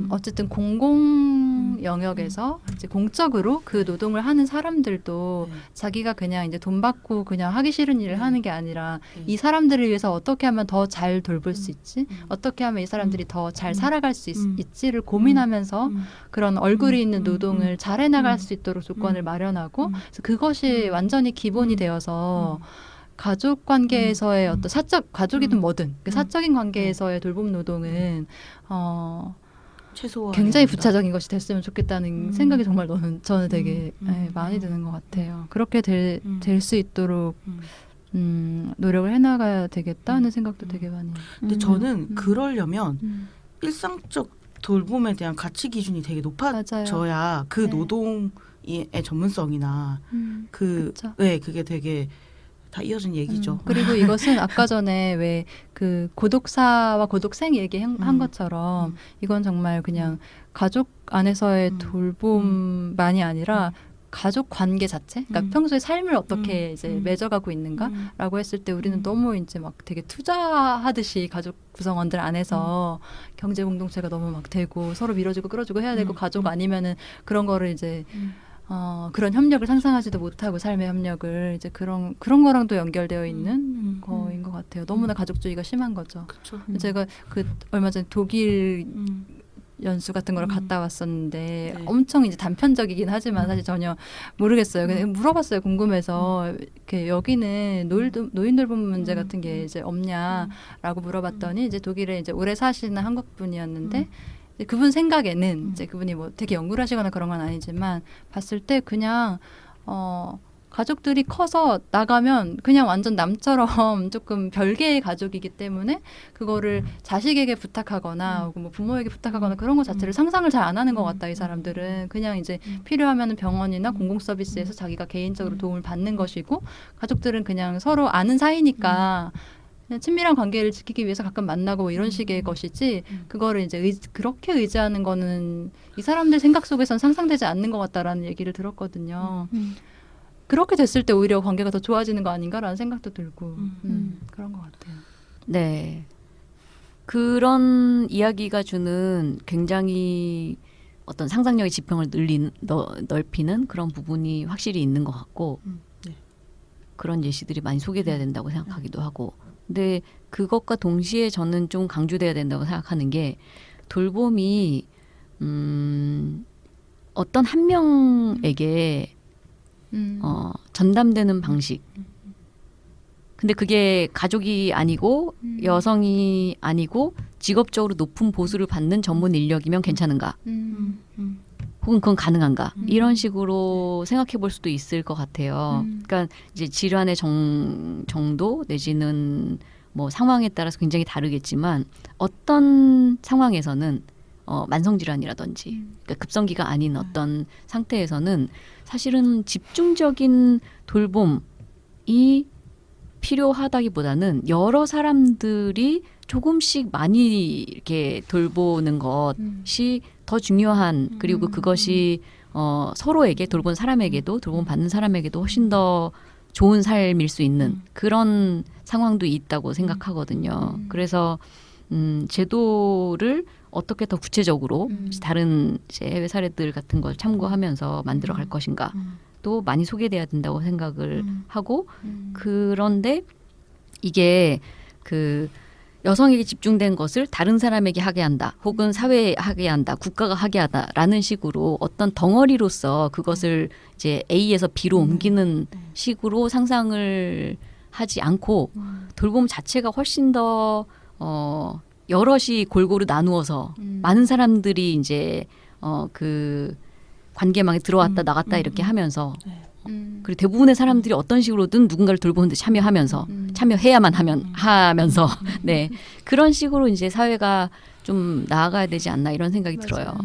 어쨌든 공공 영역에서 이제 공적으로 그 노동을 하는 사람들도 자기가 그냥 이제 돈 받고 그냥 하기 싫은 일을 하는 게 아니라 이 사람들을 위해서 어떻게 하면 더 잘 돌볼 수 있지? 어떻게 하면 이 사람들이 더 잘 살아갈 수 있지를 고민하면서 그런 얼굴이 있는 노동을 잘 해나갈 수 있도록 조건을 마련하고 그래서 그것이 완전히 기본이 되어서 가족 관계에서의 어떤 가족이든 뭐든 그 사적인 관계에서의 돌봄 노동은 굉장히 부차적인 것이 됐으면 좋겠다는 생각이 정말 저는 되게 많이 드는 것 같아요. 그렇게 될 수 있도록 노력을 해나가야 되겠다는 생각도 되게 많이 해요. 근데 저는 그러려면 일상적 돌봄에 대한 가치 기준이 되게 높아져야 그 노동의 전문성이나 그게 되게 다 이어진 얘기죠. 그리고 이것은 아까 전에 왜 그 고독사와 고독생 얘기한 것처럼 이건 정말 그냥 가족 안에서의 돌봄만이 아니라 가족 관계 자체, 그러니까 평소에 삶을 어떻게 이제 맺어가고 있는가라고 했을 때 우리는 너무 이제 막 되게 투자하듯이 가족 구성원들 안에서 경제 공동체가 너무 막 되고 서로 밀어주고 끌어주고 해야 되고 가족 아니면은 그런 거를 이제 그런 협력을 상상하지도 못하고 삶의 협력을 이제 그런 거랑도 연결되어 있는 거인 것 같아요. 너무나 가족주의가 심한 거죠. 그쵸. 제가 얼마 전에 독일 연수 같은 걸 갔다 왔었는데 엄청 이제 단편적이긴 하지만 사실 전혀 모르겠어요. 그냥 물어봤어요. 궁금해서 이렇게 여기는 노인 돌봄 문제 같은 게 이제 없냐라고 물어봤더니 이제 독일에 이제 오래 사시는 한국 분이었는데. 그분 생각에는 이제 그분이 뭐 되게 연구를 하시거나 그런 건 아니지만 봤을 때 그냥 가족들이 커서 나가면 그냥 완전 남처럼 조금 별개의 가족이기 때문에 그거를 자식에게 부탁하거나 뭐 부모에게 부탁하거나 그런 것 자체를 상상을 잘 안 하는 것 같다. 이 사람들은 그냥 이제 필요하면 병원이나 공공 서비스에서 자기가 개인적으로 도움을 받는 것이고 가족들은 그냥 서로 아는 사이니까 그냥 친밀한 관계를 지키기 위해서 가끔 만나고 뭐 이런 식의 것이지 그거를 이제 그렇게 의지하는 거는 이 사람들 생각 속에선 상상되지 않는 것 같다라는 얘기를 들었거든요. 그렇게 됐을 때 오히려 관계가 더 좋아지는 거 아닌가라는 생각도 들고 그런 것 같아요. 네. 그런 이야기가 주는 굉장히 어떤 상상력의 지평을 넓히는 그런 부분이 확실히 있는 것 같고 그런 예시들이 많이 소개돼야 된다고 생각하기도 하고. 근데 그것과 동시에 저는 좀 강조돼야 된다고 생각하는 게 돌봄이 어떤 한 명에게 전담되는 방식. 근데 그게 가족이 아니고 여성이 아니고 직업적으로 높은 보수를 받는 전문 인력이면 괜찮은가? 혹은 그건 가능한가? 이런 식으로 생각해 볼 수도 있을 것 같아요. 그러니까 이제 질환의 정도 내지는 뭐 상황에 따라서 굉장히 다르겠지만 어떤 상황에서는 만성 질환이라든지 그러니까 급성기가 아닌 어떤 상태에서는 사실은 집중적인 돌봄이 필요하다기보다는 여러 사람들이 조금씩 많이 이렇게 돌보는 것이 더 중요한 그리고 그것이 서로에게 돌본 사람에게도 돌봄 받는 사람에게도 훨씬 더 좋은 삶일 수 있는 그런 상황도 있다고 생각하거든요. 그래서 제도를 어떻게 더 구체적으로 다른 이제 해외 사례들 같은 걸 참고하면서 만들어 갈 것인가 또 많이 소개돼야 된다고 생각을 하고 그런데 이게 그 여성에게 집중된 것을 다른 사람에게 하게 한다 혹은 사회에 하게 한다 국가가 하게 하다라는 식으로 어떤 덩어리로서 그것을 이제 A에서 B로 옮기는 식으로 상상을 하지 않고 돌봄 자체가 훨씬 더 여럿이 골고루 나누어서 많은 사람들이 이제 그 관계망에 들어왔다 나갔다 이렇게 하면서 그리고 대부분의 사람들이 어떤 식으로든 누군가를 돌보는데 참여하면서 참여해야만 하면서 네 그런 식으로 이제 사회가 좀 나아가야 되지 않나 이런 생각이 들어요.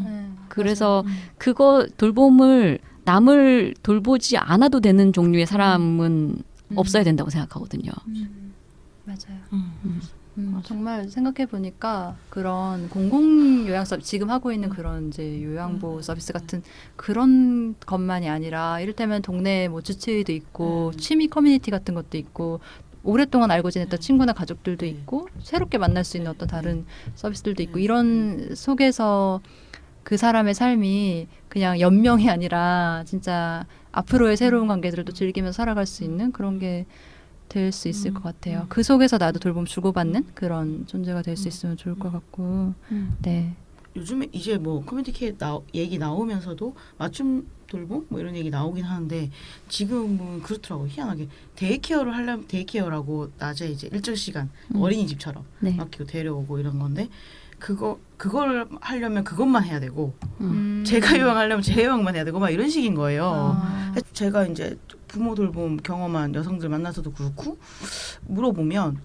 그래서 그거 돌봄을 남을 돌보지 않아도 되는 종류의 사람은 없어야 된다고 생각하거든요. 맞아요. 정말 생각해 보니까 그런 공공 요양 서비스 지금 하고 있는 그런 이제 요양보 서비스 같은 그런 것만이 아니라 이를테면 동네 뭐 주치의도 있고 취미 커뮤니티 같은 것도 있고 오랫동안 알고 지냈던 친구나 가족들도 있고 새롭게 만날 수 있는 어떤 다른 서비스들도 있고 이런 속에서 그 사람의 삶이 그냥 연명이 아니라 진짜 앞으로의 새로운 관계들을 또 즐기면서 살아갈 수 있는 그런 게 될 수 있을 것 같아요. 그 속에서 나도 돌봄 주고받는 그런 존재가 될 수 있으면 좋을 것 같고. 네. 요즘에 이제 뭐 커뮤니티 얘기 나오면서도 맞춤 돌봄 뭐 이런 얘기 나오긴 하는데 지금은 그렇더라고요. 희한하게 데이케어를 하려면 데이케어라고 낮에 이제 일정 시간 어린이집처럼 네. 맡기고 데려오고 이런 건데 그걸 하려면 그것만 해야 되고 제가 요양하려면 제 요양만 해야 되고 막 이런 식인 거예요. 제가 이제 부모 돌봄 경험한 여성들 만나서도 그렇고 물어보면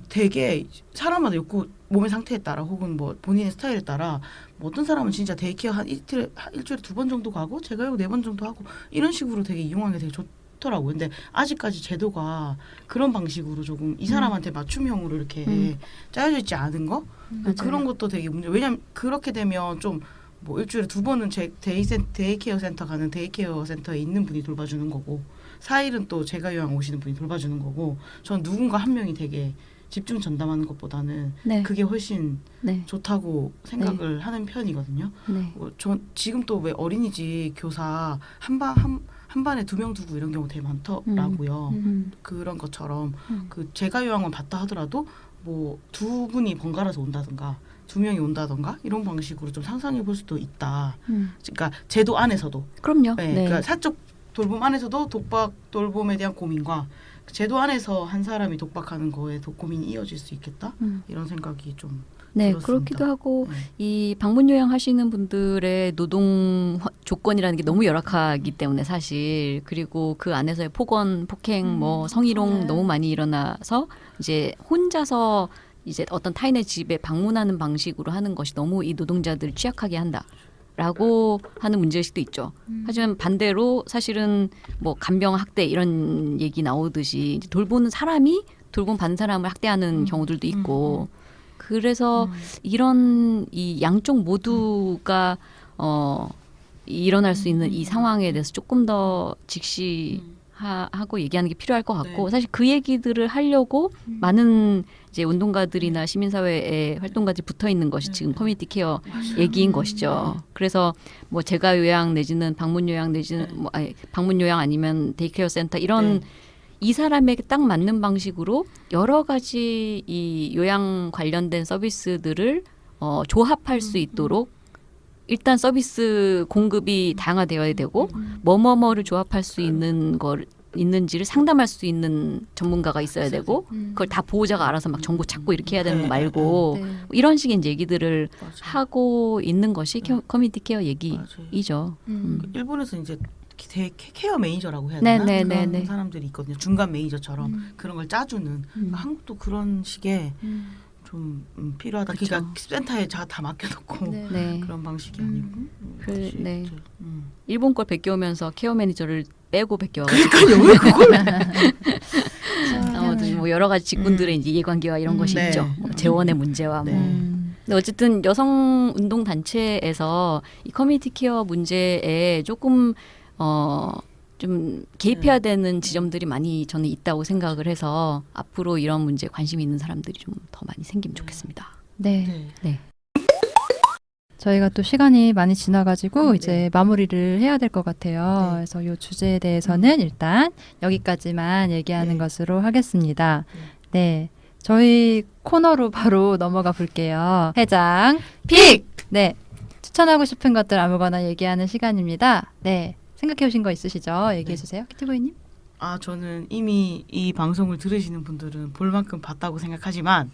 되게 사람마다 욕구 몸의 상태에 따라 혹은 뭐 본인의 스타일에 따라 뭐 어떤 사람은 진짜 데이케어 한 일주일에 2번 정도 가고 제가 요 4번 정도 하고 이런 식으로 되게 이용하는 게 되게 좋더라고요. 근데 아직까지 제도가 그런 방식으로 조금 이 사람한테 맞춤형으로 이렇게 짜여져 있지 않은 거 그런 것도 되게 문제. 왜냐면 그렇게 되면 좀 뭐 일주일에 2번은 데이케어 센터 가는 데이케어 센터에 있는 분이 돌봐주는 거고 4일은 또 제가 요양 오시는 분이 돌봐주는 거고 전 누군가 한 명이 되게 집중 전담하는 것보다는 네. 그게 훨씬 네. 좋다고 생각을 하는 편이거든요. 네. 전 지금 또 왜 어린이집 교사 한 반에 2명 두고 이런 경우 되게 많더라고요. 그런 것처럼 그 제가 요양원 받다 하더라도 뭐 2분이 번갈아서 온다든가 2명이 온다든가 이런 방식으로 좀 상상해 볼 수도 있다. 그러니까 제도 안에서도 그럼요. 네, 네. 그러니까 사적 돌봄 안에서도 독박 돌봄에 대한 고민과 제도 안에서 한 사람이 독박하는 거에 더 고민이 이어질 수 있겠다 이런 생각이 좀 네, 들었습니다. 그렇기도 하고 네. 이 방문 요양 하시는 분들의 노동 조건이라는 게 너무 열악하기 때문에 사실 그리고 그 안에서의 폭언, 폭행, 뭐 성희롱 너무 많이 일어나서 이제 혼자서 이제 어떤 타인의 집에 방문하는 방식으로 하는 것이 너무 이 노동자들을 취약하게 한다라고 하는 문제의식도 있죠. 하지만 반대로 사실은 뭐 간병 학대 이런 얘기 나오듯이 이제 돌보는 사람이 돌봄 받는 사람을 학대하는 경우들도 있고 그래서 이런 이 양쪽 모두가 일어날 수 있는 이 상황에 대해서 조금 더 직시하고 얘기하는 게 필요할 것 같고 네. 사실 그 얘기들을 하려고 많은 이제 운동가들이나 시민사회의 활동가들이 붙어 있는 것이 지금 커뮤니티 케어 얘기인 것이죠. 그래서 뭐 제가 요양 내지는 방문 요양 내지는 뭐 방문 요양 아니면 데이케어 센터 이런 이 사람에게 딱 맞는 방식으로 여러 가지 이 요양 관련된 서비스들을 조합할 수 있도록 일단 서비스 공급이 다양화되어야 되고 뭐뭐뭐를 조합할 수 있는 걸 있는지를 상담할 수 있는 전문가가 있어야 되고 그걸 다 보호자가 알아서 막 정보 찾고 이렇게 해야 되는 거 말고 네. 이런 식의 이제 얘기들을 맞아요. 하고 있는 것이 커뮤니티 케어 맞아요. 얘기이죠. 일본에서 이제 케어 매니저라고 해야 되나? 네네네네. 그런 사람들이 있거든요. 중간 매니저처럼 그런 걸 짜주는. 한국도 그런 식의 좀 필요하다. 그쵸. 그러니까 센터에 다 맡겨놓고 네. 네. 그런 방식이 아니고. 그렇지. 네. 그렇죠. 일본 걸 베껴오면서 케어 매니저를 빼고 베껴와서 그러니까요. 왜 그걸? 아무튼 뭐 여러 가지 직군들의 이제 이해관계와 이런 것이 네. 있죠. 뭐 재원의 문제와 뭐. 네. 근데 어쨌든 여성 운동 단체에서 이 커뮤니티 케어 문제에 조금 좀 개입해야 되는 지점들이 많이 저는 있다고 생각을 해서 앞으로 이런 문제에 관심 있는 사람들이 좀 더 많이 생기면 좋겠습니다. 네. 네. 저희가 또 시간이 많이 지나가지고 네. 이제 마무리를 해야 될 것 같아요. 네. 그래서 이 주제에 대해서는 일단 여기까지만 얘기하는 네. 것으로 하겠습니다. 네. 저희 코너로 바로 넘어가 볼게요. 해장 픽! 네. 추천하고 싶은 것들 아무거나 얘기하는 시간입니다. 네. 생각해 오신 거 있으시죠? 얘기해 주세요. 키티보이님. 저는 이미 이 방송을 들으시는 분들은 볼 만큼 봤다고 생각하지만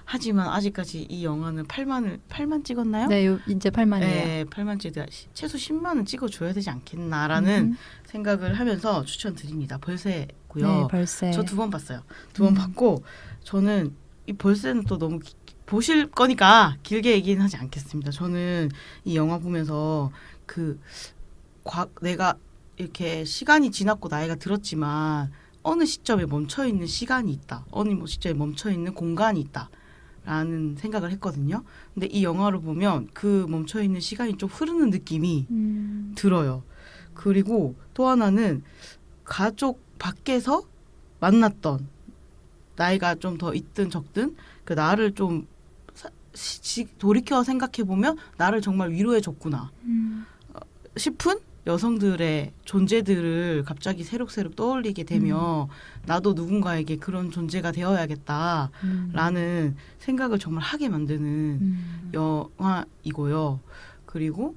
아직까지 이 영화는 8만 찍었나요? 네, 이제 8만이에요. 네, 8만 찍어야 최소 10만은 찍어줘야 되지 않겠나라는 생각을 하면서 추천드립니다. 벌새고요. 네, 벌새. 저 2번 봤어요. 2번 봤고 저는 이 벌새는 또 너무 보실 거니까 길게 얘기는 하지 않겠습니다. 저는 이 영화 보면서 내가 이렇게 시간이 지났고 나이가 들었지만 어느 시점에 멈춰 있는 시간이 있다. 어느 시점에 멈춰 있는 공간이 있다. 라는 생각을 했거든요. 근데 이 영화를 보면 그 멈춰 있는 시간이 좀 흐르는 느낌이 들어요. 그리고 또 하나는 가족 밖에서 만났던 나이가 좀 더 있든 적든 그 나를 좀 돌이켜 생각해 보면 나를 정말 위로해 줬구나 싶은 여성들의 존재들을 갑자기 새록새록 떠올리게 되며 나도 누군가에게 그런 존재가 되어야겠다라는 생각을 정말 하게 만드는 영화이고요. 그리고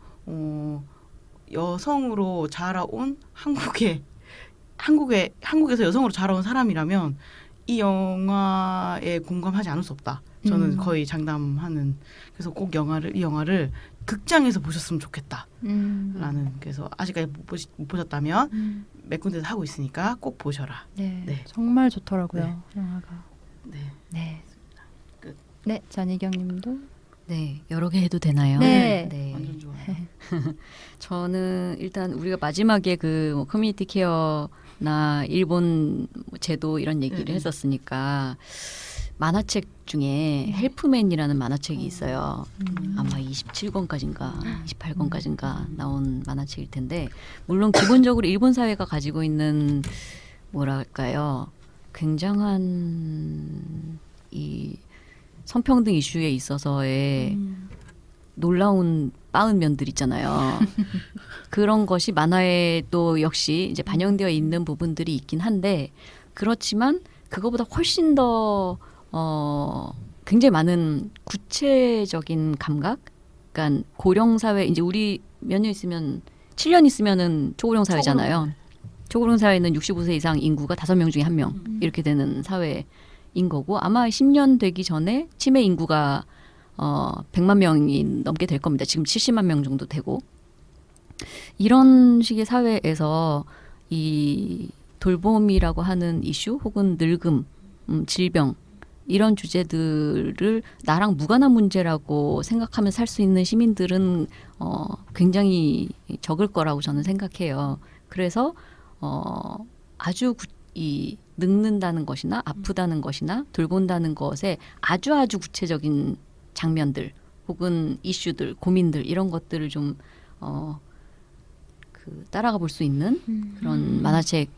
여성으로 자라온 한국에서 여성으로 자라온 사람이라면 이 영화에 공감하지 않을 수 없다. 저는 거의 장담하는. 그래서 꼭 이 영화를 극장에서 보셨으면 좋겠다라는. 그래서 아직까지 못 보셨다면 몇 군데서 하고 있으니까 꼭 보셔라. 네, 네. 정말 좋더라고요. 네. 영화가. 네. 네. 끝. 네, 전희경님도. 네, 여러 개 해도 되나요? 네. 완전 좋아요. 저는 일단 우리가 마지막에 그 커뮤니티 케어나 일본 제도 이런 얘기를 했었으니까 만화책 중에 헬프맨이라는 만화책이 있어요. 아마 27권까지인가 28권까지인가 나온 만화책일 텐데 물론 기본적으로 일본 사회가 가지고 있는 뭐랄까요 굉장한 이 성평등 이슈에 있어서의 놀라운 빠은 면들 있잖아요. 그런 것이 만화에 또 역시 이제 반영되어 있는 부분들이 있긴 한데 그렇지만 그거보다 훨씬 더 굉장히 많은 구체적인 감각, 그러니까 고령 사회 이제 우리 몇 년 있으면 7년 있으면은 초고령 사회잖아요. 초고령 사회는 65세 이상 인구가 5명 중에 1명 이렇게 되는 사회인 거고 아마 10년 되기 전에 치매 인구가 100만 명이 넘게 될 겁니다. 지금 70만 명 정도 되고 이런 식의 사회에서 이 돌봄이라고 하는 이슈 혹은 늙음, 질병 이런 주제들을 나랑 무관한 문제라고 생각하며 살 수 있는 시민들은 굉장히 적을 거라고 저는 생각해요. 그래서 아주 이 늙는다는 것이나 아프다는 것이나 돌본다는 것에 아주 구체적인 장면들 혹은 이슈들, 고민들 이런 것들을 좀 따라가 볼 수 있는 그런 만화책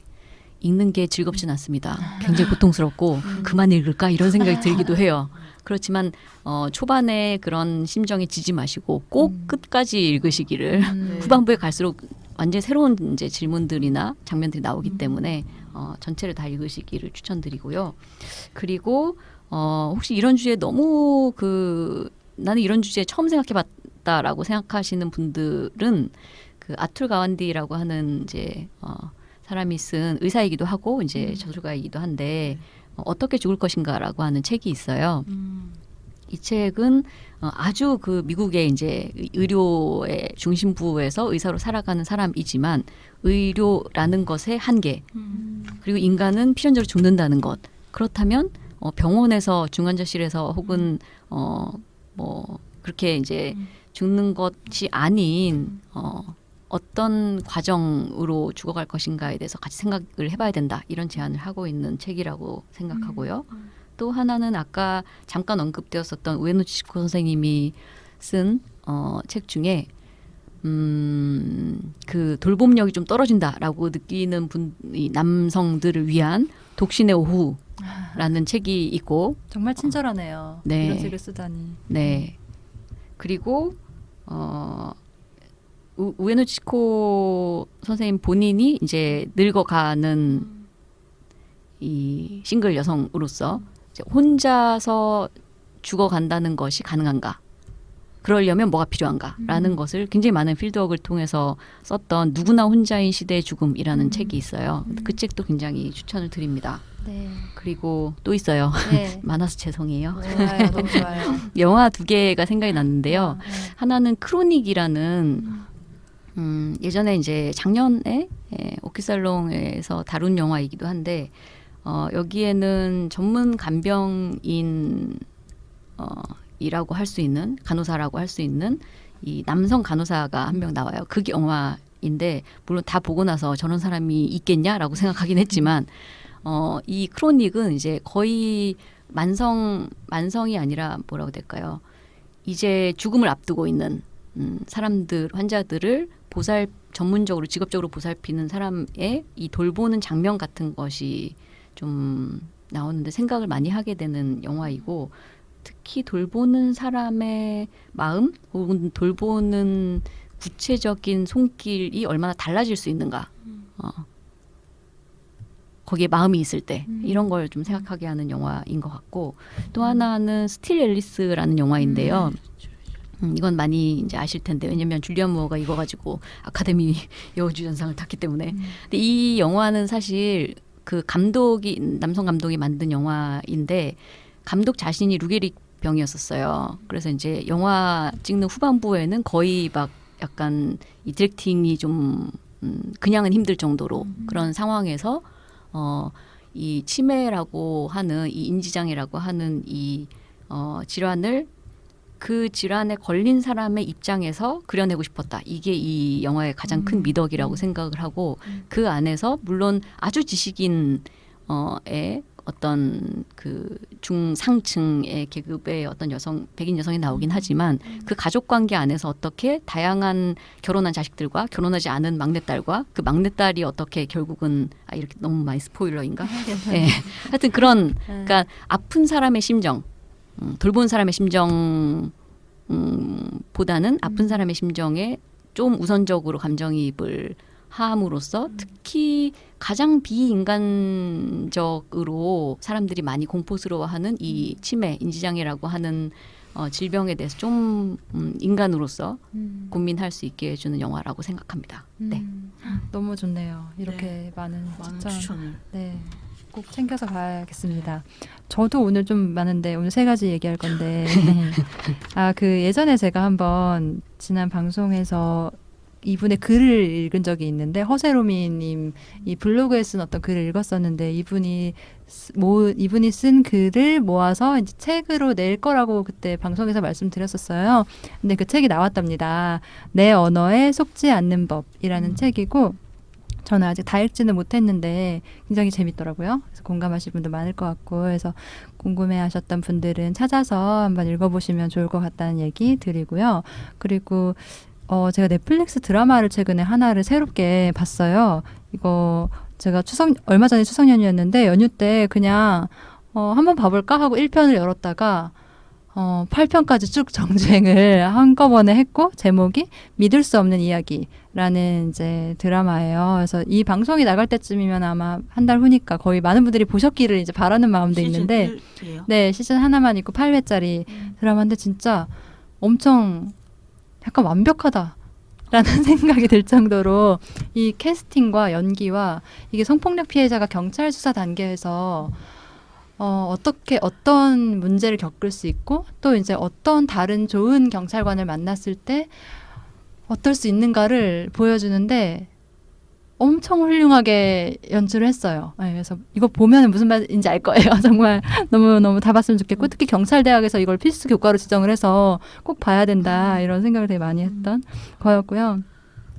읽는 게 즐겁진 않습니다. 굉장히 고통스럽고 그만 읽을까 이런 생각이 들기도 해요. 그렇지만 초반에 그런 심정에 지지 마시고 꼭 끝까지 읽으시기를 후반부에 갈수록 완전히 새로운 이제 질문들이나 장면들이 나오기 때문에 전체를 다 읽으시기를 추천드리고요. 그리고 혹시 이런 주제 너무 나는 이런 주제 처음 생각해봤다라고 생각하시는 분들은 그 아툴 가완디라고 하는 이제 사람이 쓴 의사이기도 하고 이제 저술가이기도 한데 어떻게 죽을 것인가라고 하는 책이 있어요. 이 책은 아주 그 미국의 이제 의료의 중심부에서 의사로 살아가는 사람이지만 의료라는 것의 한계 그리고 인간은 필연적으로 죽는다는 것 그렇다면 병원에서 중환자실에서 혹은 뭐 그렇게 이제 죽는 것이 아닌 어떤 과정으로 죽어갈 것인가에 대해서 같이 생각을 해봐야 된다 이런 제안을 하고 있는 책이라고 생각하고요. 또 하나는 아까 잠깐 언급되었었던 우에노 치코 선생님이 쓴 책 중에 그 돌봄력이 좀 떨어진다라고 느끼는 이 남성들을 위한 독신의 오후라는 책이 있고 정말 친절하네요. 네. 이런 책을 쓰다니. 네. 그리고 우에노 치코 선생님 본인이 이제 늙어가는 이 싱글 여성으로서 이제 혼자서 죽어간다는 것이 가능한가? 그러려면 뭐가 필요한가라는 것을 굉장히 많은 필드워크를 통해서 썼던 누구나 혼자인 시대의 죽음이라는 책이 있어요. 그 책도 굉장히 추천을 드립니다. 네. 그리고 또 있어요. 네. 많아서 죄송해요. 좋아요. 너무 좋아요. 영화 2개가 생각이 났는데요. 네. 하나는 크로닉이라는 예전에 이제 작년에 오키살롱에서 다룬 영화이기도 한데 여기에는 전문 간병인 이라고 할 수 있는 간호사라고 할 수 있는 이 남성 간호사가 한 명 나와요. 그 영화인데 물론 다 보고 나서 저런 사람이 있겠냐라고 생각하긴 했지만 이 크로닉은 이제 거의 만성이 아니라 뭐라고 해야 될까요? 이제 죽음을 앞두고 있는 사람들 환자들을 전문적으로 직업적으로 보살피는 사람의 이 돌보는 장면 같은 것이 좀 나오는데 생각을 많이 하게 되는 영화이고 특히 돌보는 사람의 마음 혹은 돌보는 구체적인 손길이 얼마나 달라질 수 있는가 거기에 마음이 있을 때 이런 걸 좀 생각하게 하는 영화인 것 같고 또 하나는 스틸 앨리스라는 영화인데요. 이건 많이 이제 아실 텐데 왜냐면 줄리안 무어가 이거 가지고 아카데미 여우주연상을 탔기 때문에 근데 이 영화는 사실 그 남성 감독이 만든 영화인데 감독 자신이 루게릭 병이었었어요. 그래서 이제 영화 찍는 후반부에는 거의 막 약간 이 디렉팅이 좀 그냥은 힘들 정도로 그런 상황에서 이 치매라고 하는 이 인지장애라고 하는 이 질환을 그 질환에 걸린 사람의 입장에서 그려내고 싶었다. 이게 이 영화의 가장 큰 미덕이라고 생각을 하고 그 안에서 물론 아주 지식인의 어떤 그 중상층의 계급의 어떤 백인 여성이 나오긴 하지만 그 가족 관계 안에서 어떻게 다양한 결혼한 자식들과 결혼하지 않은 막내딸과 그 막내딸이 어떻게 결국은 이렇게 너무 많이 스포일러인가? 네. 하여튼 그런 그러니까 아픈 사람의 심정, 돌본 사람의 심정 보다는 아픈 사람의 심정에 좀 우선적으로 감정이입을 함으로써 특히 가장 비인간적으로 사람들이 많이 공포스러워하는 이 치매, 인지장애라고 하는 질병에 대해서 좀 인간으로서 고민할 수 있게 해주는 영화라고 생각합니다. 네. 너무 좋네요. 이렇게 네. 많은 추천을. 네. 꼭 챙겨서 봐야겠습니다. 저도 오늘 좀 많은데 오늘 3가지 얘기할 건데 그 예전에 제가 한번 지난 방송에서 이분의 글을 읽은 적이 있는데 허세로미님 이 블로그에 쓴 어떤 글을 읽었었는데 이분이 쓴 글을 모아서 이제 책으로 낼 거라고 그때 방송에서 말씀드렸었어요. 근데 그 책이 나왔답니다. 내 언어에 속지 않는 법이라는 책이고 저는 아직 다 읽지는 못했는데 굉장히 재밌더라고요. 그래서 공감하실 분도 많을 것 같고 그래서 궁금해하셨던 분들은 찾아서 한번 읽어보시면 좋을 것 같다는 얘기 드리고요. 그리고 제가 넷플릭스 드라마를 최근에 하나를 새롭게 봤어요. 이거 제가 얼마 전에 추석 연휴였는데 연휴 때 그냥 한번 봐볼까 하고 1편을 열었다가 8편까지 쭉 정주행을 한꺼번에 했고 제목이 믿을 수 없는 이야기라는 이제 드라마예요. 그래서 이 방송이 나갈 때쯤이면 아마 한 달 후니까 거의 많은 분들이 보셨기를 이제 바라는 마음도 있는데 시즌 1이에요? 네, 시즌 하나만 있고 8회짜리 드라마인데 진짜 엄청 약간 완벽하다라는 생각이 들 정도로 이 캐스팅과 연기와 이게 성폭력 피해자가 경찰 수사 단계에서 어떻게 어떤 문제를 겪을 수 있고 또 이제 어떤 다른 좋은 경찰관을 만났을 때 어떨 수 있는가를 보여주는데 엄청 훌륭하게 연출을 했어요. 네, 그래서 이거 보면 무슨 말인지 알 거예요. 정말 너무너무 다 봤으면 좋겠고 특히 경찰대학에서 이걸 필수 교과로 지정을 해서 꼭 봐야 된다 이런 생각을 되게 많이 했던 거였고요.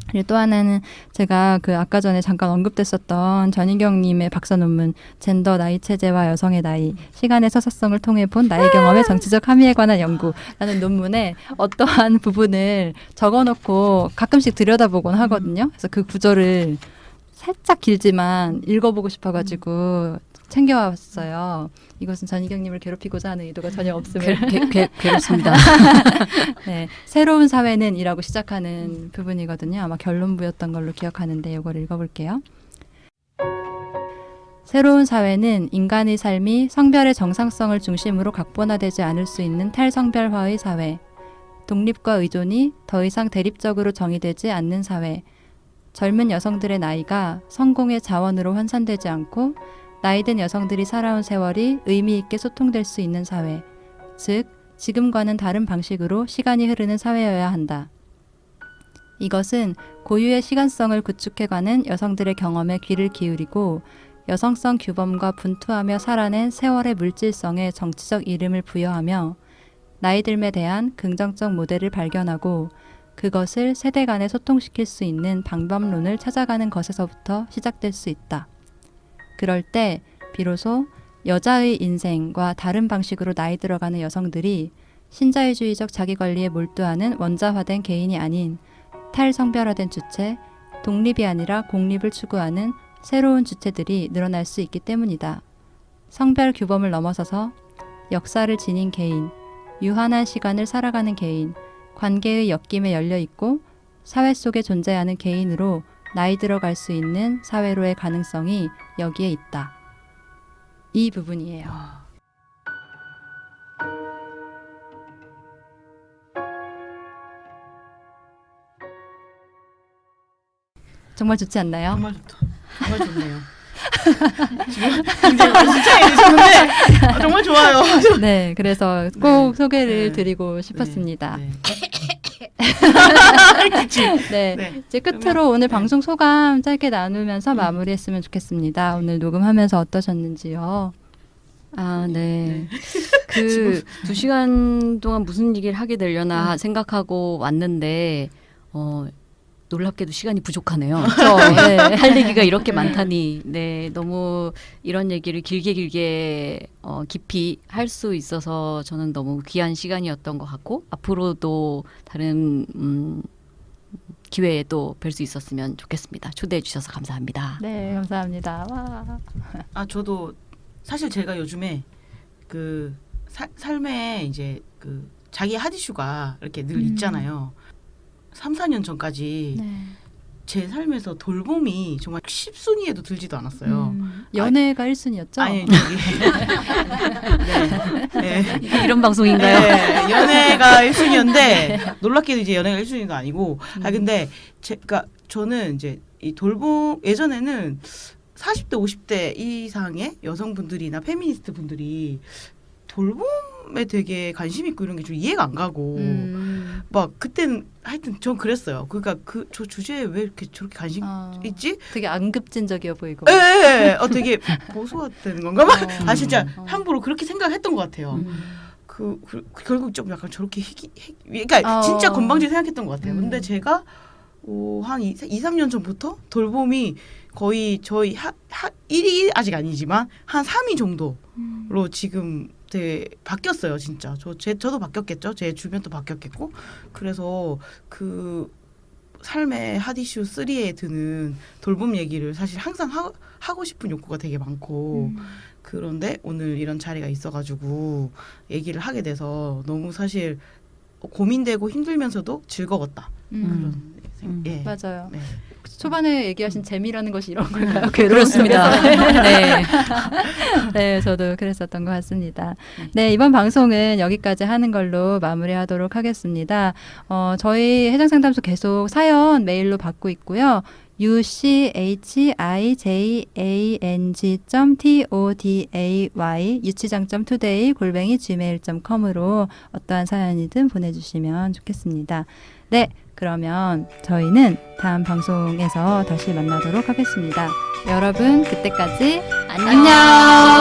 그리고 또 하나는 제가 그 아까 전에 잠깐 언급됐었던 전희경님의 박사 논문 젠더 나이 체제와 여성의 나이 시간의 서사성을 통해 본 나이 경험의 정치적 함의에 관한 연구라는 논문에 어떠한 부분을 적어놓고 가끔씩 들여다보곤 하거든요. 그래서 그 구절을 살짝 길지만 읽어보고 싶어가지고 챙겨왔어요. 이것은 전희경님을 괴롭히고자 하는 의도가 전혀 없음을. 괴롭습니다. 네, 새로운 사회는 이라고 시작하는 부분이거든요. 아마 결론부였던 걸로 기억하는데 이걸 읽어볼게요. 새로운 사회는 인간의 삶이 성별의 정상성을 중심으로 각본화되지 않을 수 있는 탈성별화의 사회, 독립과 의존이 더 이상 대립적으로 정의되지 않는 사회, 젊은 여성들의 나이가 성공의 자원으로 환산되지 않고 나이든 여성들이 살아온 세월이 의미 있게 소통될 수 있는 사회, 즉 지금과는 다른 방식으로 시간이 흐르는 사회여야 한다. 이것은 고유의 시간성을 구축해가는 여성들의 경험에 귀를 기울이고 여성성 규범과 분투하며 살아낸 세월의 물질성에 정치적 이름을 부여하며 나이듦에 대한 긍정적 모델을 발견하고 그것을 세대 간에 소통시킬 수 있는 방법론을 찾아가는 것에서부터 시작될 수 있다. 그럴 때 비로소 여자의 인생과 다른 방식으로 나이 들어가는 여성들이 신자유주의적 자기관리에 몰두하는 원자화된 개인이 아닌 탈성별화된 주체, 독립이 아니라 공립을 추구하는 새로운 주체들이 늘어날 수 있기 때문이다. 성별 규범을 넘어서서 역사를 지닌 개인, 유한한 시간을 살아가는 개인, 관계의 엮임에 열려있고 사회 속에 존재하는 개인으로 나이 들어갈 수 있는 사회로의 가능성이 여기에 있다. 이 부분이에요. 정말 좋지 않나요? 정말 좋다. 정말 좋네요. 지금 굉장히 진짜 좋은데 정말 좋아요. 네, 그래서 꼭 네. 소개를 네. 드리고 싶었습니다. 네. 네. 네. 이제 끝으로 그러면, 오늘 네. 방송 소감 짧게 나누면서 마무리했으면 좋겠습니다. 오늘 녹음하면서 어떠셨는지요? 아, 네. 그 2시간 동안 무슨 얘기를 하게 되려나 생각하고 왔는데 놀랍게도 시간이 부족하네요. 네. 할 얘기가 이렇게 많다니. 네, 너무 이런 얘기를 길게 깊이 할 수 있어서 저는 너무 귀한 시간이었던 것 같고 앞으로도 다른 기회에 또 뵐 수 있었으면 좋겠습니다. 초대해 주셔서 감사합니다. 네, 감사합니다. 와. 아 저도 사실 제가 요즘에 그 삶에 이제 그 자기 핫이슈가 이렇게 늘 있잖아요. 3, 4년 전까지 네. 제 삶에서 돌봄이 정말 10순위에도 들지도 않았어요. 연애가 1순위였죠? 아니 저기 네. 네. 이런 방송인가요? 네, 연애가 1순위였는데 놀랍게도 이제 연애가 1순위가 아니고 근데 제가 저는 이제 이 돌봄 예전에는 40대 50대 이상의 여성분들이나 페미니스트 분들이 돌봄에 되게 관심 있고 이런 게 좀 이해가 안 가고 막 그때는 하여튼 전 그랬어요. 그러니까 저 주제에 왜 이렇게 저렇게 관심 있지? 되게 안급진적이어 보이고. 예, 되게 보수화되는 건가 봐. 아 진짜 함부로 그렇게 생각했던 것 같아요. 결국 좀 약간 저렇게 그러니까 진짜 건방지게 생각했던 것 같아요. 근데 제가 한 2, 3년 전부터 돌봄이 거의 저희 1위 아직 아니지만 한 3위 정도로 지금 되게 바뀌었어요. 진짜 저도 바뀌었겠죠. 제 주변도 바뀌었겠고 그래서 그 삶의 핫이슈 3에 드는 돌봄 얘기를 사실 항상 하고 싶은 욕구가 되게 많고 그런데 오늘 이런 자리가 있어가지고 얘기를 하게 돼서 너무 사실 고민되고 힘들면서도 즐거웠다. 그런 예. 맞아요. 네. 초반에 얘기하신 재미라는 것이 이런 걸까요? 그렇습니다. 네. 네, 저도 그랬었던 것 같습니다. 네, 이번 방송은 여기까지 하는 걸로 마무리하도록 하겠습니다. 저희 해장상담소 계속 사연 메일로 받고 있고요. yuchijang.today 유치장.today@gmail.com으로 어떠한 사연이든 보내주시면 좋겠습니다. 네, 그러면 저희는 다음 방송에서 다시 만나도록 하겠습니다. 여러분, 그때까지 안녕!